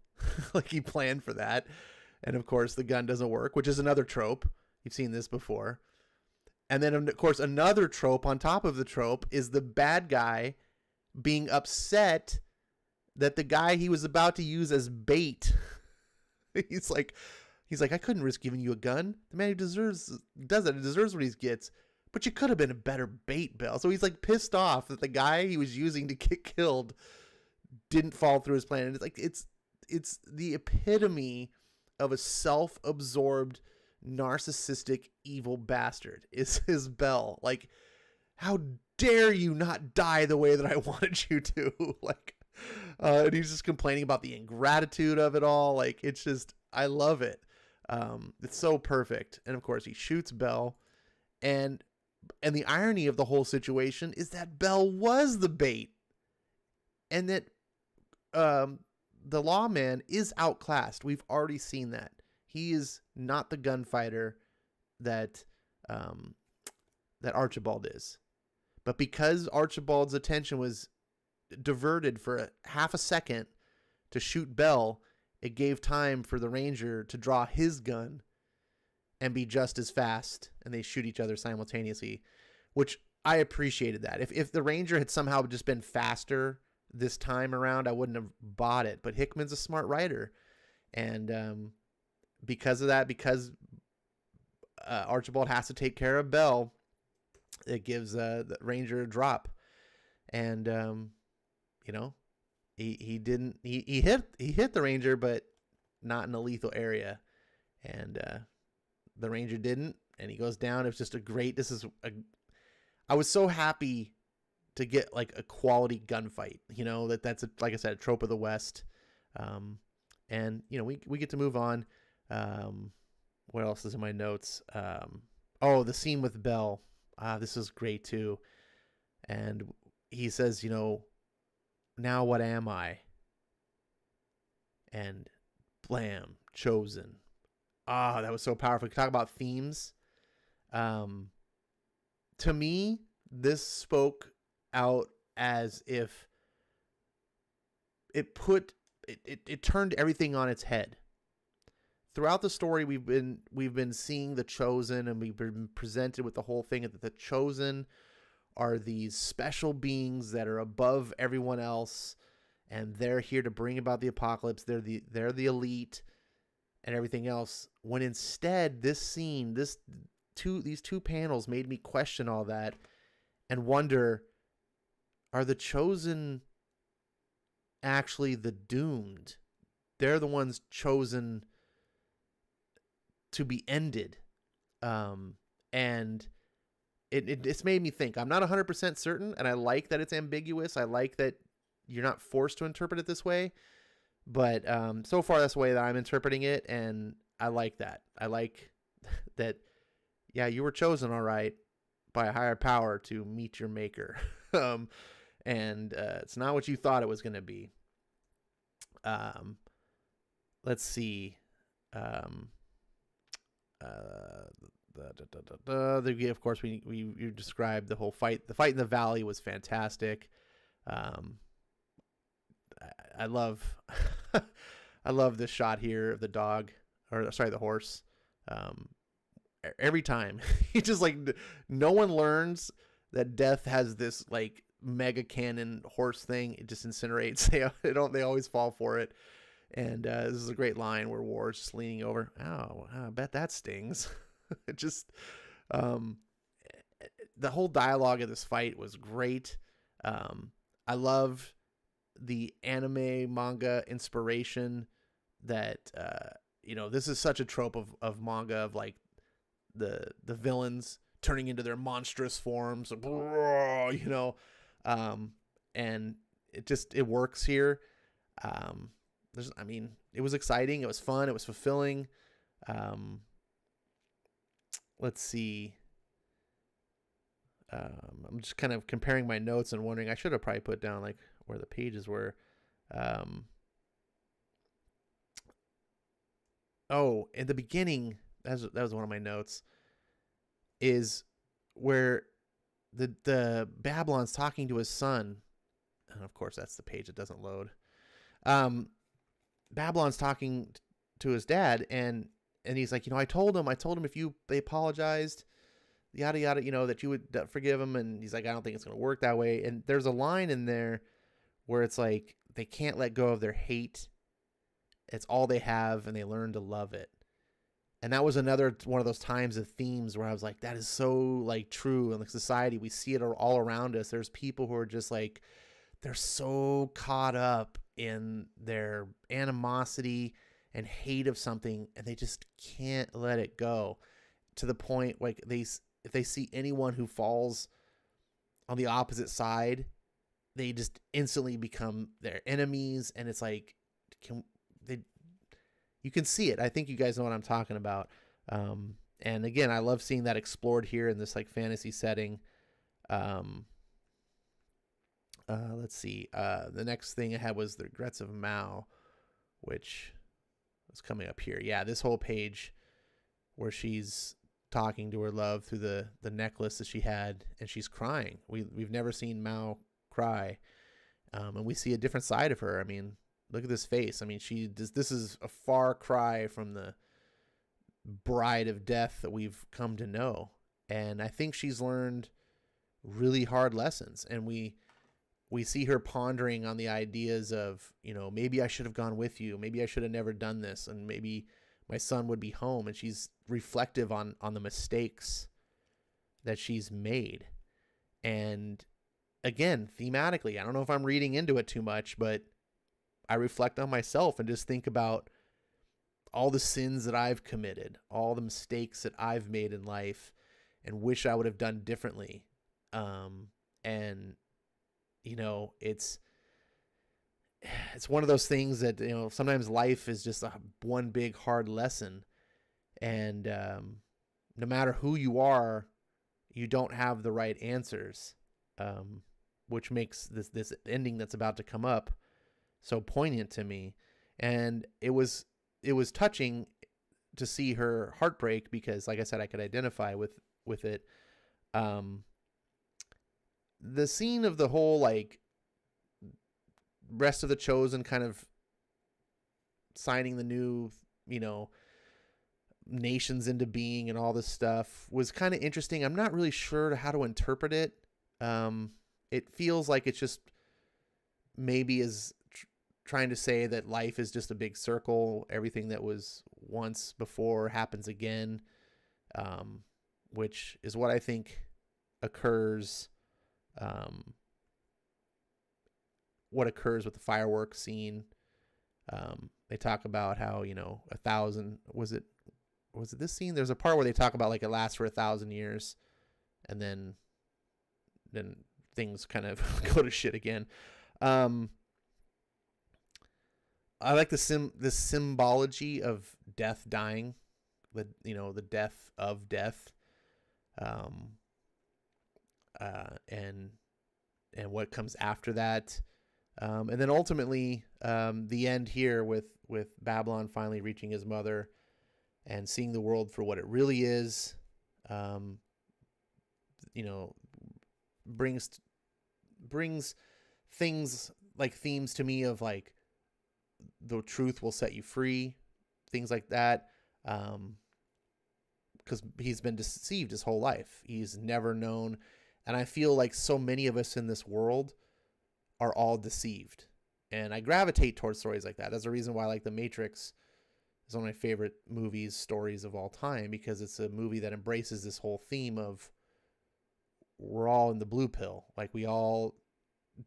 Like, he planned for that. And of course, the gun doesn't work, which is another trope. You've seen this before. And then, of course, another trope on top of the trope is the bad guy being upset that the guy he was about to use as bait, he's like, I couldn't risk giving you a gun. The man who deserves what he gets. But you could have been a better bait, Bell. So he's like pissed off that the guy he was using to get killed didn't fall through his plan. And it's like, it's the epitome of a self-absorbed narcissistic evil bastard is Bell. Like, how dare you not die the way that I wanted you to? Like, and he's just complaining about the ingratitude of it all. Like, it's just, I love it. It's so perfect. And of course he shoots Bell, and the irony of the whole situation is that Bell was the bait, and that the lawman is outclassed. We've already seen that. He is not the gunfighter that Archibald is. But because Archibald's attention was diverted for half a second to shoot Bell, it gave time for the Ranger to draw his gun and be just as fast, and they shoot each other simultaneously, which I appreciated that. If the Ranger had somehow just been faster this time around, I wouldn't have bought it. But Hickman's a smart writer, and because of that, because Archibald has to take care of Bell, it gives the Ranger a drop, and you know, he hit the Ranger, but not in a lethal area, and the Ranger didn't, and he goes down. It was just a great. I was so happy to get like a quality gunfight. You know, that's like I said, a trope of the West, and you know, we get to move on. What else is in my notes? The scene with Bell. This is great too. And he says, you know, now what am I? And blam, chosen. That was so powerful. Talk about themes. To me, this spoke out as if it turned everything on its head. Throughout the story, we've been seeing the Chosen, and we've been presented with the whole thing that the Chosen are these special beings that are above everyone else, and they're here to bring about the apocalypse. They're the elite and everything else. When instead, this scene, these two panels made me question all that and wonder: are the Chosen actually the doomed? They're the ones chosen to be ended. And it's made me think. I'm not 100% certain, and I like that it's ambiguous. I like that you're not forced to interpret it this way, but so far that's the way that I'm interpreting it, and I like that. I like that, yeah, you were chosen, all right, by a higher power to meet your maker. And it's not what you thought it was going to be. Let's see. Of course, you described the whole fight. The fight in the valley was fantastic. I love I love this shot here of the dog, or sorry, the horse. Every time he just like, no one learns that death has this like mega cannon horse thing. It just incinerates. They always fall for it. And this is a great line where War's just leaning over. Oh, I bet that stings. It just, the whole dialogue of this fight was great. I love the anime manga inspiration that, this is such a trope of manga, of like the villains turning into their monstrous forms, and it works here. It was exciting. It was fun. It was fulfilling. Let's see. I'm just kind of comparing my notes and wondering, I should have probably put down like where the pages were. In the beginning, that was one of my notes, is where the Babylon's talking to his son. And of course, that's the page that doesn't load. Babylon's talking to his dad, and he's like, I told him if they apologized, yada yada, that you would forgive him. And he's like, I don't think it's going to work that way. And there's a line in there where it's like, they can't let go of their hate. It's all they have, and they learn to love it. And that was another one of those times of themes where I was like, that is so like true in the society. We see it all around us. There's people who are just like, they're so caught up in their animosity and hate of something, and they just can't let it go, to the point like if they see anyone who falls on the opposite side, they just instantly become their enemies. And it's like, you can see it. I think you guys know what I'm talking about. And again, I love seeing that explored here in this like fantasy setting. Let's see. The next thing I had was the regrets of Mao, which was coming up here. Yeah, this whole page where she's talking to her love through the necklace that she had, and she's crying. We've never seen Mao cry, and we see a different side of her. I mean, look at this face. I mean, this is a far cry from the bride of death that we've come to know. And I think she's learned really hard lessons, and we see her pondering on the ideas of, maybe I should have gone with you, maybe I should have never done this, and maybe my son would be home. And she's reflective on the mistakes that she's made. And again, thematically, I don't know if I'm reading into it too much, but I reflect on myself and just think about all the sins that I've committed, all the mistakes that I've made in life, and wish I would have done differently. And it's one of those things that, sometimes life is just one big hard lesson. And no matter who you are, you don't have the right answers, which makes this ending that's about to come up so poignant to me. And it was touching to see her heartbreak, because like I said, I could identify with it. The scene of the whole like rest of the Chosen kind of signing the new, nations into being and all this stuff was kind of interesting. I'm not really sure how to interpret it. It feels like it's just maybe is trying to say that life is just a big circle. Everything that was once before happens again, which is what I think occurs. What occurs with the fireworks scene. They talk about how, 1,000, was it this scene? There's a part where they talk about like it lasts for 1,000 years, and then things kind of go to shit again. I like the symbology of death dying, the death of death, and what comes after that. And then ultimately, the end here with Babylon finally reaching his mother and seeing the world for what it really is, brings things like themes to me of like the truth will set you free, things like that. Because he's been deceived his whole life. He's never known. And I feel like so many of us in this world are all deceived. And I gravitate towards stories like that. That's the reason why, like, The Matrix is one of my favorite stories of all time, because it's a movie that embraces this whole theme of we're all in the blue pill. Like, we all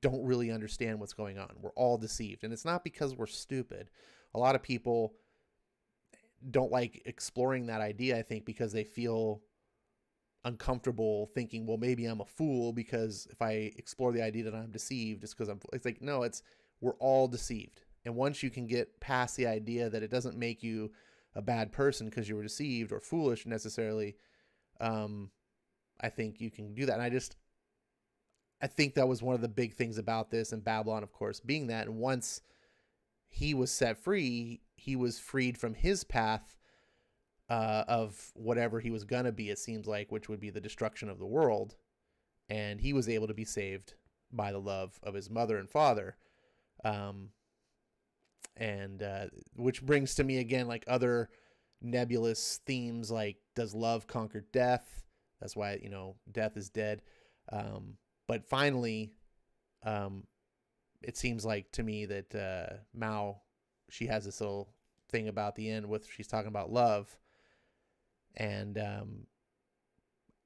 don't really understand what's going on. We're all deceived. And it's not because we're stupid. A lot of people don't like exploring that idea, I think, because they feel uncomfortable thinking, well, maybe I'm a fool because if I explore the idea that I'm deceived, it's because it's like, no, we're all deceived. And once you can get past the idea that it doesn't make you a bad person because you were deceived or foolish necessarily, I think you can do that. And I think that was one of the big things about this, and Babylon, of course, being that. And once he was set free, he was freed from his path of whatever he was going to be, it seems like, which would be the destruction of the world. And he was able to be saved by the love of his mother and father. Which brings to me again, like, other nebulous themes, like, does love conquer death? That's why, death is dead. But finally, it seems like to me that Mao, she has this little thing about the end with, she's talking about love. And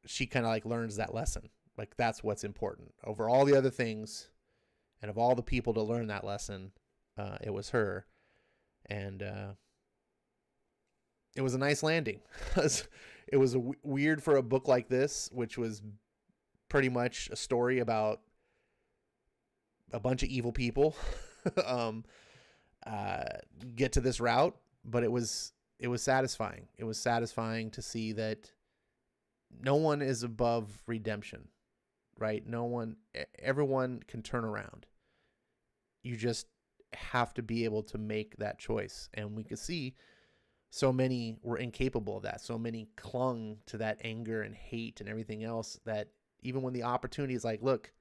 she kind of like learns that lesson. Like, that's what's important over all the other things. And of all the people to learn that lesson, it was her. And it was a nice landing. It was weird for a book like this, which was pretty much a story about a bunch of evil people um, get to this route, but it was satisfying. It was satisfying to see that no one is above redemption, right? Everyone can turn around. You just have to be able to make that choice. And we could see so many were incapable of that. So many clung to that anger and hate and everything else that even when the opportunity is like, look,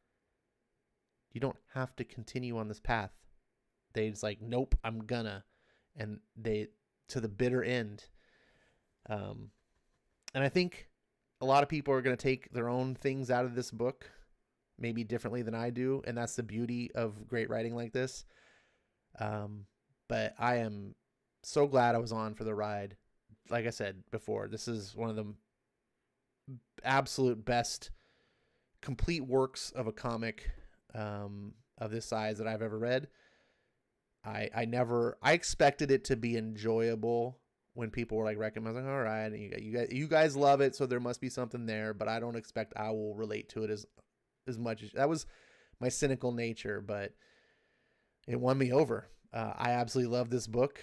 you don't have to continue on this path. They just like, nope, I'm gonna. And they, to the bitter end. And I think a lot of people are going to take their own things out of this book, maybe differently than I do. And that's the beauty of great writing like this. But I am so glad I was on for the ride. Like I said before, this is one of the absolute best complete works of a comic of this size that I've ever read. I expected it to be enjoyable when people were like recommending, all right, you guys love it, so there must be something there, but I don't expect I will relate to it as much as that was my cynical nature, but it won me over. I absolutely love this book.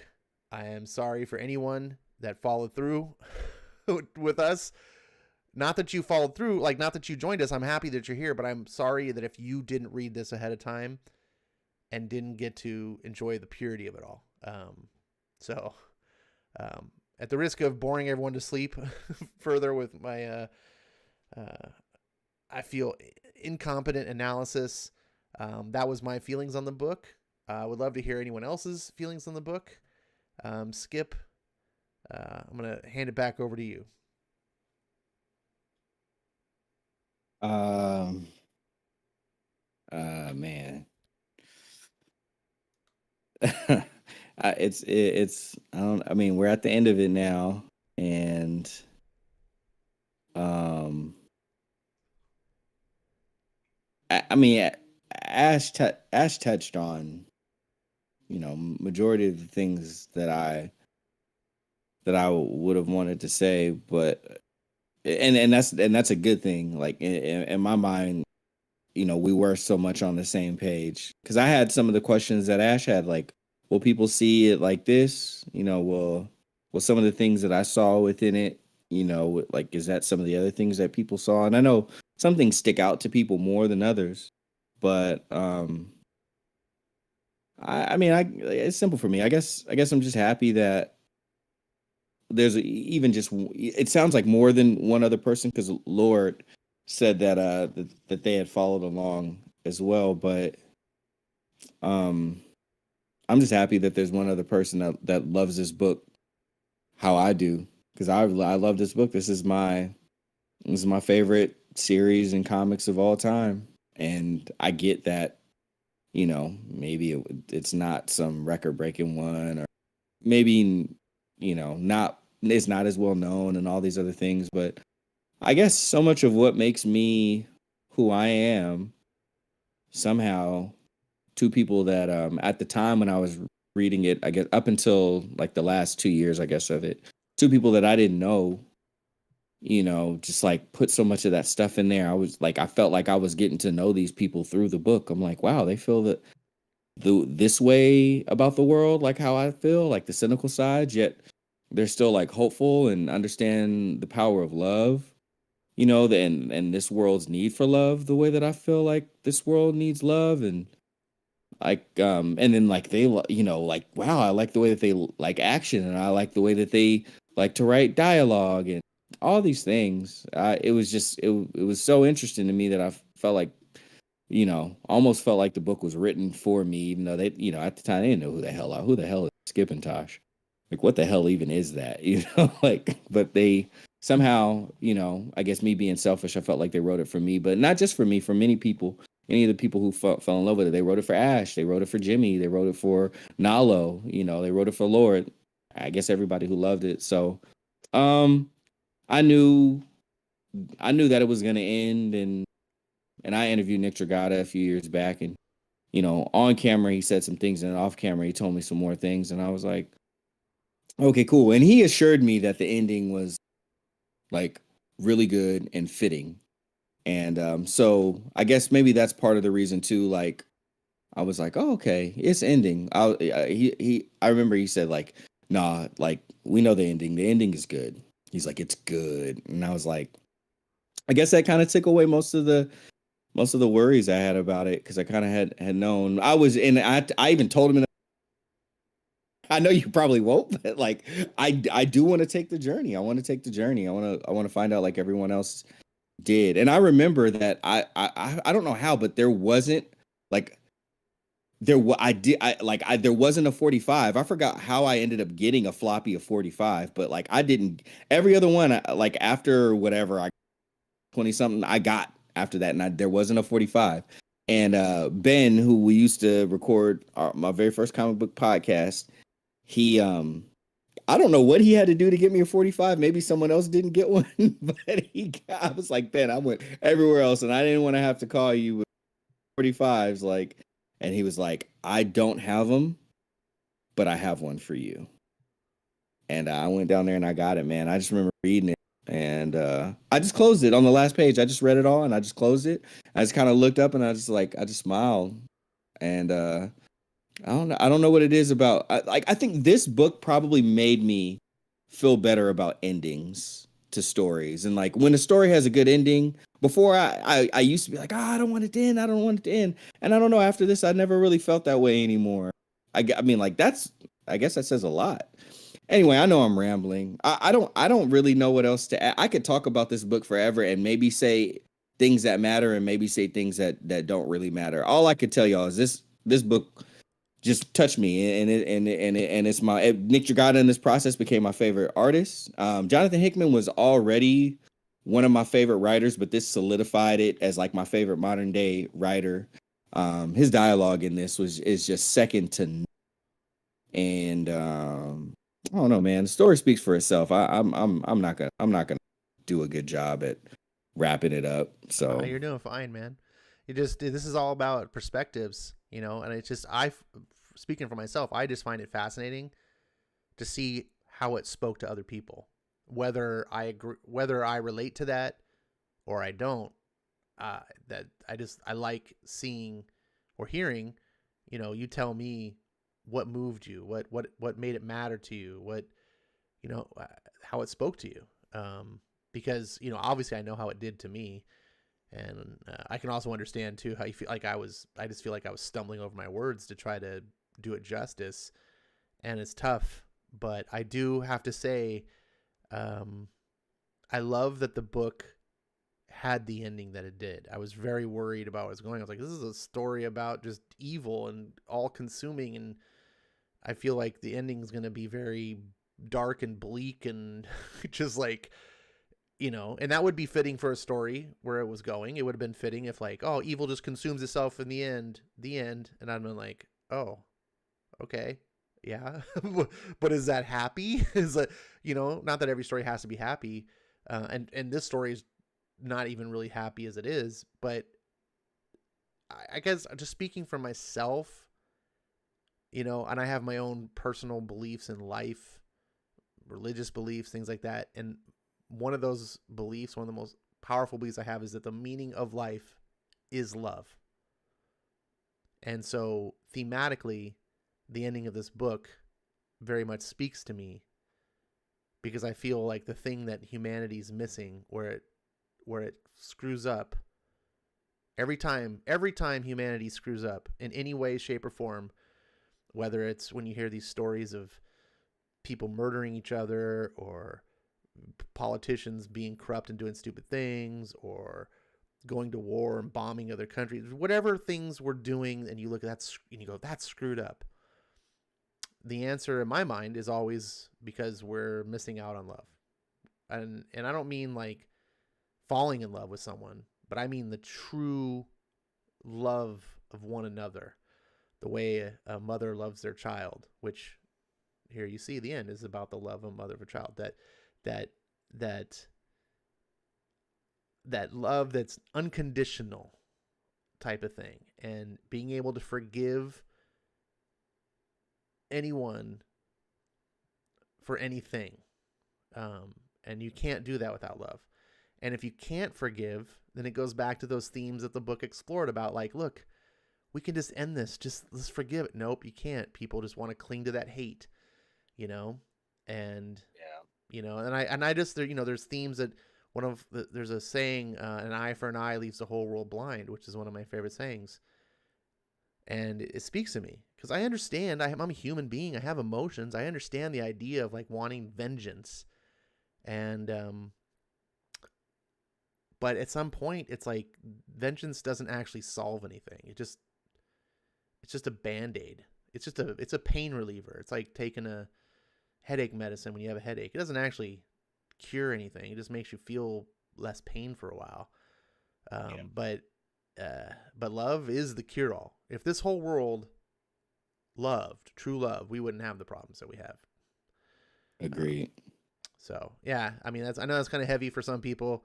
I am sorry for anyone that followed through with us. Not that you followed through, like not that you joined us. I'm happy that you're here, but I'm sorry that if you didn't read this ahead of time and didn't get to enjoy the purity of it all. At the risk of boring everyone to sleep further with my, I feel incompetent analysis. That was my feelings on the book. I would love to hear anyone else's feelings on the book. Skip, I'm going to hand it back over to you. Man. I mean, we're at the end of it now, and I mean, Ash touched on, majority of the things that I would have wanted to say, but and that's a good thing. Like in my mind, we were so much on the same page, because I had some of the questions that Ash had, like, will people see it like this? Will some of the things that I saw within it, like, is that some of the other things that people saw? And I know some things stick out to people more than others, but I mean, it's simple for me. I guess I'm just happy that there's even just, it sounds like more than one other person, because Lord said that that they had followed along as well, but I'm just happy that there's one other person that loves this book how I do, because I love this book. This is my favorite series in comics of all time, and I get that maybe it's not some record breaking one, or maybe not, it's not as well known and all these other things, but I guess so much of what makes me who I am, somehow, two people that at the time when I was reading it, I guess up until like the last 2 years, I guess, of it, two people that I didn't know, just like put so much of that stuff in there. I felt like I was getting to know these people through the book. I'm like, wow, they feel that this way about the world, like how I feel, like the cynical side, yet they're still like hopeful and understand the power of love. And this world's need for love, the way that I feel like this world needs love. And like and then like they like, wow, I like the way that they like action, and I like the way that they like to write dialogue and all these things. It was just it was so interesting to me that I felt like, almost felt like the book was written for me, even though they, at the time they didn't know who the hell is Skip and Tosh, like what the hell even is that, like, but they somehow, I guess me being selfish, I felt like they wrote it for me, but not just for me, for many people, any of the people who fell in love with it. They wrote it for Ash, they wrote it for Jimmy, they wrote it for Nalo, they wrote it for Lord, I guess everybody who loved it. So I knew that it was going to end, and I interviewed Nick Dragata a few years back, and on camera he said some things, and off camera he told me some more things, and I was like, Okay, cool. And he assured me that the ending was like really good and fitting. And so I guess maybe that's part of the reason too. Like I was like, oh, okay, it's ending. I remember he said like, nah, like we know the ending. The ending is good. He's like, it's good. And I was like, I guess that kind of took away most of the worries I had about it because I kind of had known I was in. I even told him. I know you probably won't, but like I do want to take the journey. I want to take the journey. I want to find out like everyone else did. And I remember that I don't know how, but there wasn't like there wasn't a 45. I forgot how I ended up getting a floppy of 45, but like I didn't every other one like after whatever I 20 something I got after that and there wasn't a 45. And Ben, who we used to record my very first comic book podcast, he I don't know what he had to do to get me a 45. Maybe someone else didn't get one, but I was like, Ben, I went everywhere else and I didn't want to have to call you with 45s like and he was like, I don't have them, but I have one for you. And I went down there and I got it, man. I just remember reading it and I just closed it on the last page. I just read it all and I just closed it. I just kind of looked up and I just smiled. And I don't know what it is about. I think this book probably made me feel better about endings to stories. And like when a story has a good ending, before I used to be like, I don't want it to end. I don't want it to end. And I don't know, after this, I never really felt that way anymore. I mean, like I guess that says a lot. Anyway, I know I'm rambling. I don't really know what else to add. I could talk about this book forever and maybe say things that matter and maybe say things that don't really matter. All I could tell y'all is this book just touched me and it's my Nick Dragata in this process became my favorite artist. Jonathan Hickman was already one of my favorite writers, but this solidified it as like my favorite modern day writer. His dialogue in this is just second to none. And I don't know, man. The story speaks for itself. I'm not gonna do a good job at wrapping it up. So You're doing fine, man. This is all about perspectives, and it's just, speaking for myself, I just find it fascinating to see how it spoke to other people, whether I agree, whether I relate to that or I don't. That I like seeing or hearing, you tell me what moved you, what made it matter to you, how it spoke to you. Because, obviously I know how it did to me. And I can also understand too how you feel like I just feel like I was stumbling over my words to try to do it justice, and it's tough. But I do have to say, I love that the book had the ending that it did. I was very worried about what was going on. I was like, this is a story about just evil and all consuming, and I feel like the ending is going to be very dark and bleak and just like, and that would be fitting for a story where it was going. It would have been fitting if like, oh, evil just consumes itself in the end. And I'd been like, oh, okay. Yeah. But is that happy? Is that, not that every story has to be happy. And this story is not even really happy as it is, but I guess just speaking for myself, and I have my own personal beliefs in life, religious beliefs, things like that. And one of those beliefs, one of the most powerful beliefs I have, is that the meaning of life is love. And so thematically, the ending of this book very much speaks to me, because I feel like the thing that humanity's missing, where it screws up every time humanity screws up in any way, shape, or form, whether it's when you hear these stories of people murdering each other, or politicians being corrupt and doing stupid things, or going to war and bombing other countries, whatever things we're doing, and you look at that and you go, that's screwed up. The answer in my mind is always because we're missing out on love. And I don't mean like falling in love with someone, but I mean the true love of one another, the way a mother loves their child, which here you see the end is about the love of a mother of a child. That love that's unconditional type of thing, and being able to forgive anyone for anything. And you can't do that without love. And if you can't forgive, then it goes back to those themes that the book explored about, like, look, we can just end this. Just let's forgive it. Nope, you can't. People just want to cling to that hate, you know? And, you know, and I just, you know, there's themes that there's a saying, an eye for an eye leaves the whole world blind, which is one of my favorite sayings. And it speaks to me because I understand I'm a human being. I have emotions. I understand the idea of like wanting vengeance. And, but at some point it's like vengeance doesn't actually solve anything. It's just a Band-Aid. It's a pain reliever. It's like taking a headache medicine when you have a headache. It doesn't actually cure anything. It just makes you feel less pain for a while. But love is the cure all. If this whole world loved true love, we wouldn't have the problems that we have. Agreed. So yeah, I mean, I know that's kind of heavy for some people.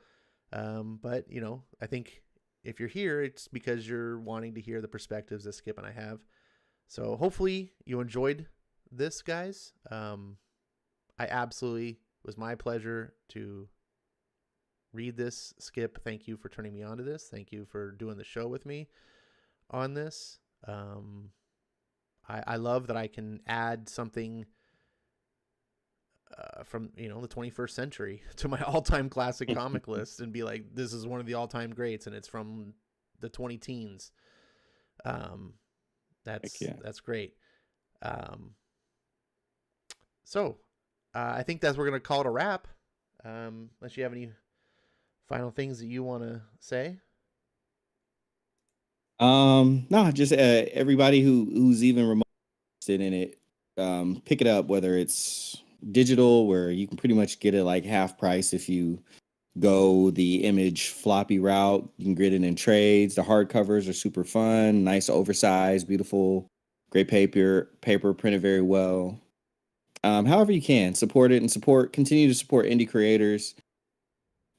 But you know, I think if you're here, it's because you're wanting to hear the perspectives that Skip and I have. So hopefully you enjoyed this, guys. It was my pleasure to read this. Skip, thank you for turning me on to this. Thank you for doing the show with me on this. I love that I can add something from, you know, the 21st century to my all-time classic comic list and be like, this is one of the all-time greats, and it's from the 20-teens. That's great. So I think we're going to call it a wrap. Unless you have any final things that you want to say. No, just everybody who's even remotely interested in it, pick it up, whether it's digital, where you can pretty much get it like half price if you go the image floppy route. You can get it in trades. The hardcovers are super fun, nice, oversized, beautiful, great paper printed very well. However you can support it and continue to support indie creators,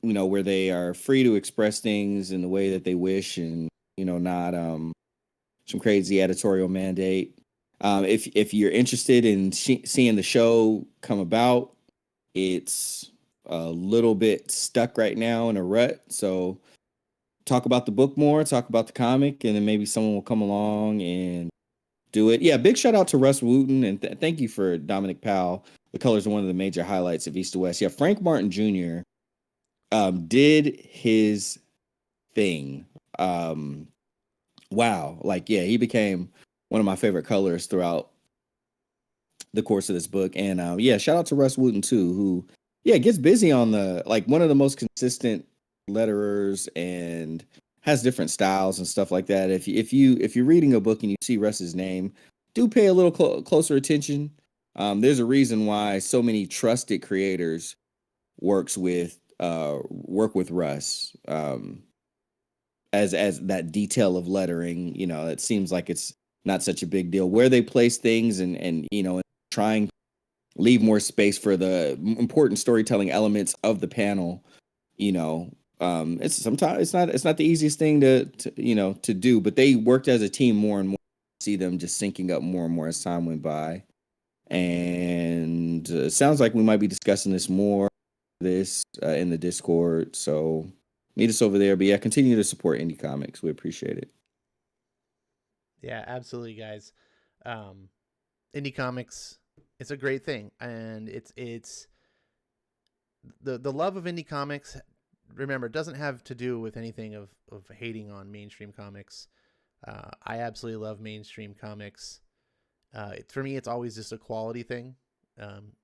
you know, where they are free to express things in the way that they wish, and, you know, not some crazy editorial mandate. If you're interested in seeing the show come about, it's a little bit stuck right now in a rut. So talk about the book more, talk about the comic, and then maybe someone will come along and do it. Yeah, big shout out to Russ Wooten, and thank you for Dominic Powell. The colors are one of the major highlights of East to West. Yeah, Frank Martin Jr. Did his thing. Wow. Like, yeah, he became one of my favorite colors throughout the course of this book. And yeah, shout out to Russ Wooten too, who, yeah, gets busy on the, like, one of the most consistent letterers and has different styles and stuff like that. If you're reading a book and you see Russ's name, do pay a little closer attention. There's a reason why so many trusted creators work with Russ. As that detail of lettering, you know, it seems like it's not such a big deal. Where they place things and you know, trying to leave more space for the important storytelling elements of the panel, you know, it's sometimes it's not the easiest thing to you know, to do, but they worked as a team more and more. See them just syncing up more and more as time went by. And it sounds like we might be discussing this more in the Discord. So meet us over there. But yeah, continue to support indie comics. We appreciate it. Yeah, absolutely, guys. Indie comics, it's a great thing, and it's the love of indie comics. Remember, it doesn't have to do with anything of hating on mainstream comics. I absolutely love mainstream comics. For me, it's always just a quality thing.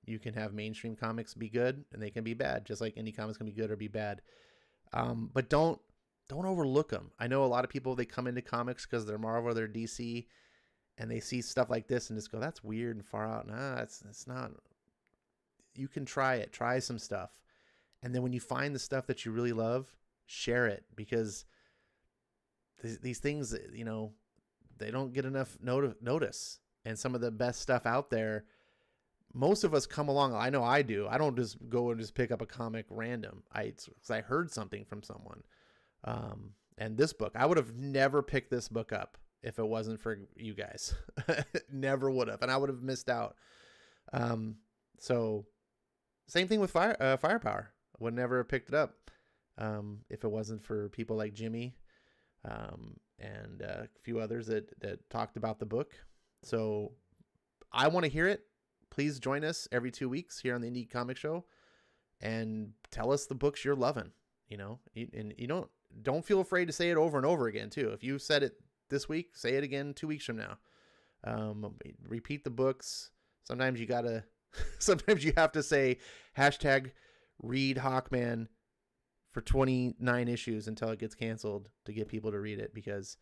You can have mainstream comics be good and they can be bad, just like indie comics can be good or be bad. But don't overlook them. I know a lot of people, they come into comics because they're Marvel, they're DC, and they see stuff like this and just go, that's weird and far out. Nah, it's not. You can try some stuff. And then when you find the stuff that you really love, share it, because these things, you know, they don't get enough notice. And some of the best stuff out there, most of us come along. I know I do. I don't just go and just pick up a comic random. Because I heard something from someone. And this book, I would have never picked this book up if it wasn't for you guys. Never would have. And I would have missed out. So Same thing with Firepower. Would never have picked it up if it wasn't for people like Jimmy and a few others that talked about the book. So I want to hear it. Please join us every 2 weeks here on the Indie Comic Show and tell us the books you're loving. And you don't feel afraid to say it over and over again too. If you said it this week, say it again 2 weeks from now. Repeat the books. Sometimes you have to say #read Hawkman for 29 issues until it gets canceled to get people to read it, because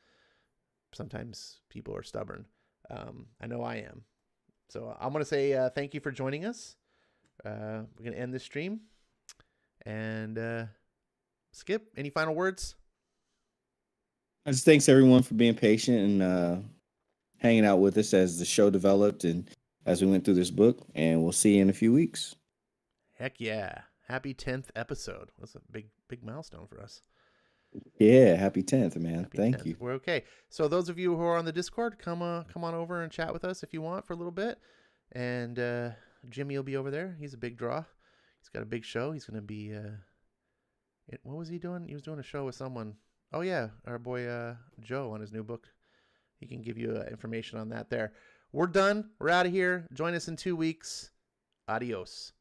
sometimes people are stubborn. I know I am. So I'm going to say thank you for joining us. We're going to end this stream. And Skip, any final words? Just thanks everyone for being patient and hanging out with us as the show developed and as we went through this book. And we'll see you in a few weeks. Heck yeah. Happy 10th episode. That's a big milestone for us. Yeah, happy 10th, man. Thank 10th. you. We're okay. So those of you who are on the Discord, come on over and chat with us if you want for a little bit. And Jimmy will be over there. He's a big draw. He's got a big show. He's going to be what was he doing? He was doing a show with someone. Oh yeah, our boy Joe on his new book. He can give you information on that there. We're done. We're out of here. Join us in 2 weeks. Adios.